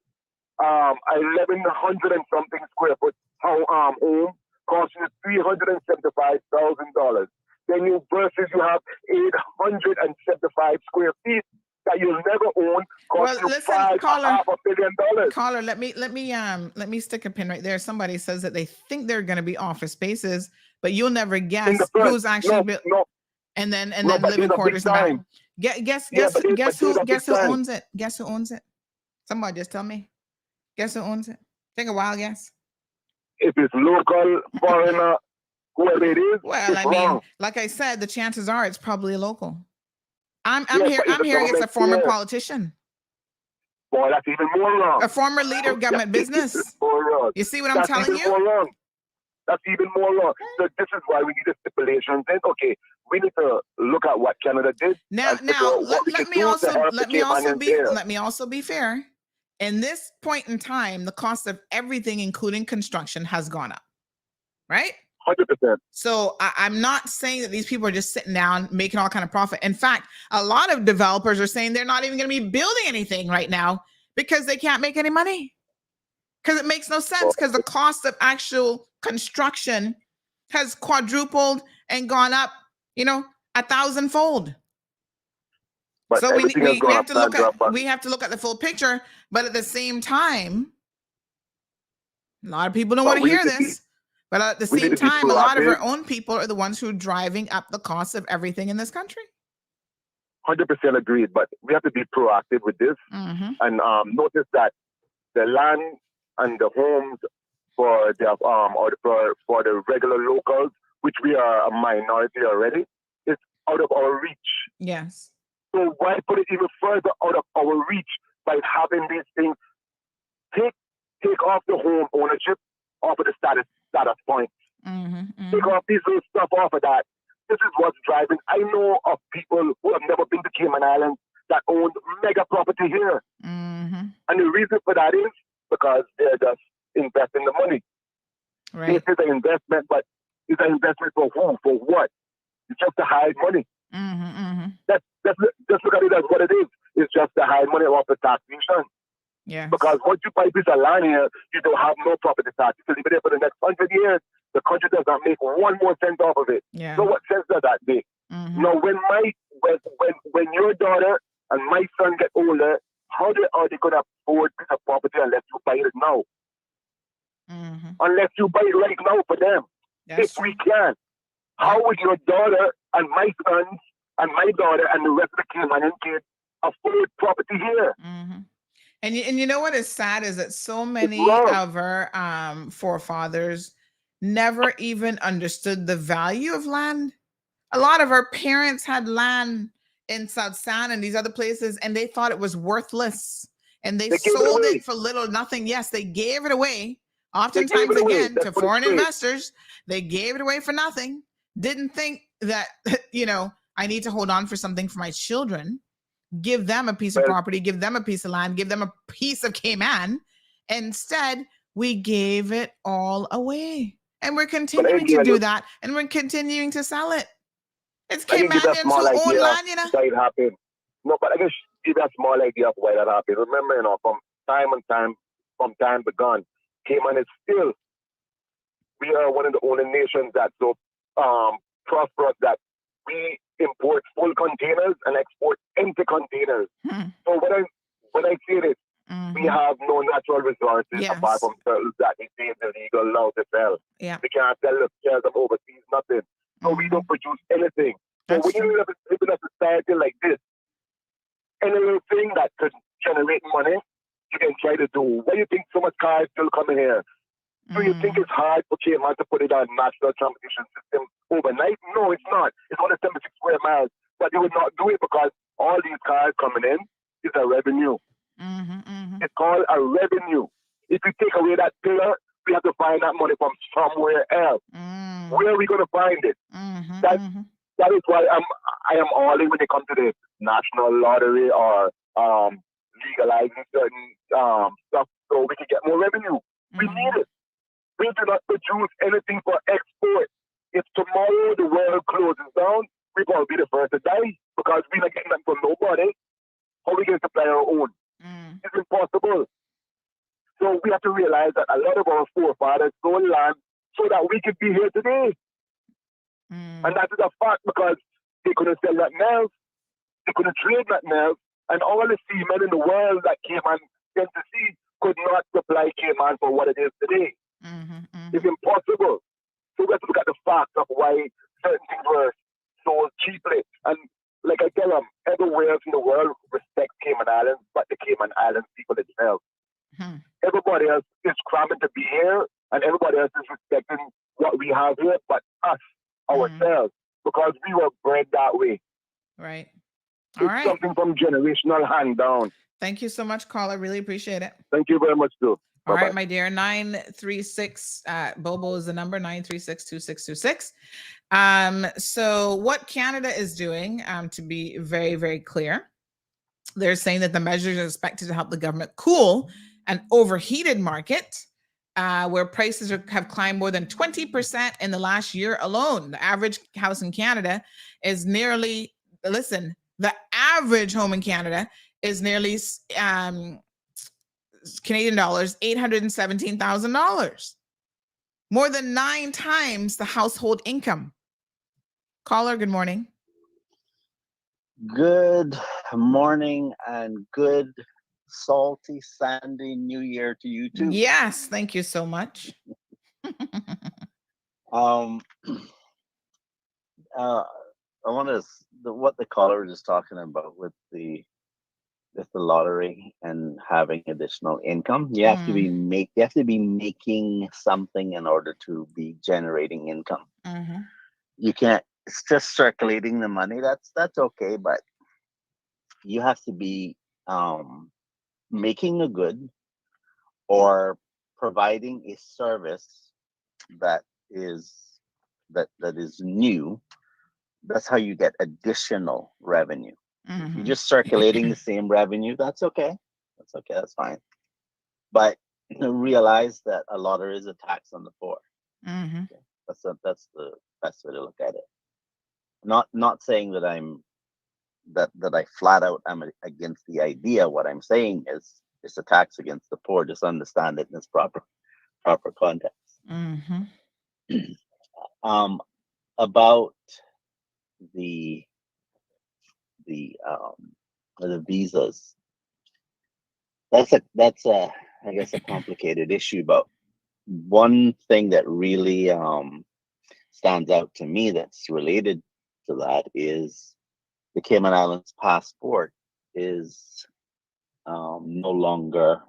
1,100 and something square foot home, costing you $375,000. Then you have 875 square feet that you'll never own, cost you $5.5 billion. Caller, let me stick a pin right there. Somebody says that they think they're going to be office spaces, but you'll never guess who's actually built. And then living quarters in the back. Guess who owns it? Guess who owns it? Somebody just tell me. Guess who owns it? Take a wild guess. If it's local, foreigner, whoever it is, well, I mean, wrong. Like I said, the chances are it's probably a local. I'm hearing it's a former politician. Boy, that's even more wrong. A former leader of government business. You see what I'm telling you? More wrong. That's even more wrong. So this is why we need a stipulation. Then, okay, we need to look at what Canada did. Now, let me also be fair. In this point in time, the cost of everything, including construction, has gone up. Right? 100%. So I'm not saying that these people are just sitting down making all kind of profit. In fact, a lot of developers are saying they're not even going to be building anything right now because they can't make any money. Because it makes no sense, because the cost of actual construction has quadrupled and gone up, 1,000-fold. So we have to look at the full picture, but at the same time, a lot of people don't want to hear this. But at the same time, a lot of our own people are the ones who are driving up the cost of everything in this country. 100% agreed, but we have to be proactive with this and notice that the land and the homes for the for the regular locals, which we are a minority already, is out of our reach. Yes. So why put it even further out of our reach by having these things? Take off the home ownership off of the status points. Take off these little stuff off of that. This is what's driving. I know of people who have never been to Cayman Islands that own mega property here. And the reason for that is because they're just investing the money. Right. This is an investment, but it's an investment for who? For what? It's just to hide money. Just look at it as what it is. It's just to hide money off the taxation. Yeah. Because once you buy a piece of land here, you don't have no property tax. You can leave it there for the next 100 years. The country does not make 1 more cent off of it. Yeah. So what sense does that make? Now, when your daughter and my son get older, how are they going to afford a piece of property unless you buy it now? Unless you buy it right now for them. If we can. How would your daughter and my sons and my daughter and the rest of the Cayman kids afford property here? And you know what is sad is that so many of our forefathers never even understood the value of land. A lot of our parents had land in South San and these other places, and they thought it was worthless. And they sold it for little or nothing. Yes, they gave it away. Oftentimes, again, to foreign investors, they gave it away for nothing. Didn't think that, I need to hold on for something for my children. Give them a piece of property, give them a piece of land, give them a piece of Cayman. Instead, we gave it all away. And we're continuing to do that. And we're continuing to sell it. It's Caymanians who own land, Why it happened. No, but I guess give a small idea of why that happened. Remember, from time begun, Cayman is still, we are one of the only nations that so prosperous that we import full containers and export empty containers. So when I say this, we have no natural resources apart from turtles that it is illegal now to sell. We can't sell them overseas, nothing. So we don't produce anything. So That's when you live in a society like this, any little thing that could generate money, you can try to do. Why do you think so much cars still coming here? Do you think it's hard for Cayman to put it on national transportation system overnight? No, it's not. It's only 76 square miles. But they would not do it because all these cars coming in is a revenue. It's called a revenue. If you take away that pillar, we have to find that money from somewhere else. Where are we going to find it? That is why I am all in when it comes to the national lottery or legalizing certain stuff so we can get more revenue. We need it. We do not produce anything for export. If tomorrow the world closes down, we're going to be the first to die because we're not getting that from nobody. How we can supply our own? It's impossible. So we have to realize that a lot of our forefathers sold land so that we could be here today. And that is a fact because they couldn't sell nothing else. They couldn't trade nothing else. And all the seamen in the world that Cayman sent to sea could not supply Cayman for what it is today. It's impossible. So we have to look at the facts of why certain things were sold cheaply. And like I tell them, everywhere else in the world respect Cayman Islands, but the Cayman Islands people themselves. Everybody else is cramming to be here, and everybody else is respecting what we have here, but us, ourselves, because we were bred that way. Right. All right. Something from generational hand down. Thank you so much, caller. Really appreciate it. Thank you very much, too. All right, my dear. 936 Bobo is the number, 936-2626. So what Canada is doing, to be very, very clear, they're saying that the measures are expected to help the government cool an overheated market where prices have climbed more than 20% in the last year alone. The average house in Canada is nearly, listen, the average home in Canada is nearly Canadian dollars, $817,000. More than 9 times the household income. Caller, good morning. Good morning and good salty, sandy new year to you too. Yes, thank you so much. I want to what the caller was just talking about with the lottery and having additional income. You have to be making something in order to be generating income. You can't. It's just circulating the money. That's okay, but you have to be making a good or providing a service that is new. That's how you get additional revenue. If you're just circulating the same revenue, that's okay. That's fine. But realize that a lottery is a tax on the poor. Okay? That's the best way to look at it. Not saying that that I flat out am against the idea. What I'm saying is it's a tax against the poor. Just understand it in its proper context. About the visas. That's a I guess a complicated issue. But one thing that really stands out to me that's related to that is the Cayman Islands passport is no longer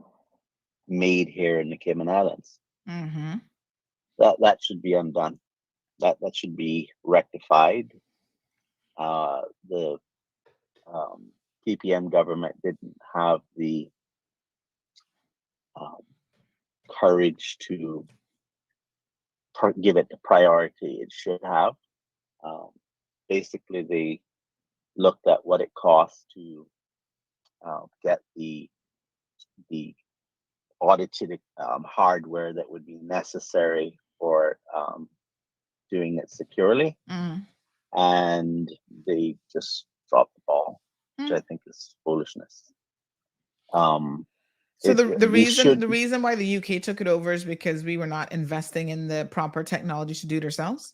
made here in the Cayman Islands. That should be undone. That should be rectified. The PPM government didn't have the courage to give it the priority it should have. Basically, they looked at what it costs to get the audited hardware that would be necessary for doing it securely, and they just dropped the ball, which I think is foolishness. So the reason why the UK took it over is because we were not investing in the proper technology to do it ourselves.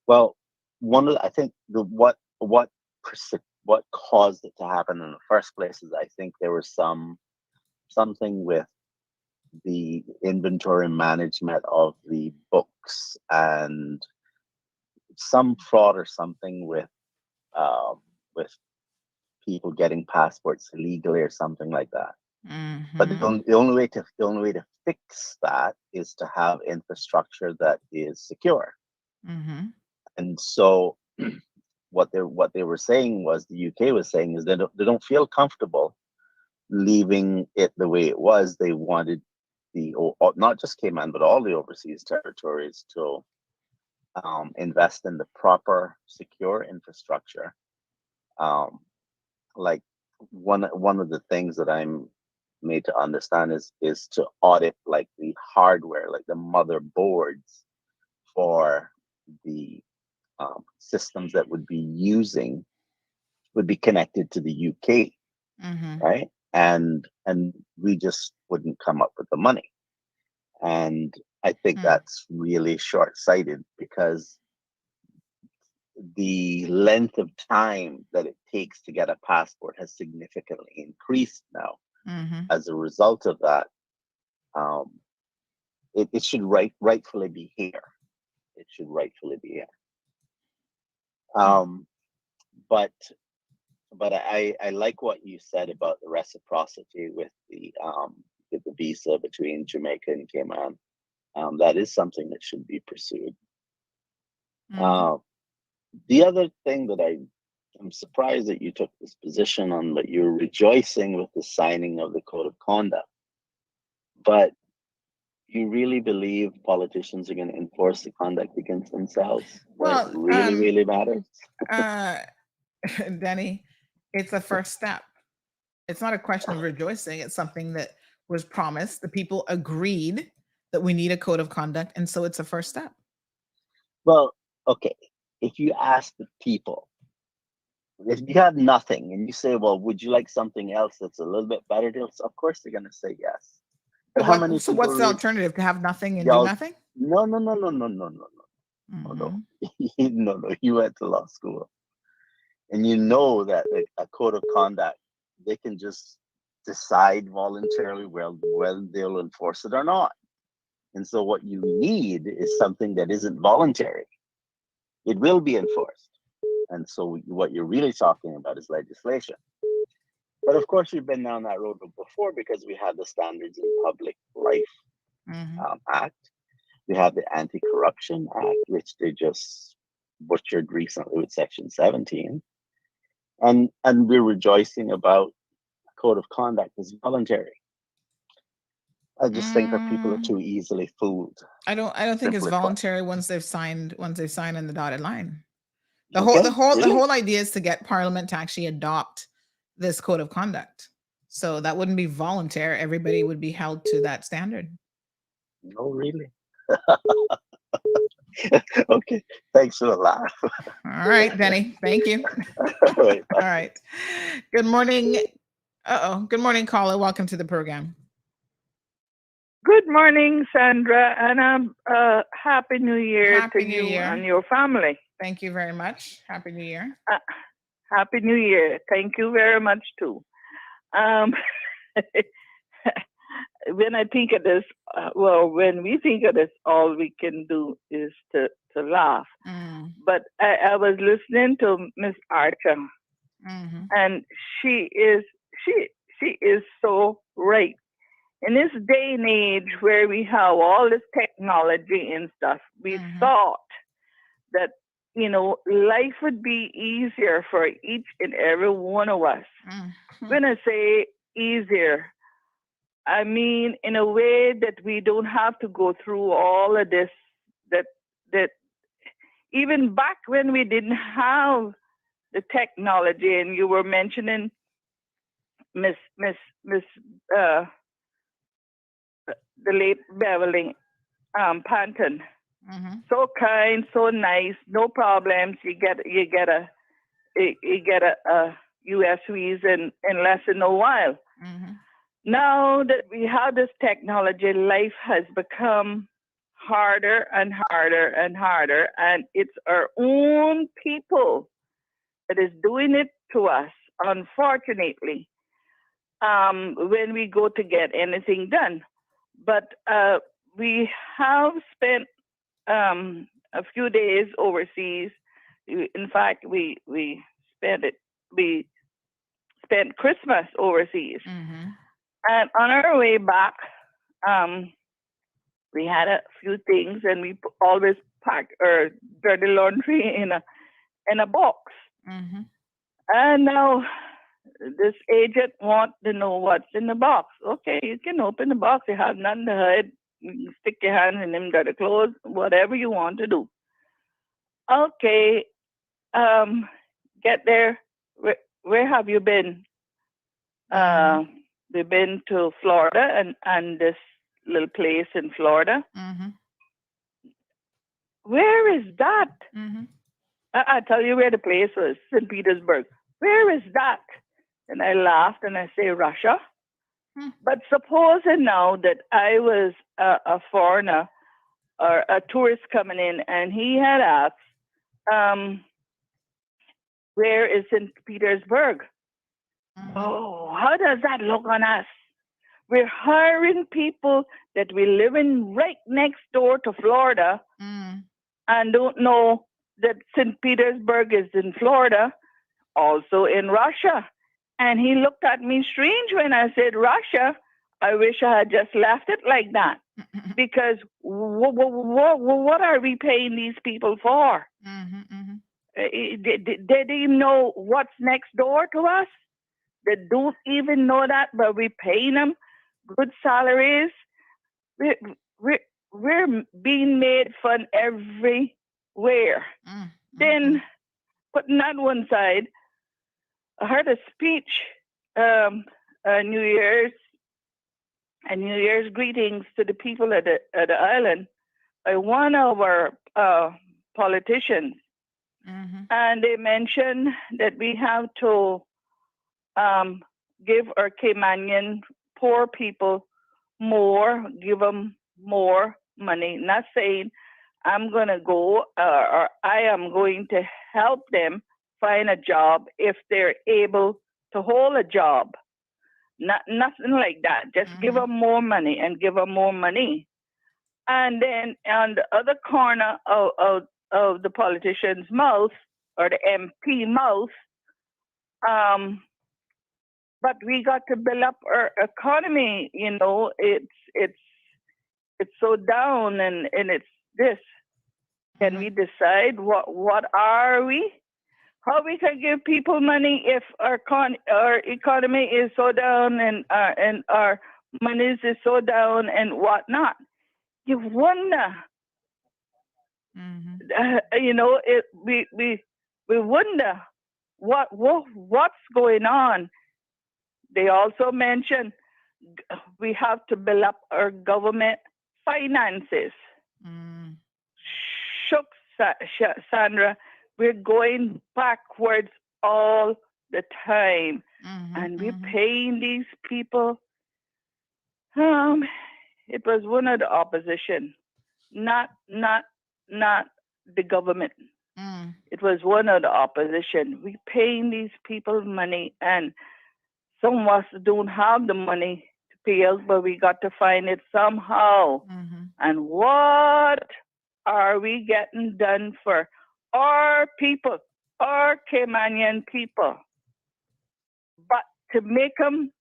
Well, I think what caused it to happen in the first place is I think there was something with the inventory management of the books and some fraud or something with people getting passports illegally or something like that. But the only way to fix that is to have infrastructure that is secure. And so what they were saying was, the UK was saying, is that they don't feel comfortable leaving it the way it was. They wanted not just Cayman, but all the overseas territories to invest in the proper secure infrastructure. Like one of the things that I'm made to understand is to audit like the hardware, like the motherboards for the systems that would be connected to the UK, right? And we just wouldn't come up with the money. And I think that's really short-sighted, because the length of time that it takes to get a passport has significantly increased now. As a result of that, it should rightfully be here. It should rightfully be here. But I like what you said about the reciprocity with the visa between Jamaica and Cayman. That is something that should be pursued. The other thing that I'm surprised that you took this position on, but you're rejoicing with the signing of the Code of Conduct. But you really believe politicians are going to enforce the conduct against themselves? Well, it really matters? Denny, it's a first step. It's not a question of rejoicing. It's something that was promised. The people agreed that we need a code of conduct, and so it's a first step. Well, okay. If you ask the people, if you have nothing and you say, well, would you like something else that's a little bit better? Of course they're going to say yes. But how many? So what's the alternative? To have nothing and do nothing? No. No. You went to law school, and you know that a code of conduct, they can just decide voluntarily whether they'll enforce it or not. And so what you need is something that isn't voluntary. It will be enforced. And so what you're really talking about is legislation. But of course, we've been down that road before, because we have the Standards in Public Life Act. We have the Anti-Corruption Act, which they just butchered recently with Section 17. And we're rejoicing about a code of conduct is voluntary. I just think that people are too easily fooled. I don't think it's voluntary once they've signed on the dotted line. The Okay, whole idea is to get Parliament to actually adopt this code of conduct. So that wouldn't be voluntary. Everybody would be held to that standard. No, really. Okay, thanks for the laugh. All right, Denny. Thank you. All right. Good morning. Good morning, caller. Welcome to the program. Good morning, Sandra, and Happy New Year to you and your family. Thank you very much. Happy New Year. Happy New Year. Thank you very much, too. When I think of this, when we think of this, all we can do is to laugh. But I was listening to Miss Archer, and she is so right. In this day and age where we have all this technology and stuff, we thought that, life would be easier for each and every one of us. When I say easier, I mean in a way that we don't have to go through all of this, that even back when we didn't have the technology, and you were mentioning Miss the late Beverly Panton. So kind, so nice, no problems. You get a U.S. visa in less than a while. Now that we have this technology, life has become harder and harder and harder, and it's our own people that is doing it to us, unfortunately, when we go to get anything done. But we have spent a few days overseas. In fact, we spent Christmas overseas. And on our way back, we had a few things, and we always pack our dirty laundry in a box. And now this agent wants to know what's in the box. Okay, you can open the box. You have nothing to hide. You can stick your hand in them dirty clothes, whatever you want to do. Okay, get there. Where have you been? We've been to Florida and this little place in Florida. Where is that? I'll tell you where the place was, St. Petersburg. Where is that? And I laughed and I say, Russia. But supposing now that I was a foreigner or a tourist coming in, and he had asked, where is St. Petersburg? Oh, how does that look on us? We're hiring people that we live in right next door to Florida and don't know that St. Petersburg is in Florida, also in Russia. And he looked at me strange when I said Russia. I wish I had just left it like that. Because what are we paying these people for? They didn't even know what's next door to us. They don't even know that, but we're paying them good salaries. We're being made fun everywhere. Then, putting that one side, I heard a speech, New Year's greetings to the people at the island by one of our politicians, and they mentioned that we have to give our Caymanian poor people give them more money. Not saying I'm going to go or I am going to help them find a job if they're able to hold a job. Nothing like that. Just give them more money and give them more money. And then on the other corner of the politician's mouth or the MP mouth, but we got to build up our economy. You know, it's so down and it's this. Can we decide what are we? How we can give people money if our economy is so down and our monies is so down and whatnot? You wonder. You know, we wonder what's going on. They also mentioned we have to build up our government finances. Shucks, Sandra, we're going backwards all the time, and we're paying these people. It was one of the opposition, not the government. It was one of the opposition. We're paying these people money, and some of us don't have the money to pay us, but we got to find it somehow. And what are we getting done for our people, our Caymanian people? But to make them,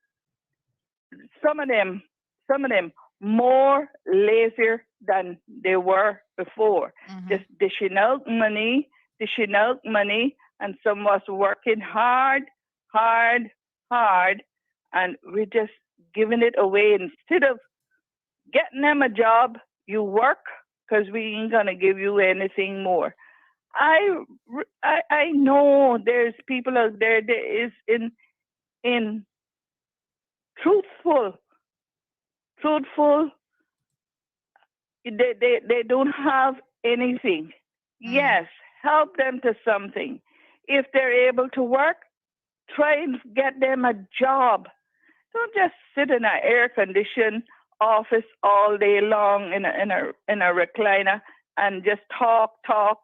some of them, more lazier than they were before. Just dishing out money, and some of us working hard, and we're just giving it away. Instead of getting them a job, you work, because we ain't gonna give you anything more. I know there's people out there that is in truthful. They don't have anything. Yes, help them to something. If they're able to work, try and get them a job. Don't just sit in an air-conditioned office all day long in a recliner and just talk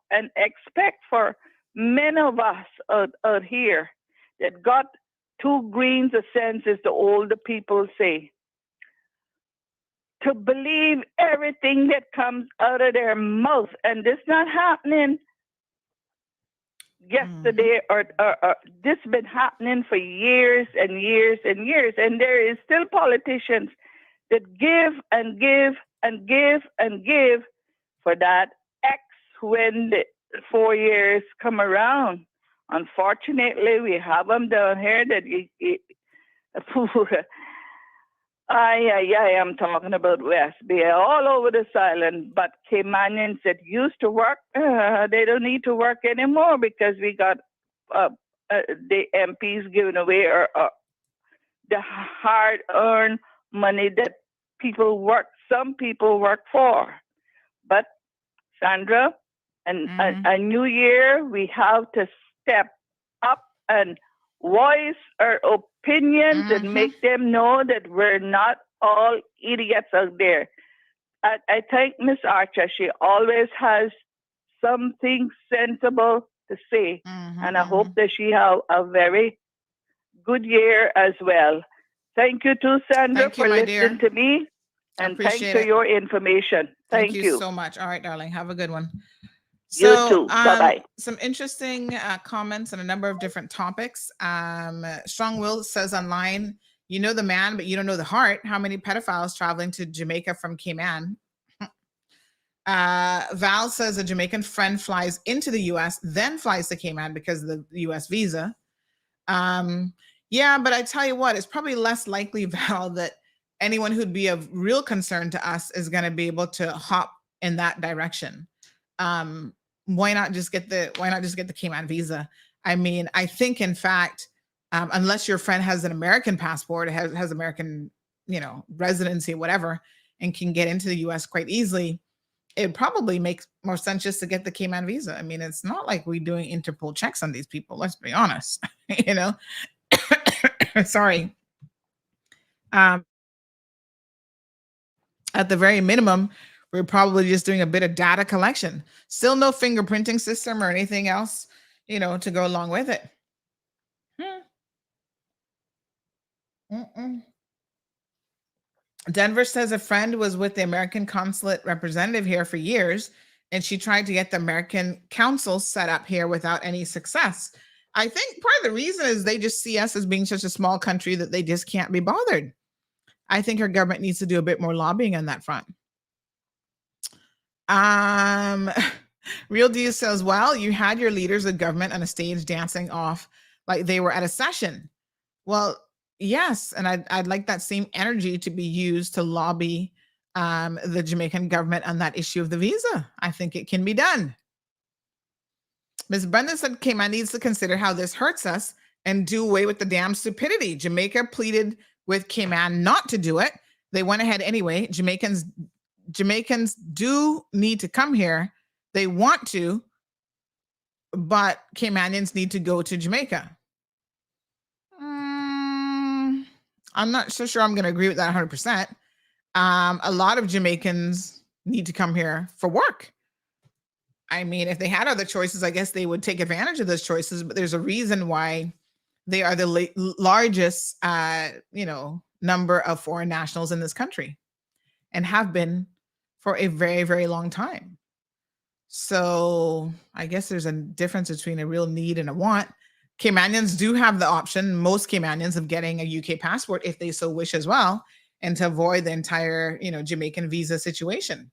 and expect for many of us out here that got 2 grains of sense, as the older people say. to believe everything that comes out of their mouth. And this not happening yesterday or this been happening for years and years and years. And there is still politicians that give and give and give and give for that X when the 4 years come around. Unfortunately, we have them down here that I'm talking about West Bay, all over this island. But Caymanians that used to work, they don't need to work anymore because we got the MPs giving away the hard-earned money that some people work for. But Sandra, a new year, we have to step up and voice our opinions and make them know that we're not all idiots out there. I thank Miss Archer. She always has something sensible to say. And I hope that she have a very good year as well. Thank you too, Sandra, for listening to me. And thanks for your information. Thank you so much. All right, darling. Have a good one. You too. Bye-bye. Some interesting comments on a number of different topics. Strong Will says online, you know the man, but you don't know the heart. How many pedophiles traveling to Jamaica from Cayman? Val says a Jamaican friend flies into the U.S., then flies to Cayman because of the U.S. visa. Yeah, but I tell you what, it's probably less likely, Val, that anyone who'd be of real concern to us is going to be able to hop in that direction. Why not just get the Cayman visa? I mean, I think in fact, unless your friend has an American passport, has American, residency, whatever, and can get into the US quite easily, it probably makes more sense just to get the Cayman visa. I mean, it's not like we're doing Interpol checks on these people. Let's be honest, Sorry. At the very minimum, we're probably just doing a bit of data collection. Still no fingerprinting system or anything else, to go along with it. Denver says a friend was with the American consulate representative here for years, and she tried to get the American consul set up here without any success. I think part of the reason is they just see us as being such a small country that they just can't be bothered. I think our government needs to do a bit more lobbying on that front. Real Deal says, well, you had your leaders of government on a stage dancing off like they were at a session. Well, yes, and I'd like that same energy to be used to lobby the Jamaican government on that issue of the visa. I think it can be done. Ms. Brenda said Cayman needs to consider how this hurts us and do away with the damn stupidity. Jamaica pleaded with Cayman not to do it. They went ahead anyway. Jamaicans do need to come here. They want to, but Caymanians need to go to Jamaica. I'm not so sure I'm going to agree with that 100%. A lot of Jamaicans need to come here for work. I mean, if they had other choices, I guess they would take advantage of those choices, but there's a reason why they are the largest, number of foreign nationals in this country and have been for a very, very long time. So I guess there's a difference between a real need and a want. Caymanians do have the option, most Caymanians, of getting a UK passport if they so wish as well, and to avoid the entire, Jamaican visa situation.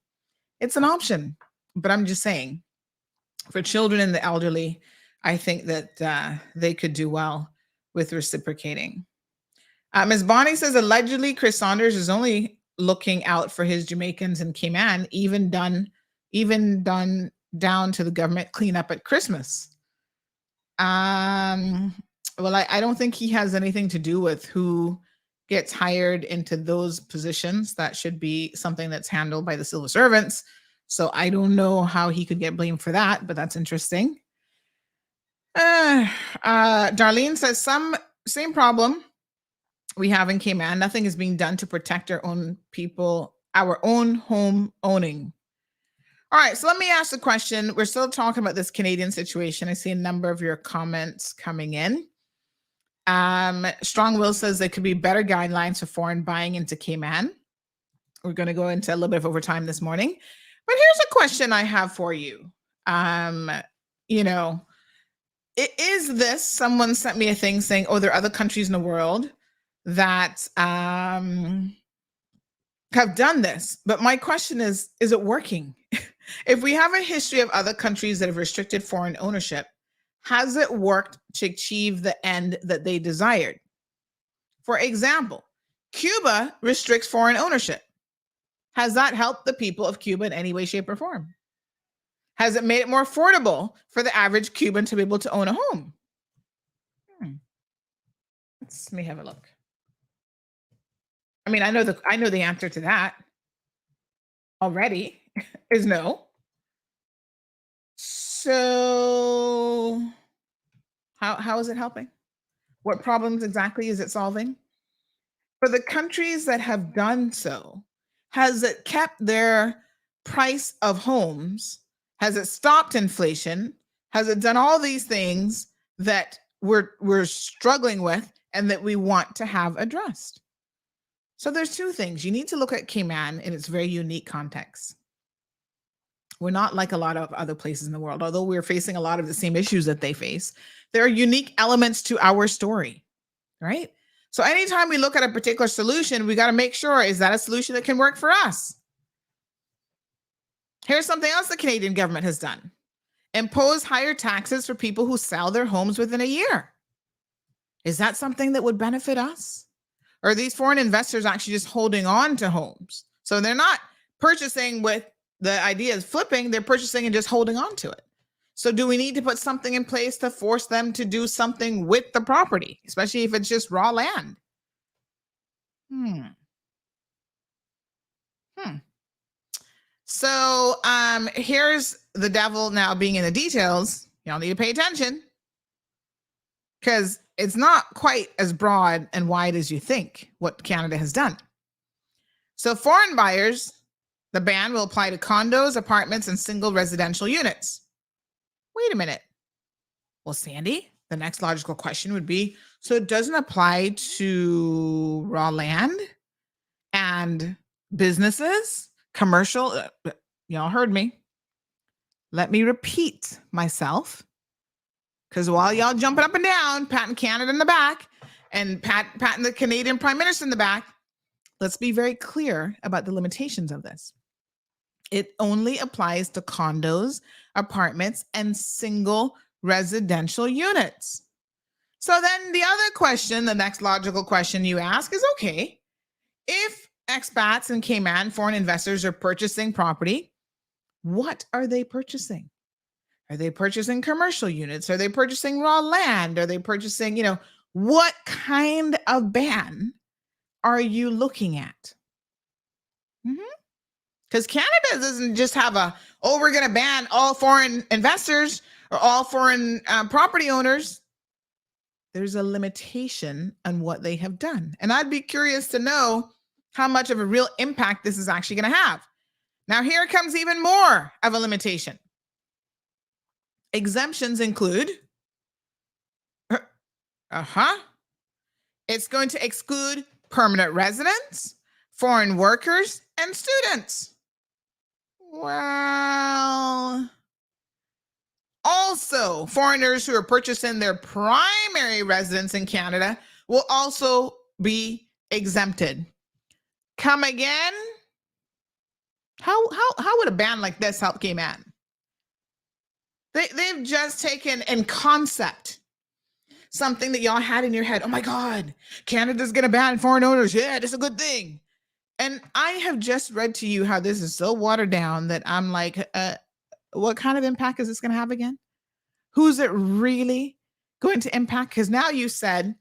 It's an option, but I'm just saying, for children and the elderly, I think that they could do well with reciprocating. Ms. Bonnie says, allegedly, Chris Saunders is only looking out for his Jamaicans in Cayman, even done down to the government cleanup at Christmas. Well, I don't think he has anything to do with who gets hired into those positions. That should be something that's handled by the civil servants. So I don't know how he could get blamed for that, but that's interesting. Darlene says, same problem we have in Cayman. Nothing is being done to protect our own people, our own home owning. All right, so let me ask the question. We're still talking about this Canadian situation. I see a number of your comments coming in. Strong Will says there could be better guidelines for foreign buying into Cayman. We're going to go into a little bit of overtime this morning. But here's a question I have for you. You know, is this, someone sent me a thing saying, oh, there are other countries in the world that have done this. But my question is it working? If we have a history of other countries that have restricted foreign ownership, has it worked to achieve the end that they desired? For example, Cuba restricts foreign ownership. Has that helped the people of Cuba in any way, shape, or form? Has it made it more affordable for the average Cuban to be able to own a home? Let me have a look. I mean, I know the answer to that already is no. So how is it helping? What problems exactly is it solving? For the countries that have done so, has it kept their price of homes? Has it stopped inflation? Has it done all these things that we're struggling with and that we want to have addressed? So there's two things. You need to look at Cayman in its very unique context. We're not like a lot of other places in the world, although we're facing a lot of the same issues that they face. There are unique elements to our story, right? So anytime we look at a particular solution, we got to make sure, is that a solution that can work for us? Here's something else the Canadian government has done. Impose higher taxes for people who sell their homes within a year. Is that something that would benefit us? Or are these foreign investors actually just holding on to homes? So they're not purchasing with the idea of flipping, they're purchasing and just holding on to it. So do we need to put something in place to force them to do something with the property, especially if it's just raw land? So here's the devil now being in the details. Y'all need to pay attention because it's not quite as broad and wide as you think what Canada has done. So foreign buyers, the ban will apply to condos, apartments, and single residential units. Wait a minute. Well, Sandy, the next logical question would be, so it doesn't apply to raw land and businesses, commercial? Y'all heard me. Let me repeat myself. Because while y'all jumping up and down, patting Canada in the back and patting the Canadian Prime Minister in the back, let's be very clear about the limitations of this. It only applies to condos, apartments, and single residential units. So then the other question, the next logical question you ask is, okay, if expats in Cayman, foreign investors are purchasing property, what are they purchasing? Are they purchasing commercial units? Are they purchasing raw land? Are they purchasing, what kind of ban are you looking at? Because Canada doesn't just have we're going to ban all foreign investors or all foreign property owners. There's a limitation on what they have done. And I'd be curious to know how much of a real impact this is actually going to have. Now, here comes even more of a limitation. Exemptions include, it's going to exclude permanent residents, foreign workers, and students. Well, also, foreigners who are purchasing their primary residence in Canada will also be exempted. Come again? How would a ban like this help Cayman? They've just taken in concept something that y'all had in your head. Oh my God, Canada's going to ban foreign owners. Yeah, that's a good thing. And I have just read to you how this is so watered down that I'm like, what kind of impact is this going to have again? Who's it really going to impact? Because now you said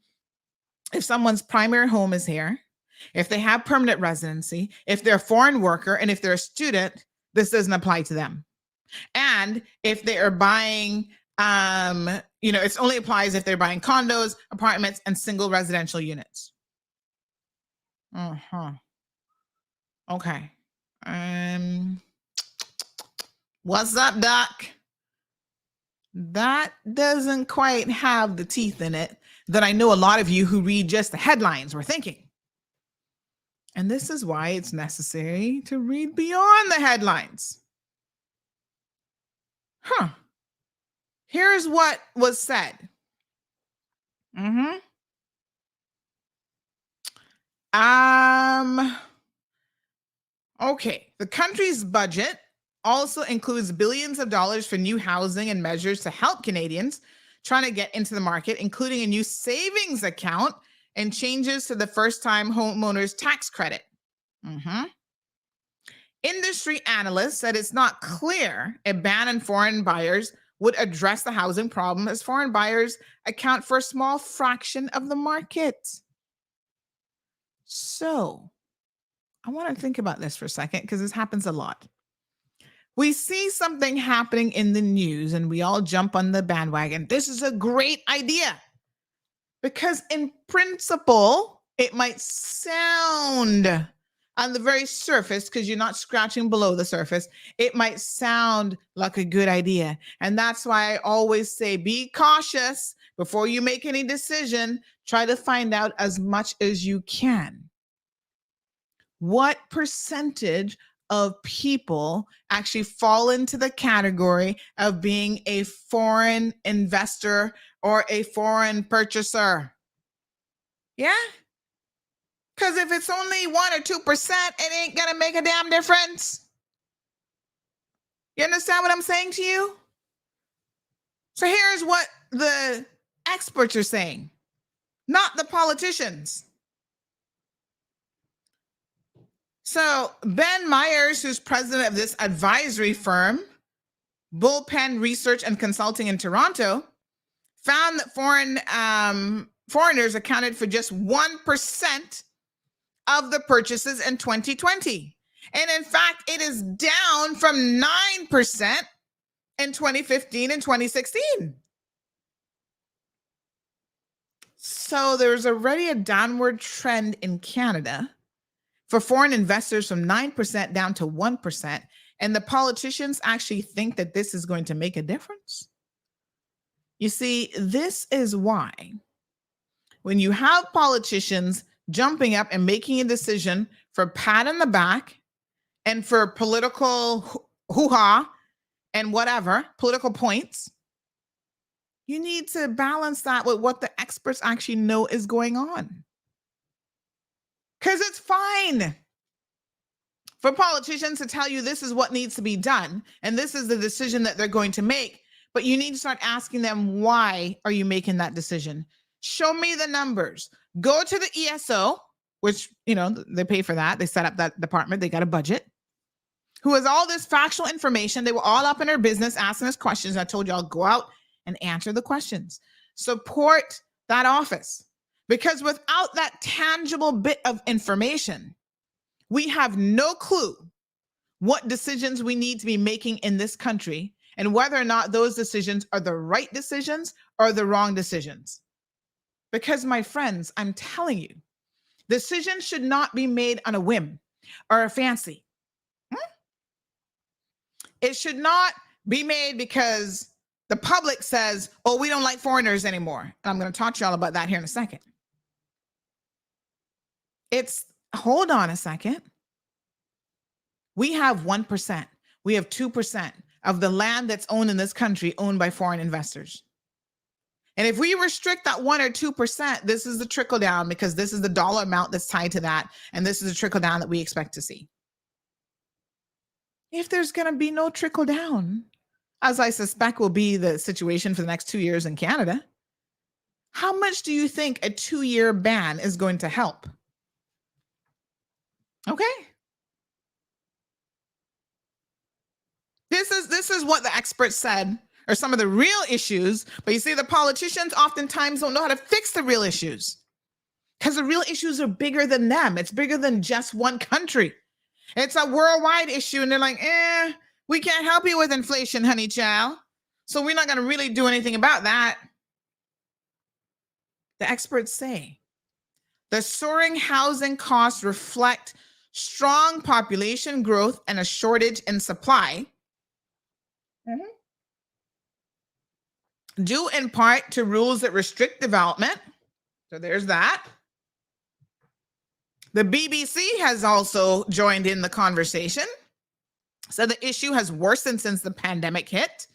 if someone's primary home is here, if they have permanent residency, if they're a foreign worker, and if they're a student, this doesn't apply to them. And if they are buying, it only applies if they're buying condos, apartments, and single residential units. Okay. What's up, Doc? That doesn't quite have the teeth in it that I know a lot of you who read just the headlines were thinking. And this is why it's necessary to read beyond the headlines. Here's what was said. Okay. The country's budget also includes billions of dollars for new housing and measures to help Canadians trying to get into the market, including a new savings account and changes to the first-time homeowners tax credit. Industry analysts said it's not clear a ban on foreign buyers would address the housing problem, as foreign buyers account for a small fraction of the market. So I want to think about this for a second, because this happens a lot. We see something happening in the news and we all jump on the bandwagon. This is a great idea, because in principle, it might sound on the very surface, because you're not scratching below the surface, it might sound like a good idea. And that's why I always say, be cautious before you make any decision. Try to find out as much as you can. What percentage of people actually fall into the category of being a foreign investor or a foreign purchaser? Yeah? Because if it's only 1 or 2%, it ain't going to make a damn difference. You understand what I'm saying to you? So here's what the experts are saying, not the politicians. So Ben Myers, who's president of this advisory firm, Bullpen Research and Consulting in Toronto, found that foreigners accounted for just 1% of the purchases in 2020. And in fact, it is down from 9% in 2015 and 2016. So there's already a downward trend in Canada for foreign investors from 9% down to 1%. And the politicians actually think that this is going to make a difference. You see, this is why when you have politicians jumping up and making a decision for pat on the back and for political hoo-ha and whatever, political points, you need to balance that with what the experts actually know is going on. Because it's fine for politicians to tell you this is what needs to be done and this is the decision that they're going to make, but you need to start asking them, why are you making that decision? Show me the numbers. Go to the ESO, which, they pay for that. They set up that department. They got a budget. Who has all this factual information. They were all up in their business asking us questions. I told y'all, go out and answer the questions. Support that office. Because without that tangible bit of information, we have no clue what decisions we need to be making in this country and whether or not those decisions are the right decisions or the wrong decisions. Because, my friends, I'm telling you, decisions should not be made on a whim or a fancy. It should not be made because the public says, oh, we don't like foreigners anymore. And I'm going to talk to y'all about that here in a second. Hold on a second. We have 1%. We have 2% of the land that's owned in this country owned by foreign investors. And if we restrict that 1 or 2%, this is the trickle down, because this is the dollar amount that's tied to that. And this is the trickle down that we expect to see. If there's going to be no trickle down, as I suspect will be the situation for the next 2 years in Canada, how much do you think a 2-year ban is going to help? Okay. This is what the experts said are some of the real issues. But you see, the politicians oftentimes don't know how to fix the real issues, because the real issues are bigger than them. It's bigger than just one country. It's a worldwide issue. And they're like, we can't help you with inflation, honey child. So we're not going to really do anything about that. The experts say the soaring housing costs reflect strong population growth and a shortage in supply, due in part to rules that restrict development. So there's that. The BBC has also joined in the conversation. So the issue has worsened since the pandemic hit,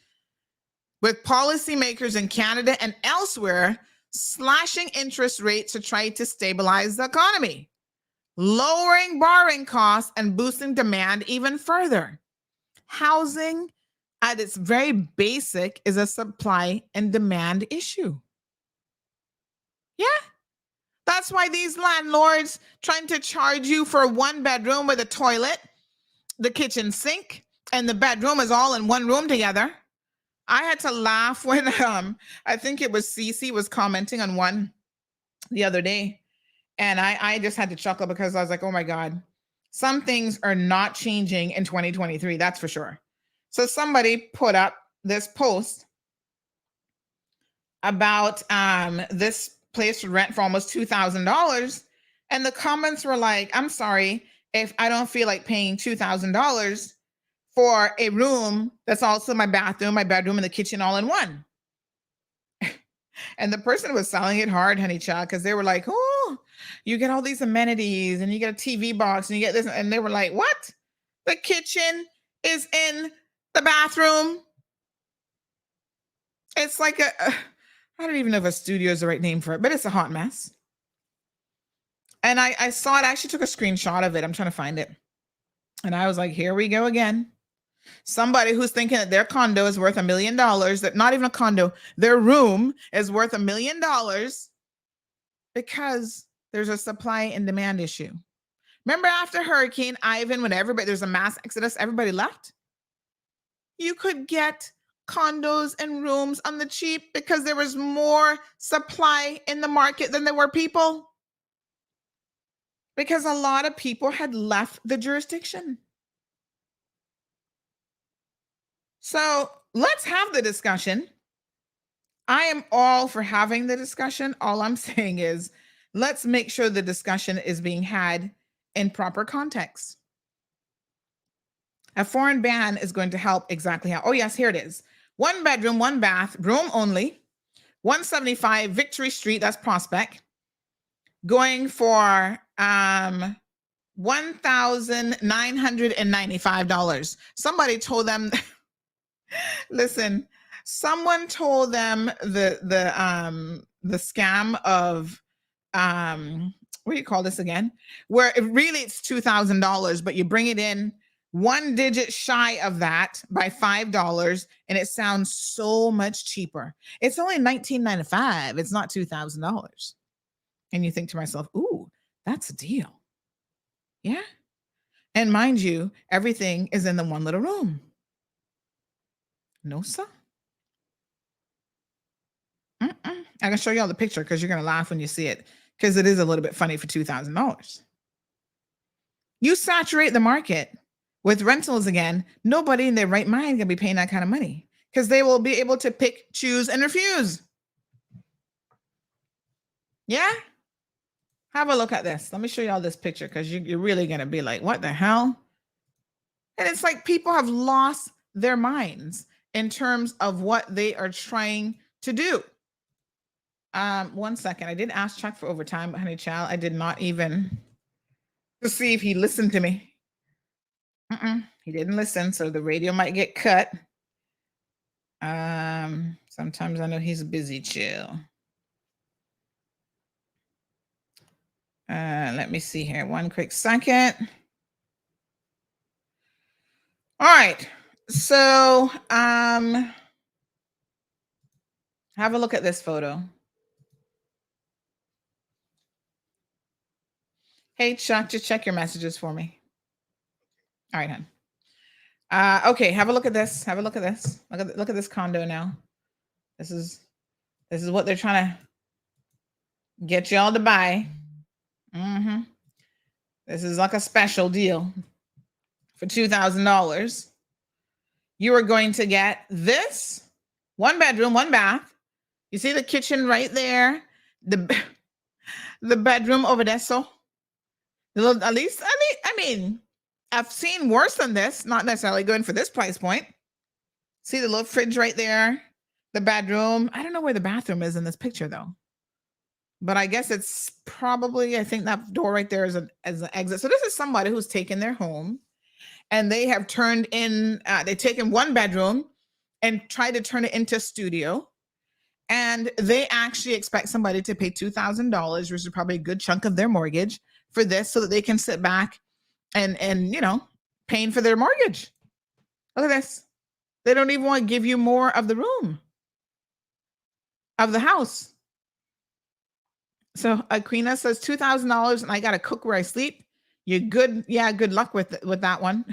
with policymakers in Canada and elsewhere slashing interest rates to try to stabilize the economy, lowering borrowing costs and boosting demand even further. Housing, at its very basic, is a supply and demand issue. Yeah. That's why these landlords trying to charge you for a 1-bedroom with a toilet, the kitchen sink, and the bedroom is all in one room together. I had to laugh when I think it was Cece was commenting on one the other day. And I just had to chuckle because I was like, oh my God, some things are not changing in 2023. That's for sure. So somebody put up this post about this place would rent for almost $2,000. And the comments were like, I'm sorry if I don't feel like paying $2,000 for a room that's also my bathroom, my bedroom, and the kitchen all in one. And the person was selling it hard, honey child, because they were like, oh, you get all these amenities and you get a TV box and you get this. And they were like, what? The kitchen is in the bathroom. It's like I don't even know if a studio is the right name for it, but it's a hot mess. And I saw it. I actually took a screenshot of it. I'm trying to find it. And I was like, here we go again. Somebody who's thinking that their condo is worth $1 million, that not even a condo, their room is worth $1 million because there's a supply and demand issue. Remember after Hurricane Ivan, when there's a mass exodus, everybody left? You could get condos and rooms on the cheap because there was more supply in the market than there were people. Because a lot of people had left the jurisdiction. So let's have the discussion. I am all for having the discussion. All I'm saying is let's make sure the discussion is being had in proper context. A foreign ban is going to help exactly how. Oh, yes, here it is. 1 bedroom, 1 bath, room only, 175 Victory Street, that's Prospect, going for $1,995. Somebody told them, listen, someone told them the scam of what do you call this again? Where it's $2,000, but you bring it in 1 digit shy of that by $5, and it sounds so much cheaper. It's only $1,995. It's not $2,000. And you think to myself, ooh, that's a deal. Yeah. And mind you, everything is in the one little room. No, sir. I can show you all the picture because you're going to laugh when you see it, because it is a little bit funny for $2,000. You saturate the market with rentals again, nobody in their right mind going to be paying that kind of money because they will be able to pick, choose, and refuse. Yeah? Have a look at this. Let me show you all this picture because you're really going to be like, what the hell? And it's like people have lost their minds in terms of what they are trying to do. 1 second. I did ask Chuck for overtime, but honey child, I did not even to see if he listened to me. He didn't listen, so the radio might get cut. Sometimes I know he's busy, chill. Let me see here. 1 quick second. All right. So have a look at this photo. Hey, Chuck, just check your messages for me. All right, hon. Okay, have a look at this. Have a look at this. Look at this condo now. This is what they're trying to get y'all to buy. This is like a special deal for $2,000. You are going to get this 1 bedroom, 1 bath. You see the kitchen right there, the bedroom over there. So at least, I mean, I've seen worse than this, not necessarily going for this price point. See the little fridge right there, the bedroom. I don't know where the bathroom is in this picture though. But I guess it's probably, I think that door right there is an exit. So this is somebody who's taken their home and they have turned in, they've taken one bedroom and tried to turn it into a studio. And they actually expect somebody to pay $2,000, which is probably a good chunk of their mortgage for this, so that they can sit back and you know, paying for their mortgage. Look at this. They don't even want to give you more of the room, of the house. So Aquina says $2,000 and I got to cook where I sleep. You're good. Yeah, good luck with that one.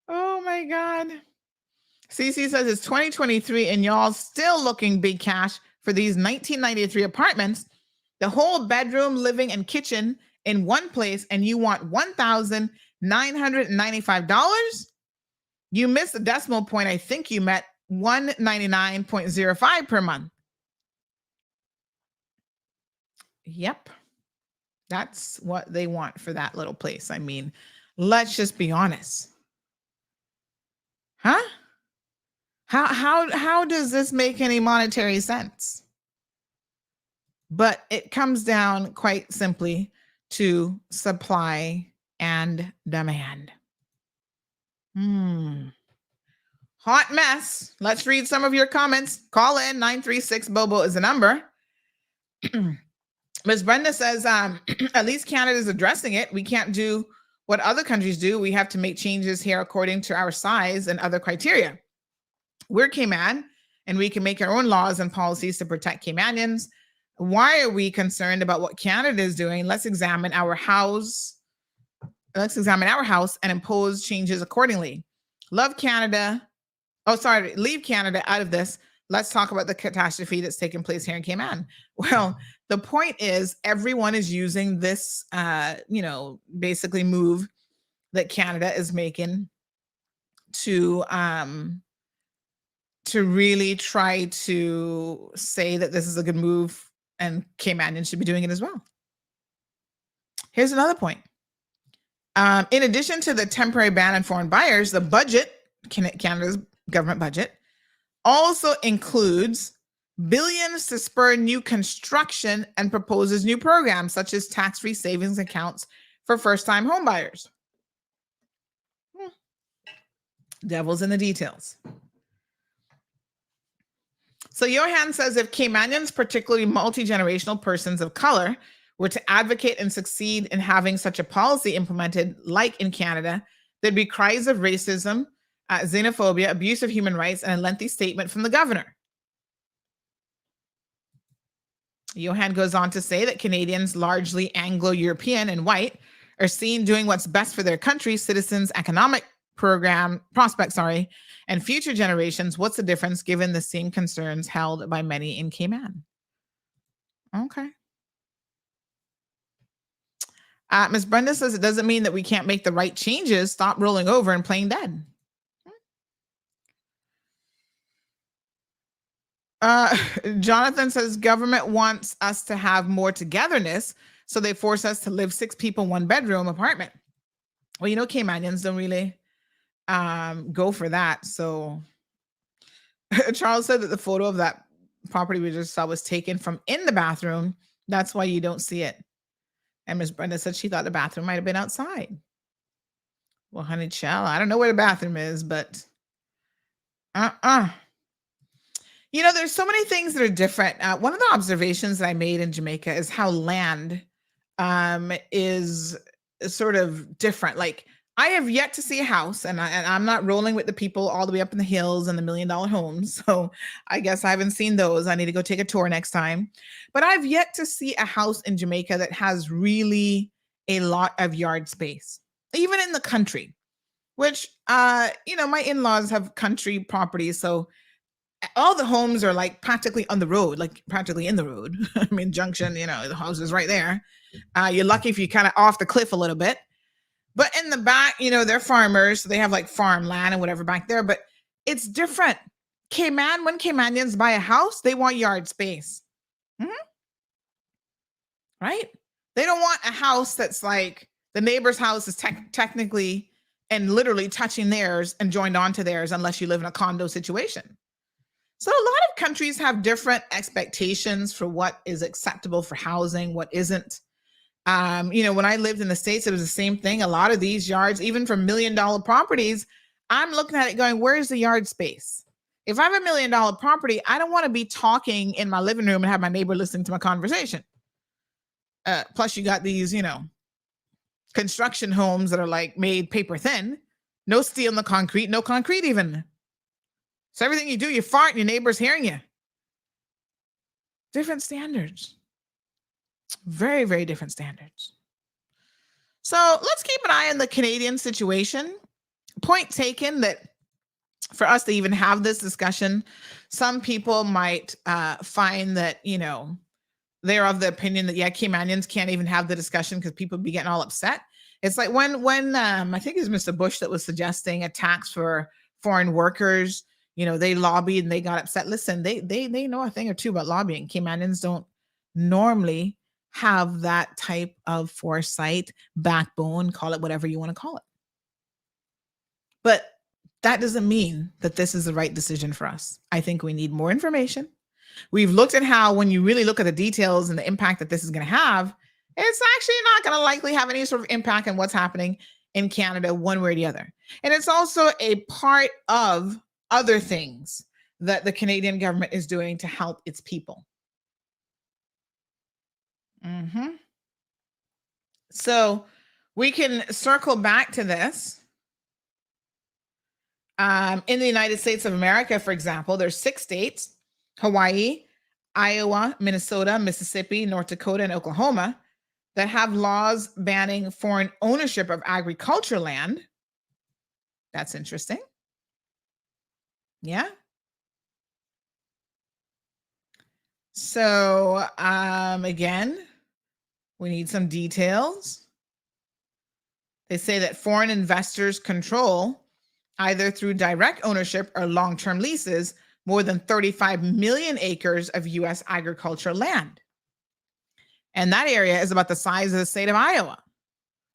Oh my God. CC says it's 2023 and y'all still looking big cash for these 1993 apartments, the whole bedroom, living, and kitchen in one place, and you want $1,995? You missed the decimal point. I think you met 199.05 per month. Yep. That's what they want for that little place. I mean, let's just be honest. Huh? How does this make any monetary sense? But it comes down quite simply to supply and demand. Hot mess. Let's read some of your comments. Call in. 936-BOBO is the number. Ms. Brenda says, at least Canada is addressing it. We can't do what other countries do. We have to make changes here according to our size and other criteria. We're Cayman, and we can make our own laws and policies to protect Caymanians. Why are we concerned about what Canada is doing? Let's examine our house. Let's examine our house and impose changes accordingly. Love Canada. Oh, sorry, leave Canada out of this. Let's talk about the catastrophe that's taking place here in Cayman. Well, the point is everyone is using this, basically move that Canada is making to really try to say that this is a good move and Caymanians should be doing it as well. Here's another point. In addition to the temporary ban on foreign buyers, the budget, Canada's government budget, also includes billions to spur new construction and proposes new programs such as tax-free savings accounts for first-time home buyers. Devil's in the details. So Johan says if Caymanians, particularly multi-generational persons of color, were to advocate and succeed in having such a policy implemented like in Canada, there'd be cries of racism, xenophobia, abuse of human rights, and a lengthy statement from the governor. Johan goes on to say that Canadians, largely Anglo-European and white, are seen doing what's best for their country, citizens, economic prospects, and future generations. What's the difference given the same concerns held by many in Cayman? Okay. Ms. Brenda says it doesn't mean that we can't make the right changes. Stop rolling over and playing dead. Jonathan says government wants us to have more togetherness, so they force us to live 6 people, 1 bedroom apartment. Well, you know, Caymanians don't really go for that. So Charles said that the photo of that property we just saw was taken from in the bathroom. That's why you don't see it. And Ms. Brenda said she thought the bathroom might have been outside. Well, honey, child, I don't know where the bathroom is, but You know, there's so many things that are different. One of the observations that I made in Jamaica is how land is sort of different. Like, I have yet to see a house, and I'm not rolling with the people all the way up in the hills and the $1 million homes. So I guess I haven't seen those. I need to go take a tour next time. But I've yet to see a house in Jamaica that has really a lot of yard space, even in the country, which, my in-laws have country properties. So all the homes are like practically on the road, like practically in the road. I mean, Junction, the house is right there. You're lucky if you kind of off the cliff a little bit. But in the back, they're farmers. So they have like farmland and whatever back there. But it's different. When Caymanians buy a house, they want yard space. Right? They don't want a house that's like the neighbor's house is technically and literally touching theirs and joined onto theirs unless you live in a condo situation. So a lot of countries have different expectations for what is acceptable for housing, what isn't. When I lived in the States, it was the same thing. A lot of these yards, even for $1 million properties, I'm looking at it going, where's the yard space? If I have $1 million property, I don't want to be talking in my living room and have my neighbor listening to my conversation. Plus, you got these, construction homes that are like made paper thin, no steel in the concrete, no concrete even. So everything you do, you fart and your neighbor's hearing you. Different standards. Very, very different standards. So let's keep an eye on the Canadian situation. Point taken that for us to even have this discussion, some people might find that, they're of the opinion that, Caymanians can't even have the discussion because people be getting all upset. It's like when I think it was Mr. Bush that was suggesting a tax for foreign workers. They lobbied and they got upset. Listen, they know a thing or two about lobbying. Caymanians don't normally have that type of foresight, backbone, call it whatever you want to call it. But that doesn't mean that this is the right decision for us. I think we need more information. We've looked at how, when you really look at the details and the impact that this is going to have, it's actually not going to likely have any sort of impact on what's happening in Canada one way or the other. And it's also a part of other things that the Canadian government is doing to help its people. So we can circle back to this. In the United States of America, for example, there's 6 states, Hawaii, Iowa, Minnesota, Mississippi, North Dakota, and Oklahoma, that have laws banning foreign ownership of agricultural land. That's interesting. Yeah. So again, we need some details. They say that foreign investors control, either through direct ownership or long-term leases, more than 35 million acres of U.S. agricultural land. And that area is about the size of the state of Iowa.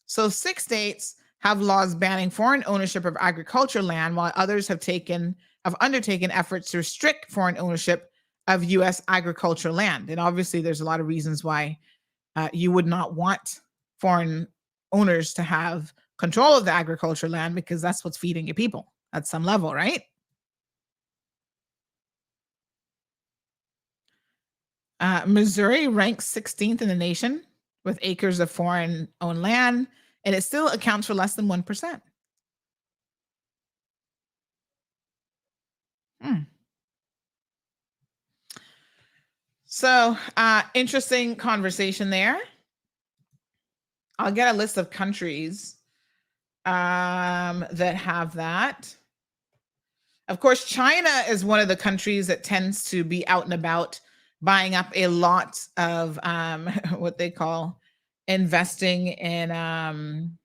So 6 states have laws banning foreign ownership of agricultural land, while others have undertaken efforts to restrict foreign ownership of U.S. agricultural land. And obviously, there's a lot of reasons why you would not want foreign owners to have control of the agricultural land, because that's what's feeding your people at some level, right? Missouri ranks 16th in the nation with acres of foreign-owned land, and it still accounts for less than 1%. So, interesting conversation there. I'll get a list of countries that have that. Of course, China is one of the countries that tends to be out and about, buying up a lot of what they call investing in,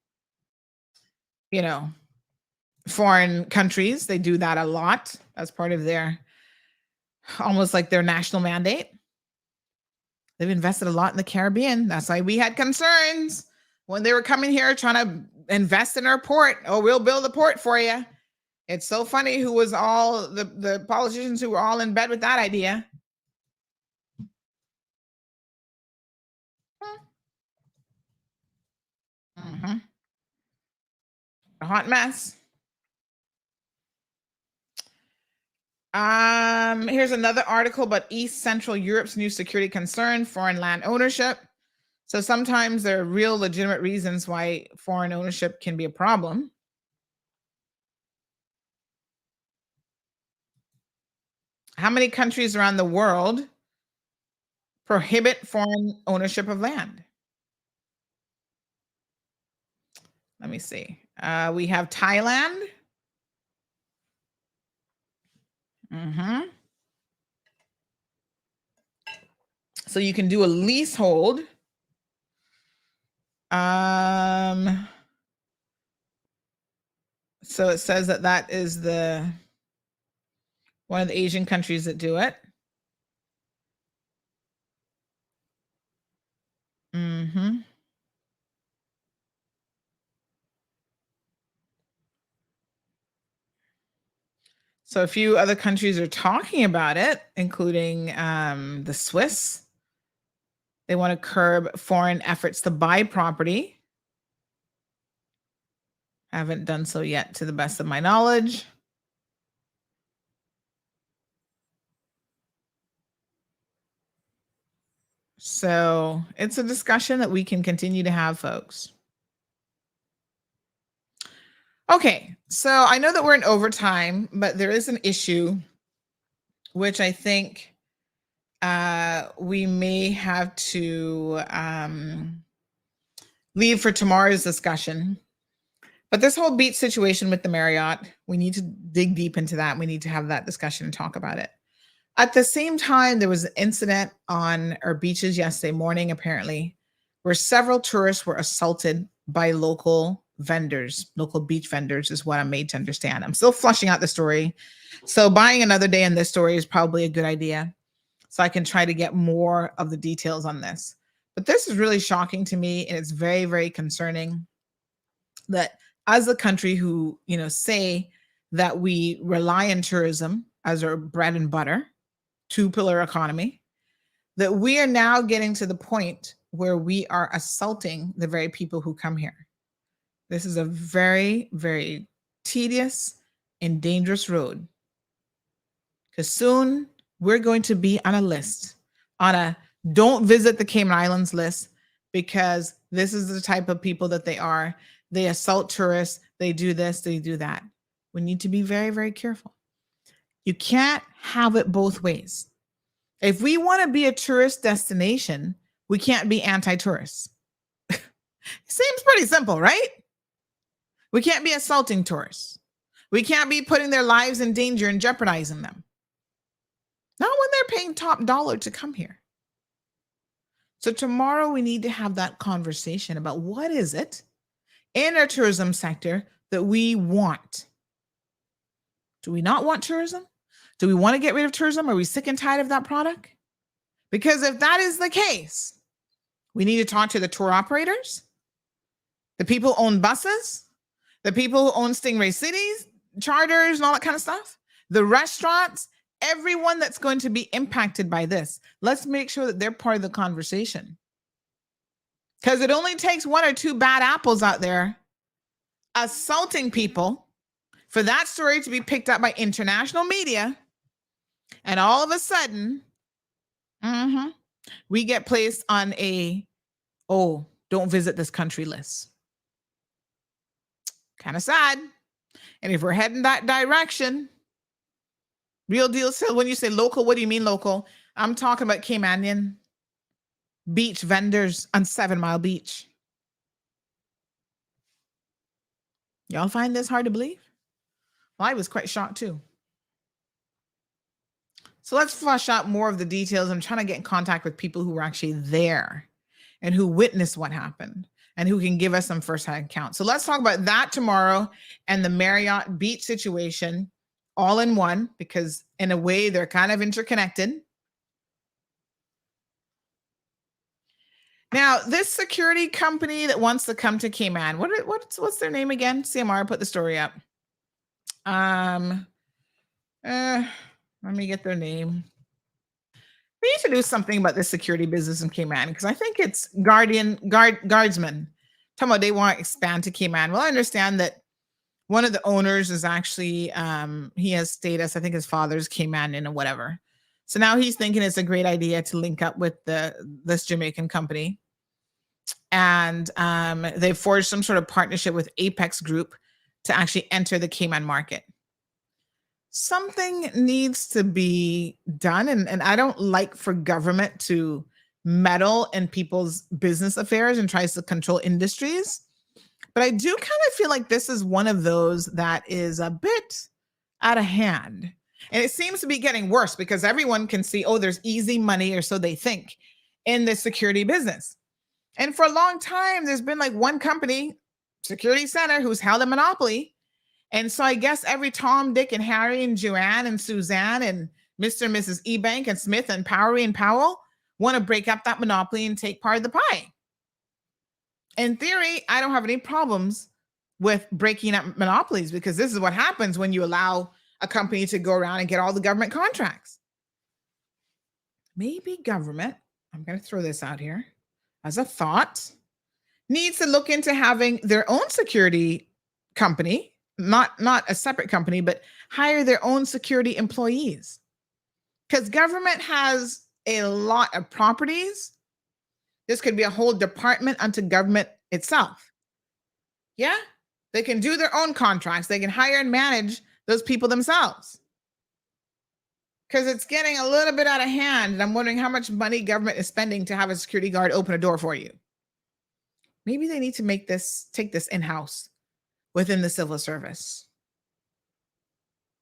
foreign countries. They do that a lot as part of their, almost like their national mandate. They've invested a lot in the Caribbean. That's why we had concerns when they were coming here trying to invest in our port. Oh, we'll build a port for you. It's so funny who was all the politicians who were all in bed with that idea. A hot mess. Here's another article about East Central Europe's new security concern, foreign land ownership. So sometimes there are real legitimate reasons why foreign ownership can be a problem. How many countries around the world prohibit foreign ownership of land? Let me see. We have Thailand. So you can do a leasehold. So it says that is one of the Asian countries that do it. So a few other countries are talking about it, including the Swiss. They want to curb foreign efforts to buy property. Haven't done so yet, to the best of my knowledge. So it's a discussion that we can continue to have, folks. Okay, so I know that we're in overtime, but there is an issue which I think we may have to leave for tomorrow's discussion. But this whole beach situation with the Marriott, we need to dig deep into that. We need to have that discussion and talk about it. At the same time, there was an incident on our beaches yesterday morning, apparently, where several tourists were assaulted by local vendors. Local beach vendors is what I'm made to understand. I'm still flushing out the story. So buying another day in this story is probably a good idea. So I can try to get more of the details on this. But this is really shocking to me, and it's very, very concerning that as a country who, say that we rely on tourism as our bread and butter, two-pillar economy, that we are now getting to the point where we are assaulting the very people who come here. This is a very, very tedious and dangerous road, because soon we're going to be on a list, on a don't visit the Cayman Islands list, because this is the type of people that they are. They assault tourists. They do this, they do that. We need to be very, very careful. You can't have it both ways. If we want to be a tourist destination, we can't be anti-tourists. Seems pretty simple, right? We can't be assaulting tourists. We can't be putting their lives in danger and jeopardizing them. Not when they're paying top dollar to come here. So tomorrow we need to have that conversation about what is it in our tourism sector that we want. Do we not want tourism? Do we want to get rid of tourism? Are we sick and tired of that product? Because if that is the case, we need to talk to the tour operators, the people who own buses, the people who own Stingray Cities, charters, and all that kind of stuff, the restaurants, everyone that's going to be impacted by this. Let's make sure that they're part of the conversation. Because it only takes one or two bad apples out there assaulting people for that story to be picked up by international media. And all of a sudden, we get placed on a, don't visit this country list. Kind of sad. And if we're heading that direction, real deal. So when you say local, what do you mean local? I'm talking about Caymanian beach vendors on 7 Mile Beach. Y'all find this hard to believe? Well, I was quite shocked too. So let's flush out more of the details. I'm trying to get in contact with people who were actually there and who witnessed what happened and who can give us some firsthand account. So let's talk about that tomorrow and the Marriott beach situation all in one, because in a way they're kind of interconnected. Now, this security company that wants to come to Cayman, what's their name again? CMR put the story up. Let me get their name. We need to do something about this security business in Cayman, because I think it's guardsmen. Talking about they want to expand to Cayman. Well, I understand that one of the owners is actually, he has status, I think his father's Caymanian or whatever. So now he's thinking it's a great idea to link up with this Jamaican company. And they've forged some sort of partnership with Apex Group to actually enter the Cayman market. Something needs to be done. And I don't like for government to meddle in people's business affairs and tries to control industries. But I do kind of feel like this is one of those that is a bit out of hand. And it seems to be getting worse because everyone can see, there's easy money, or so they think, in the security business. And for a long time, there's been like one company, Security Center, who's held a monopoly. And so I guess every Tom, Dick, and Harry, and Joanne, and Suzanne, and Mr. and Mrs. Ebank, and Smith, and Powery, and Powell want to break up that monopoly and take part of the pie. In theory, I don't have any problems with breaking up monopolies, because this is what happens when you allow a company to go around and get all the government contracts. Maybe government, I'm going to throw this out here as a thought, needs to look into having their own security company, not a separate company, but hire their own security employees. Because government has a lot of properties. This could be a whole department unto government itself. Yeah, they can do their own contracts. They can hire and manage those people themselves. Because it's getting a little bit out of hand. And I'm wondering how much money government is spending to have a security guard open a door for you. Maybe they need to take this in-house within the civil service.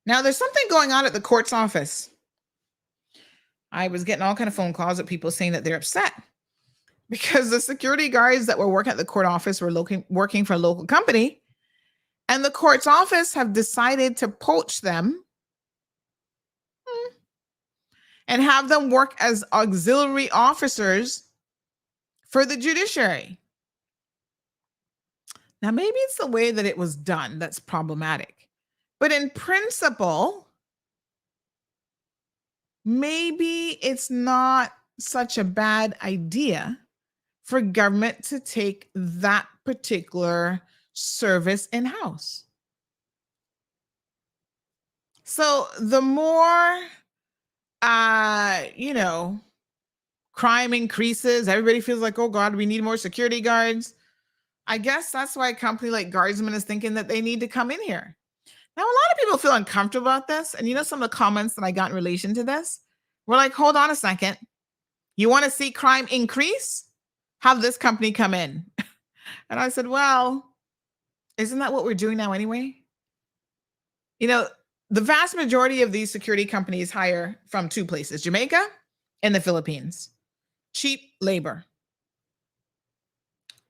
Now, there's something going on at the court's office. I was getting all kind of phone calls of people saying that they're upset because the security guards that were working at the court office were working for a local company, and the court's office have decided to poach them and have them work as auxiliary officers for the judiciary. Now, maybe it's the way that it was done that's problematic. But in principle, maybe it's not such a bad idea for government to take that particular service in-house. So the more, crime increases, everybody feels like, oh God, we need more security guards. I guess that's why a company like Guardsman is thinking that they need to come in here. Now, a lot of people feel uncomfortable about this. And some of the comments that I got in relation to this were like, hold on a second. You want to see crime increase? Have this company come in. And I said, well, isn't that what we're doing now anyway? The vast majority of these security companies hire from two places, Jamaica and the Philippines. Cheap labor.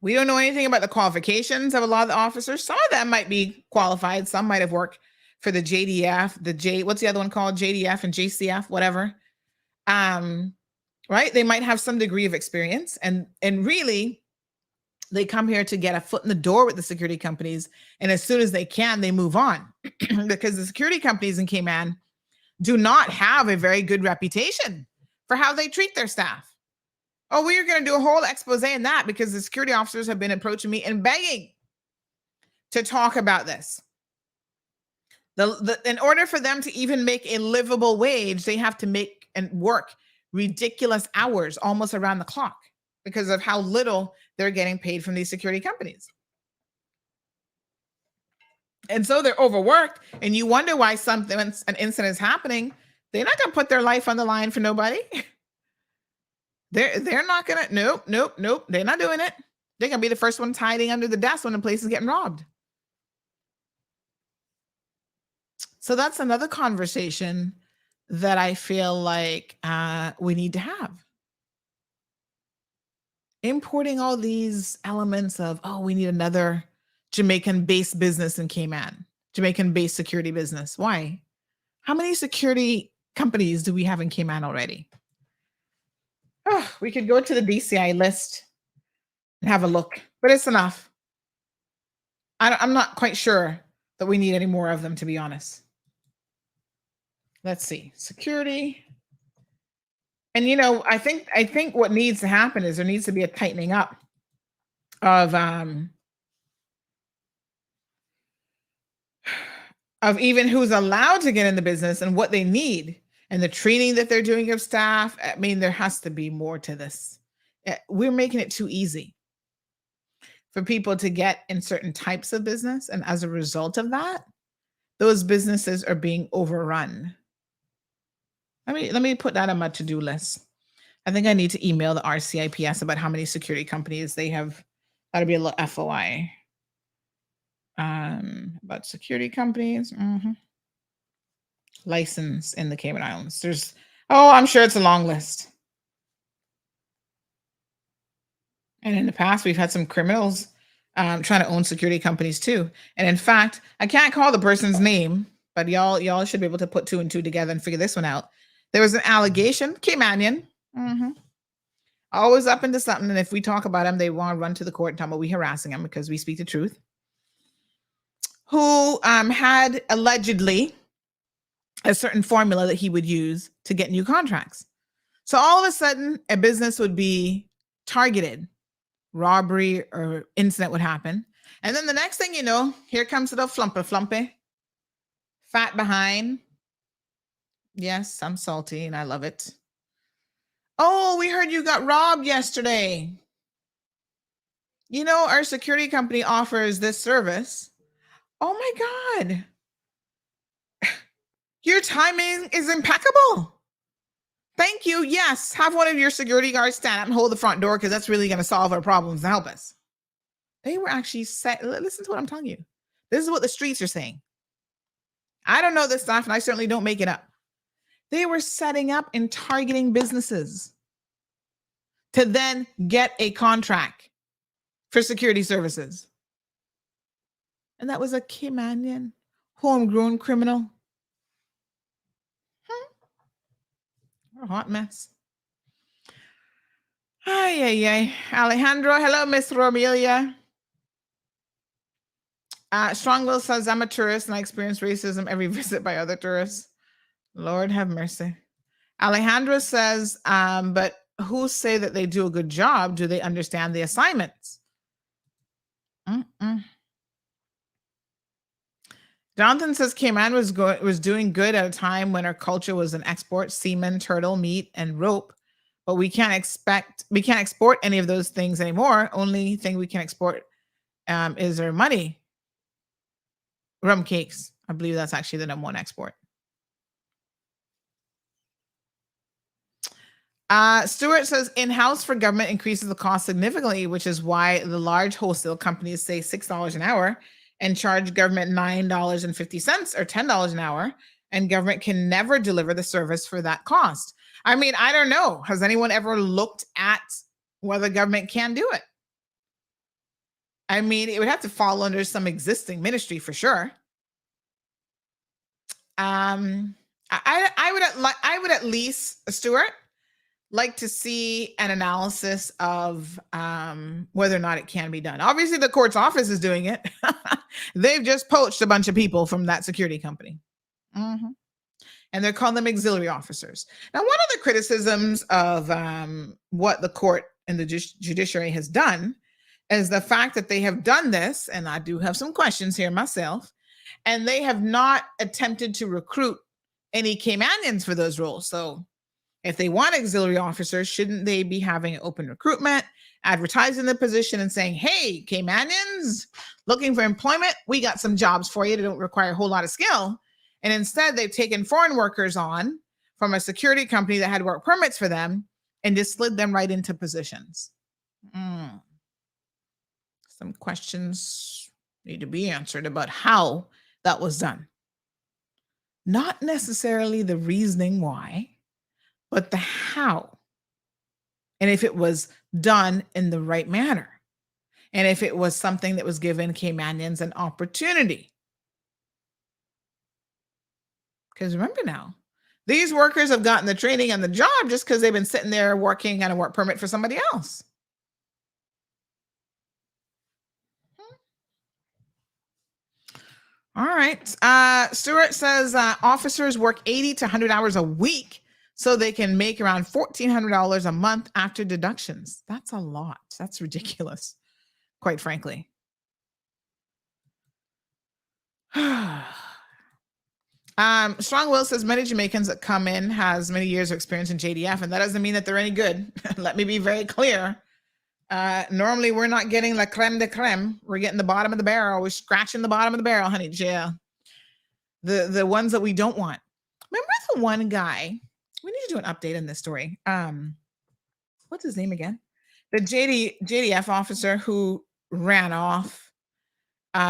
We don't know anything about the qualifications of a lot of the officers. Some of them might be qualified. Some might have worked for the JDF, what's the other one called? JDF and JCF, whatever. Right? They might have some degree of experience. And really, they come here to get a foot in the door with the security companies. And as soon as they can, they move on. Because the security companies in Cayman do not have a very good reputation for how they treat their staff. Oh, we're going to do a whole expose in that because the security officers have been approaching me and begging to talk about this. In order for them to even make a livable wage, they have to make and work ridiculous hours almost around the clock because of how little they're getting paid from these security companies. And so they're overworked, and you wonder why an incident is happening. They're not going to put their life on the line for nobody. They're not gonna, nope. They're not doing it. They're gonna be the first ones hiding under the desk when the place is getting robbed. So that's another conversation that I feel like we need to have. Importing all these elements of, we need another Jamaican-based business in Cayman, Jamaican-based security business. Why? How many security companies do we have in Cayman already? We could go to the DCI list and have a look, but it's enough. I'm not quite sure that we need any more of them, to be honest. Let's see. Security. And, I think what needs to happen is there needs to be a tightening up of even who's allowed to get in the business and what they need. And the training that they're doing of staff. I mean, there has to be more to this. We're making it too easy for people to get in certain types of business. And as a result of that, those businesses are being overrun. Let me put that on my to-do list. I think I need to email the RCIPS about how many security companies they have. That'll be a little FOI. About security companies. License in the Cayman Islands. I'm sure it's a long list. And in the past, we've had some criminals trying to own security companies too. And in fact, I can't call the person's name, but y'all should be able to put two and two together and figure this one out. There was an allegation, Caymanian, always up into something. And if we talk about him, they want to run to the court and talk about we harassing him because we speak the truth. Who had allegedly a certain formula that he would use to get new contracts. So all of a sudden, a business would be targeted, robbery or incident would happen. And then the next thing you know, here comes the flumpy, fat behind. Yes, I'm salty and I love it. Oh, we heard you got robbed yesterday. You know, our security company offers this service. Oh my God. Your timing is impeccable. Thank you. Yes, have one of your security guards stand up and hold the front door because that's really going to solve our problems and help us. They were actually set. Listen to what I'm telling you. This is what the streets are saying. I don't know this stuff, and I certainly don't make it up. They were setting up and targeting businesses to then get a contract for security services. And that was a Caymanian, homegrown criminal. What a hot mess. Ay. Alejandro, hello, Miss Romelia. Strongwill says, I'm a tourist and I experience racism every visit by other tourists. Lord have mercy. Alejandro says, but who say that they do a good job? Do they understand the assignments? Jonathan says Cayman was doing good at a time when our culture was an export, semen, turtle, meat, and rope. But we can't export any of those things anymore. Only thing we can export is our money. Rum cakes. I believe that's actually the number one export. Stuart says in-house for government increases the cost significantly, which is why the large wholesale companies say $6 an hour and charge government $9.50 or $10 an hour, and government can never deliver the service for that cost. I mean, I don't know. Has anyone ever looked at whether government can do it? I mean, it would have to fall under some existing ministry for sure. I would at least, Stuart, like to see an analysis of whether or not it can be done. Obviously, the court's office is doing it. They've just poached a bunch of people from that security company. And they're calling them auxiliary officers. Now, one of the criticisms of what the court and the judiciary has done is the fact that they have done this, and I do have some questions here myself, and they have not attempted to recruit any Caymanians for those roles. So if they want auxiliary officers, shouldn't they be having open recruitment, advertising the position and saying, hey, Caymanians looking for employment, we got some jobs for you that don't require a whole lot of skill. And instead, they've taken foreign workers on from a security company that had work permits for them and just slid them right into positions. Some questions need to be answered about how that was done. Not necessarily the reasoning why, but the how. And if it was done in the right manner. And if it was something that was given Caymanians an opportunity. Because remember now, these workers have gotten the training and the job just because they've been sitting there working on a work permit for somebody else. All right. Stuart says officers work 80 to 100 hours a week so they can make around $1,400 a month after deductions. That's a lot. That's ridiculous, quite frankly. Strong Will says many Jamaicans that come in has many years of experience in JDF, and that doesn't mean that they're any good. Let me be very clear. Normally, we're not getting la creme de creme. We're getting the bottom of the barrel. We're scratching the bottom of the barrel, honey. Yeah. The ones that we don't want. Remember the one guy? We need to do an update on this story. What's his name again? The JDF officer who ran off.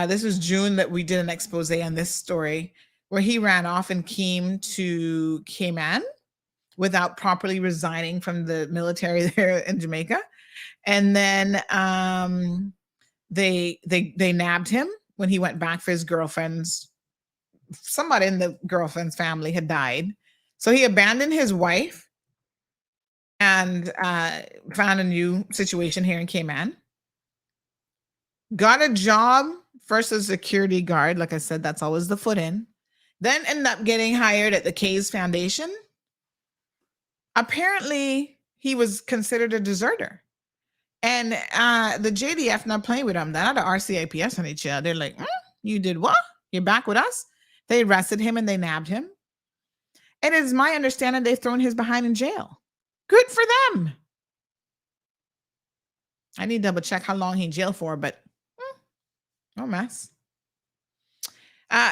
This was June that we did an expose on this story where he ran off and came to Cayman without properly resigning from the military there in Jamaica. And then they nabbed him when he went back for his girlfriend's. Somebody in the girlfriend's family had died. So he abandoned his wife and found a new situation here in Cayman. Got a job first as a security guard. Like I said, that's always the foot in. then ended up getting hired at the K's Foundation. Apparently, he was considered a deserter. And the JDF not playing with him. They're not the RCIPS on each other. They're like, you did what? You're back with us? They arrested him and they nabbed him. And it is my understanding they've thrown his behind in jail. Good for them. I need to double check how long he in jail for, but no mess.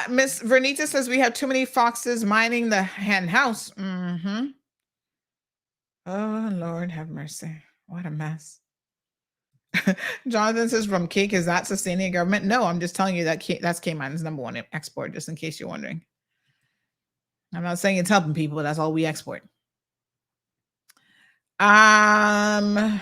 Miss Vernita says we have too many foxes mining the hen house. Mm-hmm. Oh, Lord have mercy. What a mess. Jonathan says from cake, is that sustaining government? No, I'm just telling you that that's Cayman's number one export, just in case you're wondering. I'm not saying it's helping people, but that's all we export. Brenda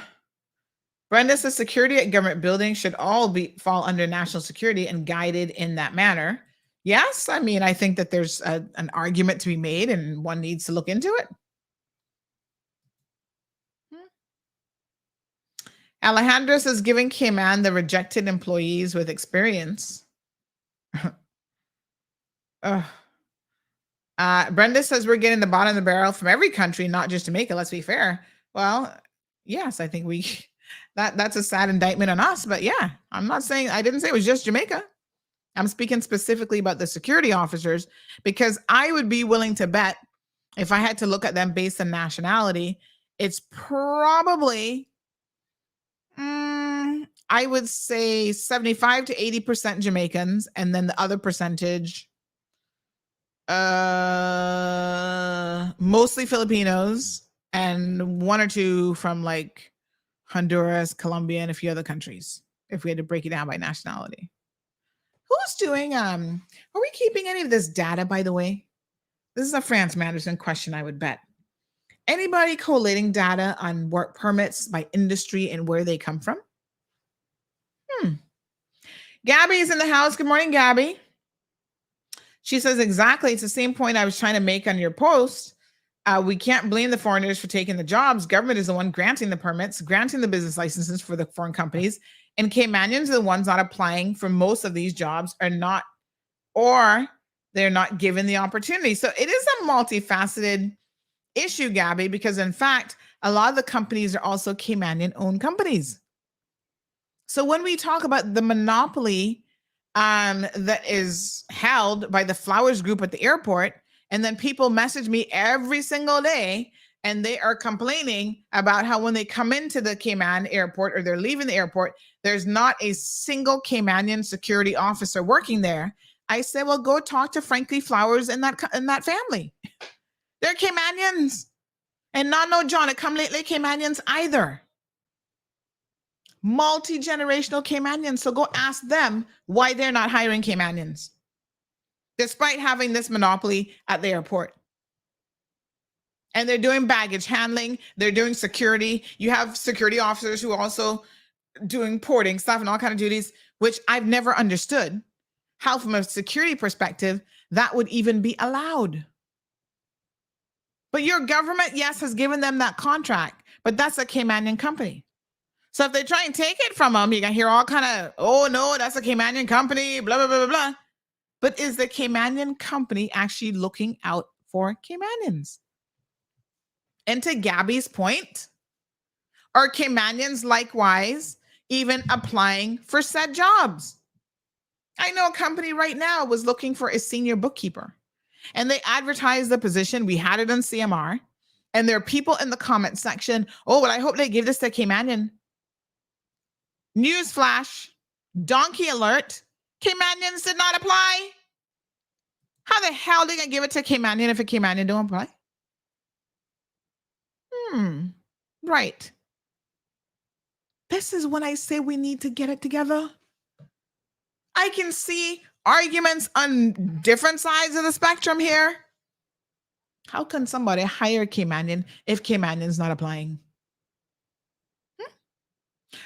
says security at government buildings should all fall under national security and guided in that manner. Yes, I mean, I think that there's an argument to be made and one needs to look into it. Alejandro says giving Cayman the rejected employees with experience. Brenda says we're getting the bottom of the barrel from every country, not just Jamaica. Let's be fair. Well, yes, I think that's a sad indictment on us. But yeah, I didn't say it was just Jamaica. I'm speaking specifically about the security officers because I would be willing to bet if I had to look at them based on nationality, it's probably I would say 75 to 80% Jamaicans, and then the other percentage, mostly Filipinos, and one or two from like Honduras, Colombia, and a few other countries, if we had to break it down by nationality. Who's doing, are we keeping any of this data, by the way? This is a France Manderson question, I would bet. Anybody collating data on work permits by industry and where they come from? Gabby's in the house. Good morning, Gabby. She says, exactly. It's the same point I was trying to make on your post. We can't blame the foreigners for taking the jobs. Government is the one granting the permits, granting the business licenses for the foreign companies. And Caymanians are the ones not applying for most of these jobs or they're not given the opportunity. So it is a multifaceted issue, Gabby, because in fact, a lot of the companies are also Caymanian-owned companies. So when we talk about the monopoly that is held by the Flowers Group at the airport, and then people message me every single day, and they are complaining about how when they come into the Cayman airport or they're leaving the airport, there's not a single Caymanian security officer working there. I say, well, go talk to Frankie Flowers and that family. They're Caymanians. And not no John, it come lately Caymanians either. Multi-generational Caymanians. So go ask them why they're not hiring Caymanians, despite having this monopoly at the airport. And they're doing baggage handling. They're doing security. You have security officers who are also doing porting stuff and all kinds of duties, which I've never understood how, from a security perspective, that would even be allowed. But your government, yes, has given them that contract, but that's a Caymanian company. So if they try and take it from them, you can hear all kind of, oh no, that's a Caymanian company, blah, blah, blah, blah, blah. But is the Caymanian company actually looking out for Caymanians? And to Gabby's point, are Caymanians likewise even applying for said jobs? I know a company right now was looking for a senior bookkeeper, and they advertised the position. We had it on CMR, and there are people in the comment section, oh, well, I hope they give this to Caymanian. Newsflash, donkey alert, Caymanians did not apply. How the hell are they going to give it to Caymanian if a Caymanian don't apply? Right. This is when I say we need to get it together. I can see arguments on different sides of the spectrum here. How can somebody hire Caymanian if Caymanian's not applying?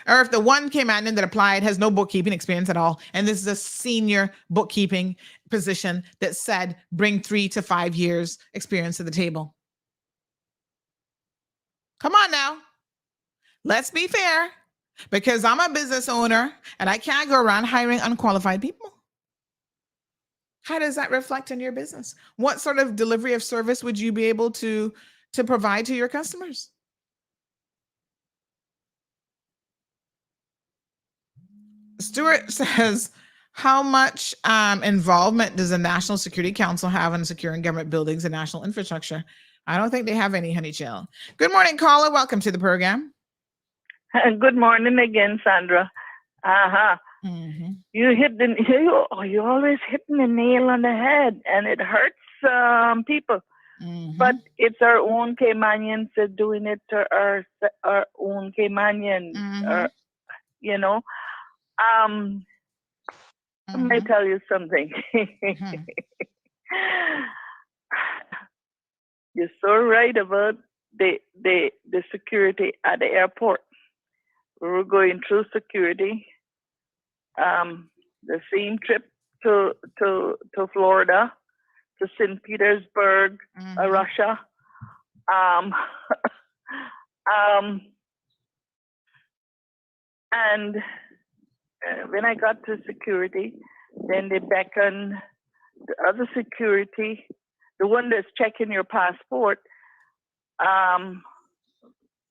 Or if the one Caymanian that applied has no bookkeeping experience at all, and this is a senior bookkeeping position that said bring 3 to 5 years experience to the table. Come on now. Let's be fair, because I'm a business owner and I can't go around hiring unqualified people. How does that reflect on your business? What sort of delivery of service would you be able to provide to your customers? Stuart says, how much involvement does the National Security Council have in securing government buildings and national infrastructure? I don't think they have any, honey chill. Good morning, caller. Welcome to the program. Good morning again, Sandra. Mm-hmm. You always hitting the nail on the head, and it hurts people. Mm-hmm. But it's our own Caymanians that doing it to our own Caymanians. Mm-hmm. Let me tell you something. Mm-hmm. You're so right about the security at the airport. We were going through security. The same trip to Florida, to St. Petersburg, Russia. And when I got to security, then they beckoned the other security, the one that's checking your passport,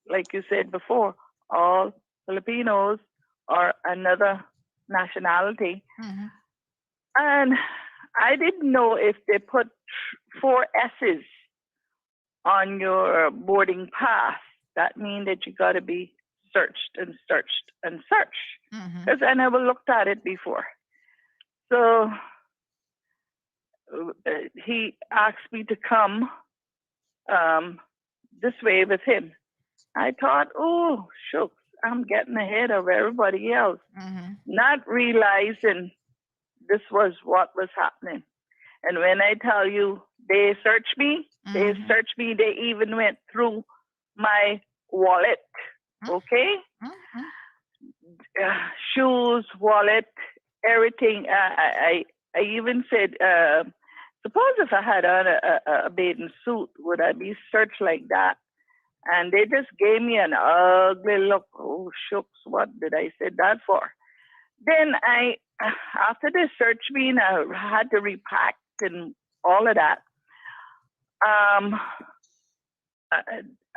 like you said before, all Filipinos or another nationality. Mm-hmm. And I didn't know if they put 4 S's on your boarding pass. That means that you got to be searched and searched and searched. Because I never looked at it before. So he asked me to come this way with him. I thought, oh, shucks, I'm getting ahead of everybody else, not realizing this was what was happening. And when I tell you they searched me, they even went through my wallet, okay? Shoes, wallet, everything. I even said, suppose if I had on a bathing suit, would I be searched like that? And they just gave me an ugly look. Oh, shucks, what did I say that for? Then after they searched me, and I had to repack and all of that.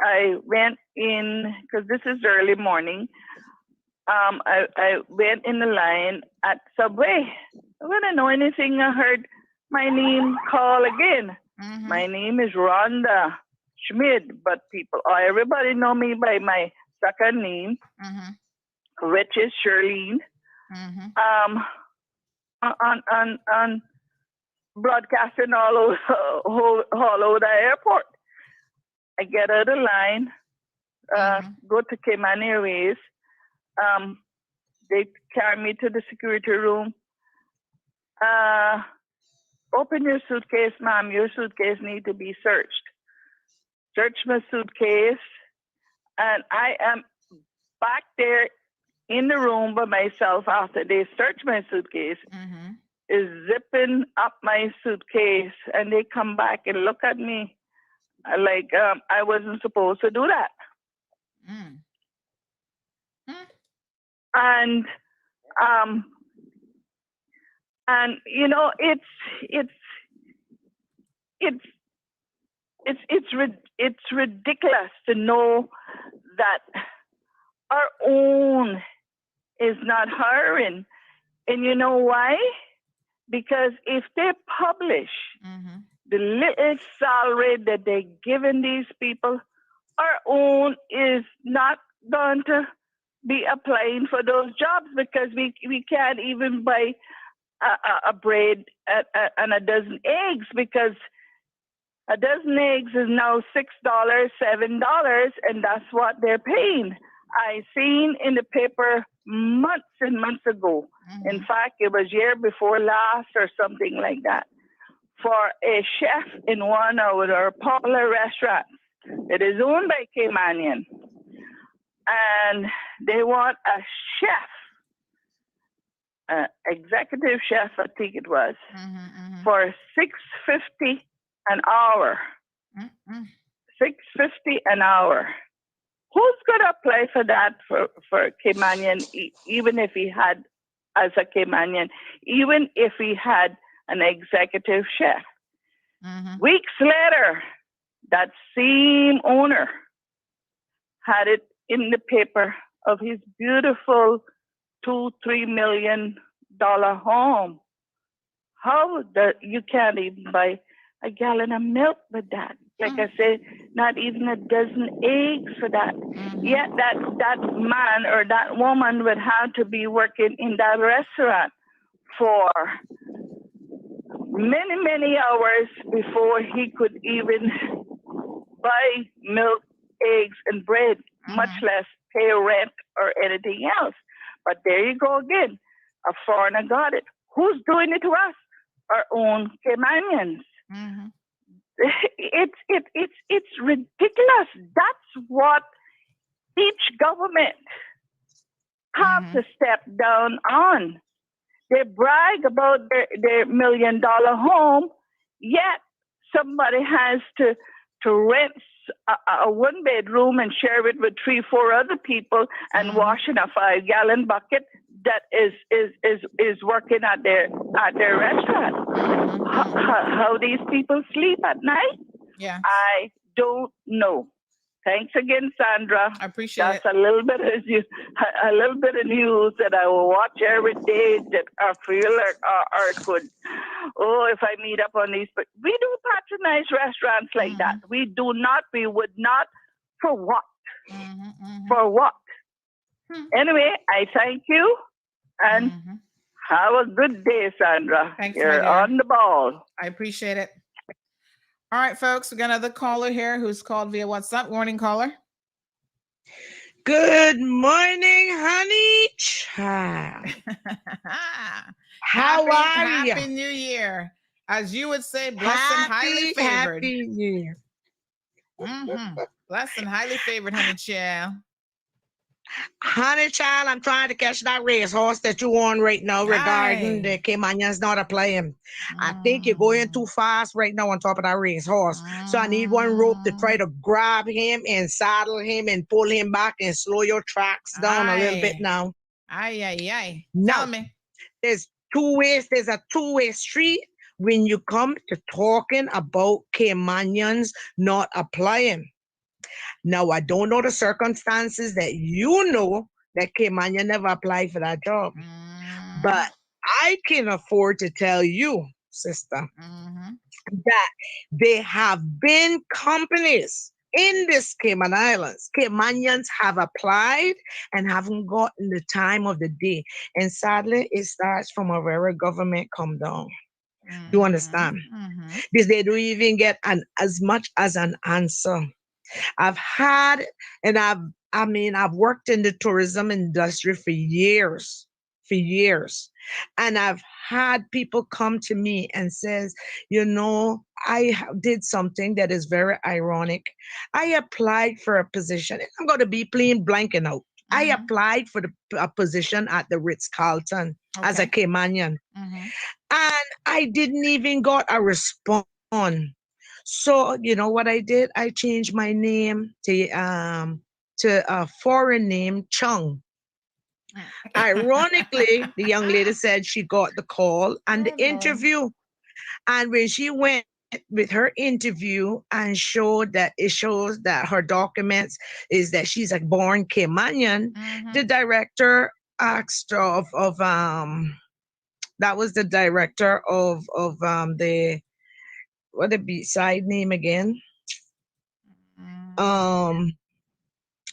I went in, because this is early morning. I went in the line at Subway. When I know anything, I heard my name call again. My name is Rhonda Schmid, but everybody know me by my second name, which is Shirlene. On broadcasting all over the airport. I get out of the line, go to Cayman Airways. They carry me to the security room. Open your suitcase, ma'am. Your suitcase needs to be searched. Search my suitcase, and I am back there in the room by myself after they search my suitcase. Is zipping up my suitcase, and they come back and look at me like I wasn't supposed to do that. And you know, it's ridiculous to know that our own is not hiring. And you know why? Because if they publish the little salary that they're giving these people, our own is not going to be applying for those jobs, because we can't even buy a bread and a dozen eggs, because a dozen eggs is now $6, $7, and that's what they're paying. I seen in the paper months and months ago. In fact, it was year before last or something like that, for a chef in one of our popular restaurants that is owned by Caymanian. And they want a chef, executive chef, I think it was, for $6.50 an hour. $6.50 an hour. Who's going to apply for that for Caymanian, even if he had, as a Caymanian, even if he had an executive chef. Weeks later, that same owner had it in the paper of his beautiful $2-3 million home. How you can't even buy a gallon of milk with that? Like I said, not even a dozen eggs for that. Yet that man or that woman would have to be working in that restaurant for many, many hours before he could even buy milk, eggs, and bread, much less pay rent or anything else. But there you go again. A foreigner got it. Who's doing it to us? Our own Caymanians. It's ridiculous. That's what each government have to step down on. They brag about their $1 million home, yet somebody has to rent a one bedroom and share it with 3-4 other people and wash in a 5-gallon bucket that is working at their restaurant. How these people sleep at night? Yeah, I don't know. Thanks again, Sandra. I appreciate That's a little bit of news that I will watch every day that I feel like I could. Oh, if I meet up on these, but we do patronize restaurants like that. We do not. We would not. For what? For what? Anyway, I thank you and have a good day, Sandra. Thanks, You're on the ball. I appreciate it. All right, folks, we got another caller here who's called via WhatsApp. Morning, caller. Good morning, honey child. How are you? Happy New Year. As you would say, blessed and highly favored. Happy New Year. Blessed and highly favored, honey child. Honey child, I'm trying to catch that racehorse that you on right now regarding the Caymanians not playing. I think you're going too fast right now on top of that racehorse. So I need one rope to try to grab him and saddle him and pull him back and slow your tracks down a little bit now. Tell me. There's two ways. There's a two-way street when you come to talking about Caymanians not applying. Now, I don't know the circumstances that you know that Caymania never applied for that job. But I can afford to tell you, sister, that there have been companies in this Cayman Islands. Caymanians have applied and haven't gotten the time of the day. And sadly, it starts from a very government come down. You understand? Because they don't even get as much as an answer. I've worked in the tourism industry for years, and I've had people come to me and says, I did something that is very ironic. I applied for a position. I'm going to be plain blanking out. I applied for a position at the Ritz-Carlton as a Caymanian, and I didn't even got a response. So you know what I did? I changed my name to a foreign name, Chung. Ironically, the young lady said she got the call and the interview. And when she went with her interview and shows that her documents is that she's a born Caymanian, the director asked that was the director of the what the side name again?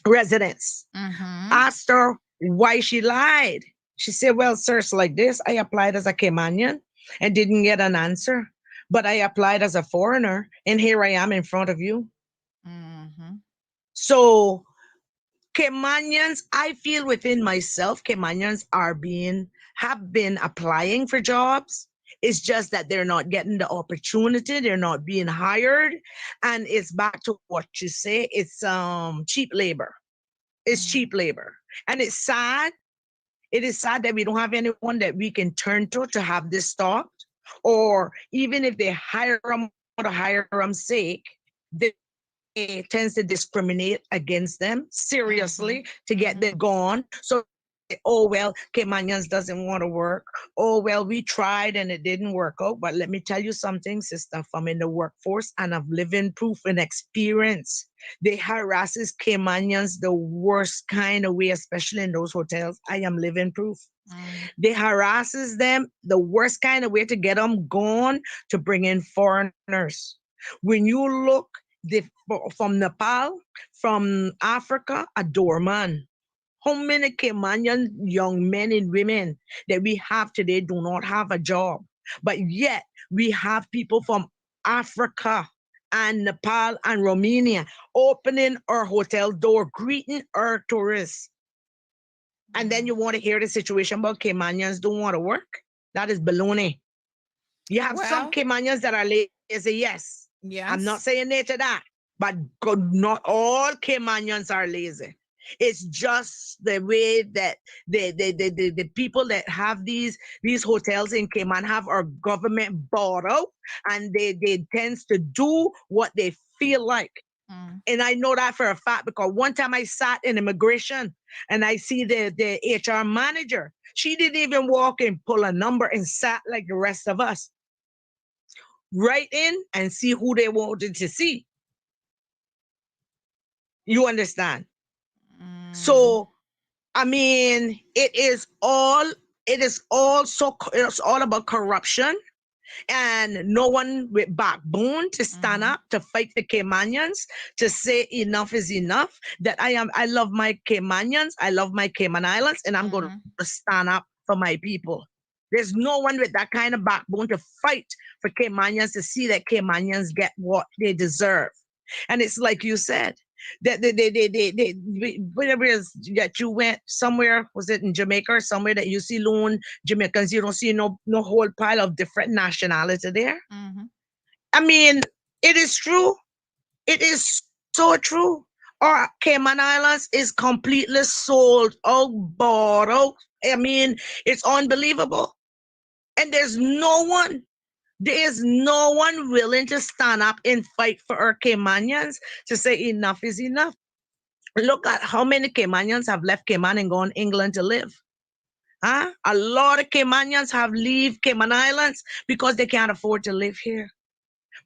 Residence. Asked her why she lied. She said, well, sir, it's like this. I applied as a Caymanian and didn't get an answer. But I applied as a foreigner, and here I am in front of you. So Caymanians, I feel within myself, Caymanians have been applying for jobs. It's just that they're not getting the opportunity. They're not being hired. And it's back to what you say. It's cheap labor. It's cheap labor. And it's sad. It is sad that we don't have anyone that we can turn to have this stopped. Or even if they hire them out of hire them sake, they tends to discriminate against them seriously to get them gone. So oh, well, Caymanians doesn't want to work. Oh, well, we tried and it didn't work out. But let me tell you something, sister, I'm in the workforce and I've living proof and experience. They harasses Caymanians the worst kind of way, especially in those hotels. I am living proof. They harasses them the worst kind of way to get them gone, to bring in foreigners. When you look from Nepal, from Africa, a doorman. How many Caymanian young men and women that we have today do not have a job? But yet we have people from Africa and Nepal and Romania opening our hotel door, greeting our tourists. And then you want to hear the situation about Caymanians don't want to work? That is baloney. You have some Caymanians that are lazy, yes. I'm not saying they to that, but not all Caymanians are lazy. It's just the way that the people that have these hotels in Cayman have our government bought out, and they tends to do what they feel like. And I know that for a fact because one time I sat in immigration and I see the HR manager. She didn't even walk and pull a number and sat like the rest of us. Write in and see who they wanted to see. You understand? So, I mean, it's all about corruption and no one with backbone to stand up to fight the Caymanians, to say enough is enough, that I love my Caymanians, I love my Cayman Islands, and I'm going to stand up for my people. There's no one with that kind of backbone to fight for Caymanians, to see that Caymanians get what they deserve. And it's like you said, that whatever it is that you went somewhere, was it in Jamaica or somewhere, that you see lone Jamaicans, you don't see no whole pile of different nationality there. I mean, it is true. It is so true. Our Cayman Islands is completely sold out, bought out. I mean, it's unbelievable. And there's no one willing to stand up and fight for our Caymanians, to say enough is enough. Look at how many Caymanians have left Cayman and gone England to live. Huh? A lot of Caymanians have left Cayman Islands because they can't afford to live here.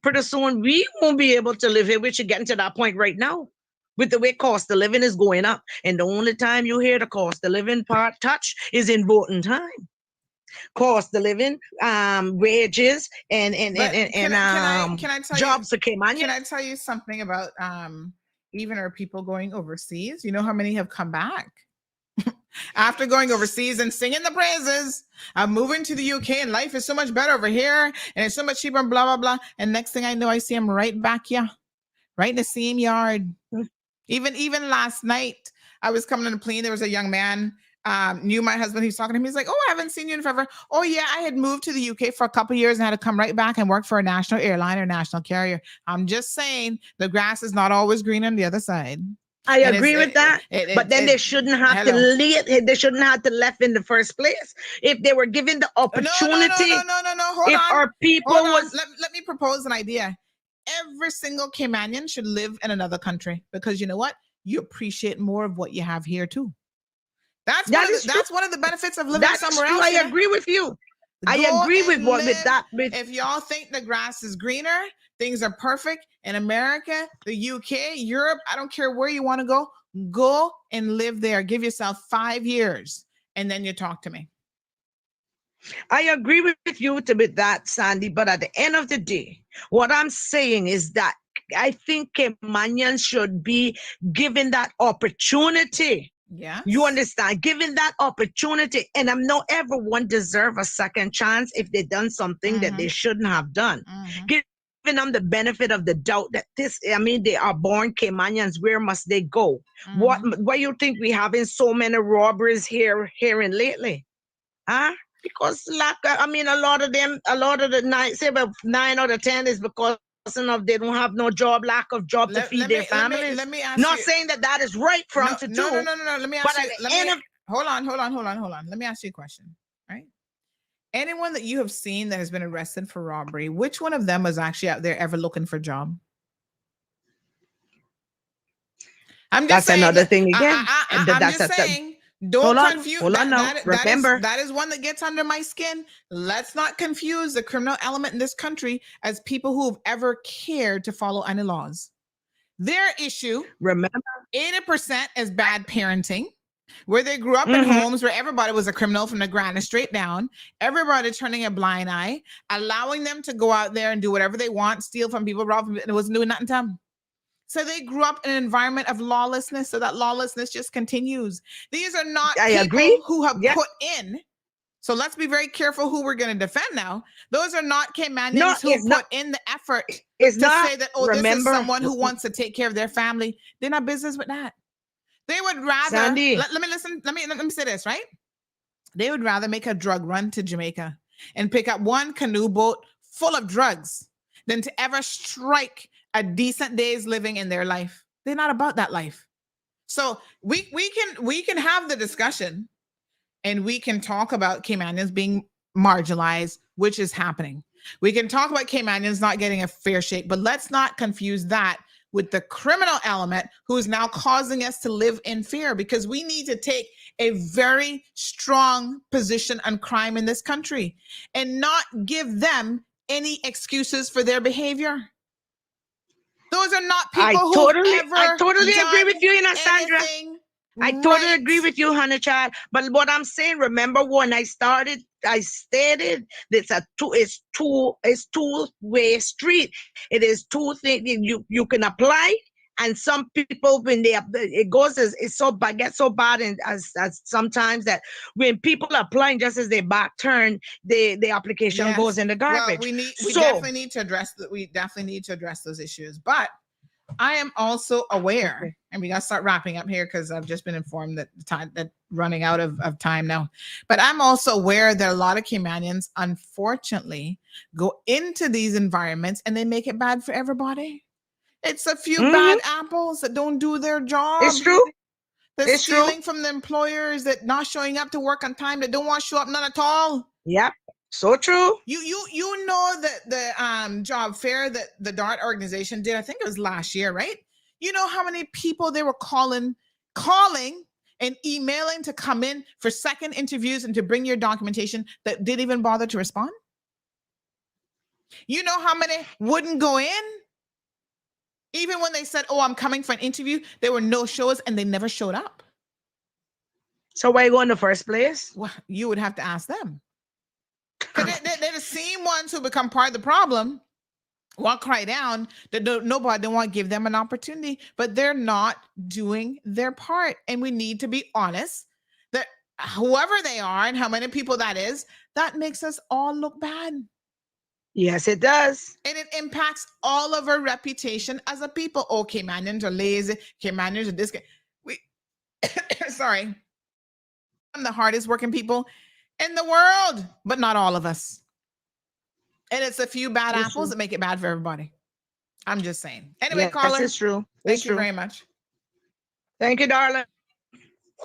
Pretty soon we won't be able to live here, which is getting to that point right now, with the way cost of living is going up. And the only time you hear the cost of living part touch is in voting time. Cost of living, wages, and jobs for Caymanians. Can I tell you something about even our people going overseas? You know how many have come back after going overseas and singing the praises of moving to the UK, and life is so much better over here and it's so much cheaper and blah blah blah. And next thing I know, I see them right back here, right in the same yard. Even last night, I was coming on a plane. There was a young man. Knew my husband. He was talking to him. He's like, "Oh, I haven't seen you in forever." Oh yeah, I had moved to the UK for a couple of years and had to come right back and work for a national airline or national carrier. I'm just saying, the grass is not always green on the other side. I agree with that, but then they shouldn't have to leave. They shouldn't have to left in the first place if they were given the opportunity. No. Hold on. Our people was. Let me propose an idea. Every single Caymanian should live in another country, because you know what? You appreciate more of what you have here too. That's one of the benefits of living somewhere else. I agree with you. I agree with that. If y'all think the grass is greener, things are perfect in America, the UK, Europe, I don't care where you want to go and live there. Give yourself 5 years and then you talk to me. I agree with you with that, Sandy. But at the end of the day, what I'm saying is that I think Caymanians should be given that opportunity. Yeah, you understand, given that opportunity, and I'm not everyone deserve a second chance if they done something that they shouldn't have done. Giving them the benefit of the doubt that they are born Caymanians. Where must they go? Why you think we having so many robberies here and lately? Huh? Because a lot of the nights, say about 9 out of 10 is because of they don't have no job, lack of job to feed their families. Let me ask not you, saying that is right for them to do. No. Let me ask you. Hold on. Let me ask you a question. Right? Anyone that you have seen that has been arrested for robbery, which one of them was actually out there ever looking for a job? That's saying, another thing again. I'm just saying. Don't confuse. Hold on now. Remember, that is one that gets under my skin. Let's not confuse the criminal element in this country as people who've ever cared to follow any laws. Their issue, remember, 80% is bad parenting, where they grew up in homes where everybody was a criminal from the granny straight down, everybody turning a blind eye, allowing them to go out there and do whatever they want, steal from people, rob from people, and it wasn't doing nothing to them. So they grew up in an environment of lawlessness, so that lawlessness just continues. These are not people who have put in. So let's be very careful who we're going to defend now. Those are not Caymanians who put in the effort to say that, this is someone who wants to take care of their family. They're not business with that. They would rather, let me say this, right? They would rather make a drug run to Jamaica and pick up one canoe boat full of drugs than to ever strike a decent day's living in their life. They're not about that life. So we can have the discussion and we can talk about Caymanians being marginalized, which is happening. We can talk about Caymanians not getting a fair shake, but let's not confuse that with the criminal element who's now causing us to live in fear, because we need to take a very strong position on crime in this country and not give them any excuses for their behavior. Those are not people I totally agree with you, Sandra. I totally agree with you, Hannah Child. But what I'm saying, remember when I stated it's two-way street. It is two things you can apply, and some people when it goes it's so bad, gets so bad, and as sometimes that when people are applying just as they back turn, the application goes in the garbage. Well, we definitely need to address those issues. But I am also aware, and we got to start wrapping up here because I've just been informed that running out of time now. But I'm also aware that a lot of Caymanians, unfortunately, go into these environments and they make it bad for everybody. It's a few bad apples that don't do their job. It's true. That's stealing from the employers, that not showing up to work on time, that don't want to show up none at all. Yeah. So true. You know that the job fair that the DART organization did, I think it was last year, right? You know how many people they were calling and emailing to come in for second interviews and to bring your documentation that didn't even bother to respond? You know how many wouldn't go in? Even when they said, "Oh, I'm coming for an interview," there were no shows and they never showed up. So why go in the first place? Well, you would have to ask them. Because they're the same ones who become part of the problem, walk cry down, that nobody don't want to give them an opportunity, but they're not doing their part. And we need to be honest that whoever they are and how many people that is, that makes us all look bad. Yes, it does. And it impacts all of our reputation as a people. Oh, Caymanians are lazy. Caymanians are this. Sorry. I'm the hardest working people in the world, but not all of us. And it's a few bad apples that make it bad for everybody. I'm just saying. Anyway, caller. This is true. Thank you very much. Thank you, darling.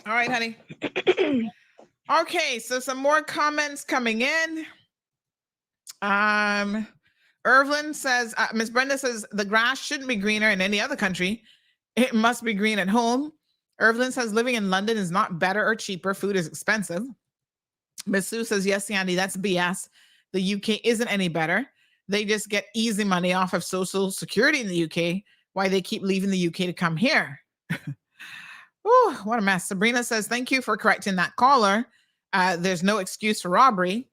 All right, honey. Okay, so some more comments coming in. Irvin says, Miss Brenda says, the grass shouldn't be greener in any other country. It must be green at home. Irvin says, living in London is not better or cheaper. Food is expensive. Miss Sue says, yes, Sandy, that's BS. The UK isn't any better. They just get easy money off of Social Security in the UK. Why they keep leaving the UK to come here. Ooh, what a mess. Sabrina says, thank you for correcting that caller. There's no excuse for robbery.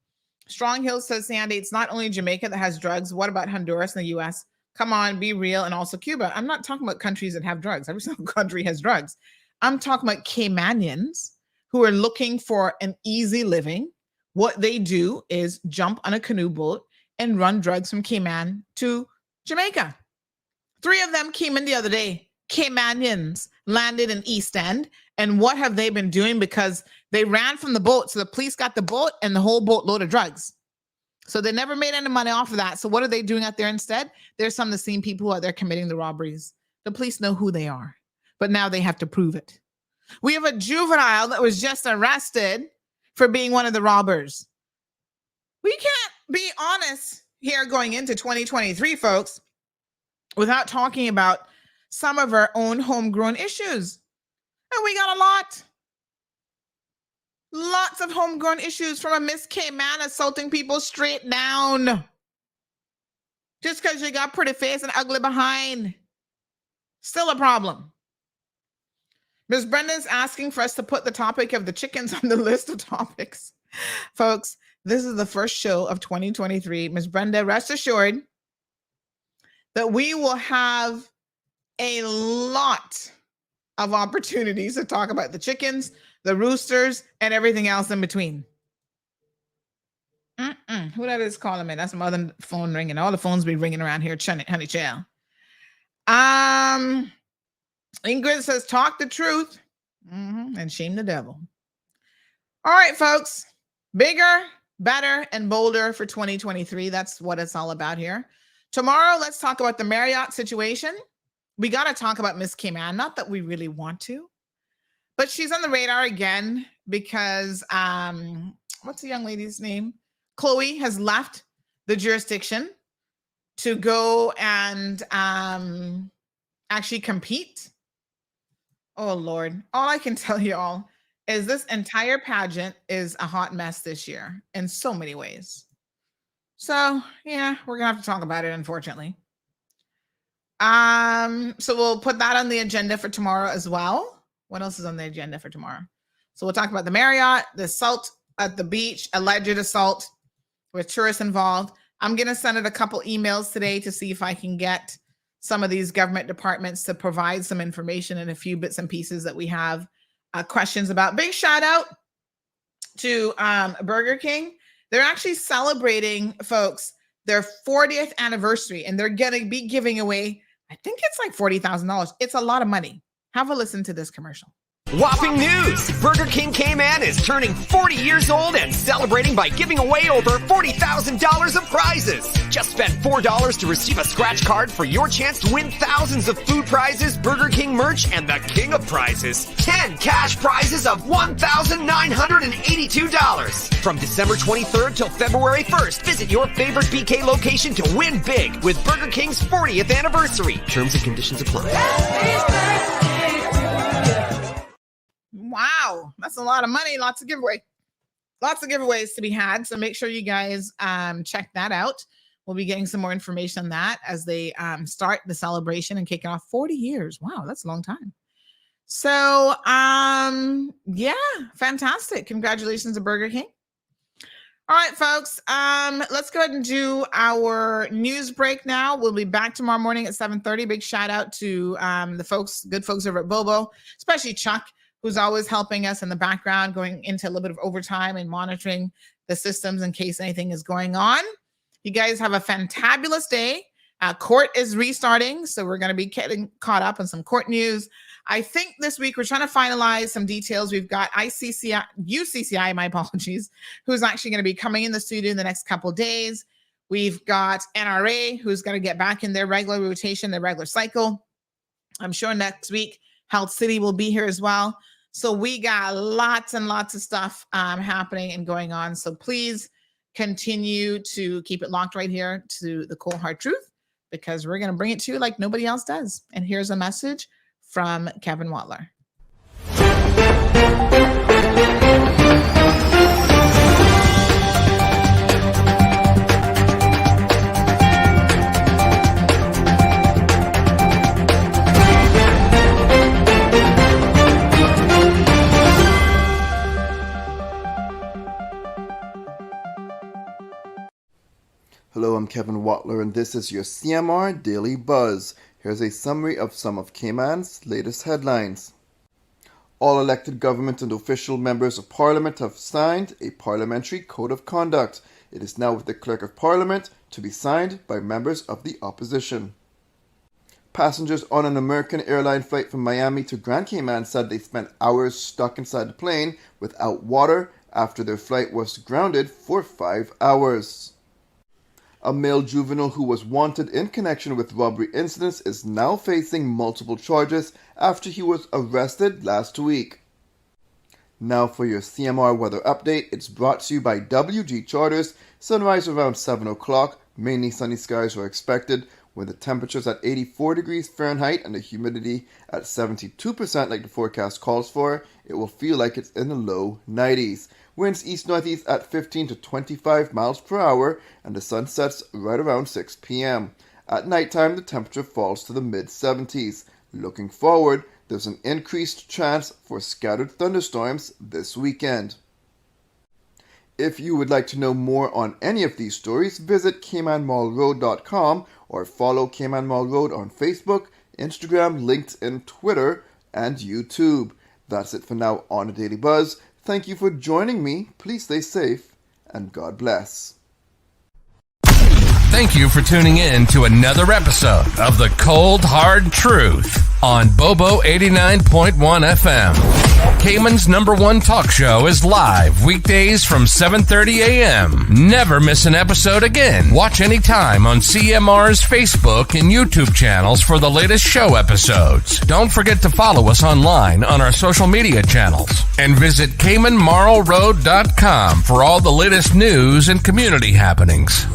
Strong Hill says, Sandy, it's not only Jamaica that has drugs. What about Honduras and the US? Come on, be real. And also Cuba. I'm not talking about countries that have drugs. Every single country has drugs. I'm talking about Caymanians who are looking for an easy living. What they do is jump on a canoe boat and run drugs from Cayman to Jamaica. 3 of them came in the other day. Caymanians landed in East End. And what have they been doing? Because they ran from the boat. So the police got the boat and the whole boat load of drugs. So they never made any money off of that. So what are they doing out there instead? There's some of the same people who are there committing the robberies. The police know who they are, but now they have to prove it. We have a juvenile that was just arrested for being one of the robbers. We can't be honest here going into 2023, folks, without talking about some of our own homegrown issues. And we got a lot. Lots of homegrown issues from a Miss K man assaulting people straight down. Just because you got pretty face and ugly behind. Still a problem. Ms. Brenda's asking for us to put the topic of the chickens on the list of topics. Folks, this is the first show of 2023. Ms. Brenda, rest assured that we will have a lot of opportunities to talk about the chickens, the roosters, and everything else in between. Who that is calling me? That's my other phone ringing. All the phones be ringing around here, honey child. Ingrid says, talk the truth and shame the devil. All right, folks. Bigger, better, and bolder for 2023. That's what it's all about here. Tomorrow, let's talk about the Marriott situation. We got to talk about Miss K-Man. Not that we really want to, but she's on the radar again because, what's the young lady's name? Chloe has left the jurisdiction to go and actually compete. Oh, Lord. All I can tell you all is this entire pageant is a hot mess this year in so many ways. So, yeah, we're going to have to talk about it, unfortunately. So we'll put that on the agenda for tomorrow as well. What else is on the agenda for tomorrow? So we'll talk about the Marriott, the assault at the beach, alleged assault with tourists involved. I'm going to send it a couple emails today to see if I can get some of these government departments to provide some information and a few bits and pieces that we have questions about. Big shout out to Burger King. They're actually celebrating, folks, their 40th anniversary, and they're going to be giving away, I think it's like $40,000. It's a lot of money. Have a listen to this commercial. Whopping news! Burger King K-Man is turning 40 years old and celebrating by giving away over $40,000 of prizes. Just spend $4 to receive a scratch card for your chance to win thousands of food prizes, Burger King merch, and the king of prizes, 10 cash prizes of $1,982. From December 23rd till February 1st, visit your favorite BK location to win big with Burger King's 40th anniversary. Terms and conditions apply. Wow, that's a lot of money. Lots of giveaways to be had. So make sure you guys check that out. We'll be getting some more information on that as they start the celebration and kick it off. 40 years. Wow, that's a long time. So yeah, fantastic. Congratulations to Burger King. All right, folks, let's go ahead and do our news break now. We'll be back tomorrow morning at 7:30. Big shout out to the good folks over at Bobo, especially Chuck, who's always helping us in the background, going into a little bit of overtime and monitoring the systems in case anything is going on. You guys have a fantabulous day. Court is restarting, so we're going to be getting caught up on some court news. I think this week we're trying to finalize some details. We've got UCCI, my apologies, who's actually going to be coming in the studio in the next couple of days. We've got NRA, who's going to get back in their regular rotation, their regular cycle. I'm sure next week Health City will be here as well. So we got lots and lots of stuff happening and going on. So please continue to keep it locked right here to the Cold Hard Truth, because we're going to bring it to you like nobody else does. And here's a message from Kevin Watler. Hello, I'm Kevin Watler, and this is your CMR Daily Buzz. Here's a summary of some of Cayman's latest headlines. All elected government and official members of Parliament have signed a Parliamentary Code of Conduct. It is now with the Clerk of Parliament to be signed by members of the opposition. Passengers on an American airline flight from Miami to Grand Cayman said they spent hours stuck inside the plane without water after their flight was grounded for 5 hours. A male juvenile who was wanted in connection with robbery incidents is now facing multiple charges after he was arrested last week. Now for your CMR weather update. It's brought to you by WG Charters. Sunrise around 7 o'clock. Mainly sunny skies are expected. With the temperatures at 84 degrees Fahrenheit and the humidity at 72% like the forecast calls for, it will feel like it's in the low 90s. Winds east-northeast at 15 to 25 miles per hour, and the sun sets right around 6 p.m. At nighttime, the temperature falls to the mid-70s. Looking forward, there's an increased chance for scattered thunderstorms this weekend. If you would like to know more on any of these stories, visit caymanmallroad.com or follow Cayman Mall Road on Facebook, Instagram, LinkedIn, Twitter, and YouTube. That's it for now on the Daily Buzz. Thank you for joining me. Please stay safe, and God bless. Thank you for tuning in to another episode of The Cold Hard Truth on Bobo 89.1 FM. Cayman's #1 talk show is live weekdays from 7:30 a.m. Never miss an episode again. Watch anytime on CMR's Facebook and YouTube channels for the latest show episodes. Don't forget to follow us online on our social media channels. And visit CaymanMarlRoad.com for all the latest news and community happenings.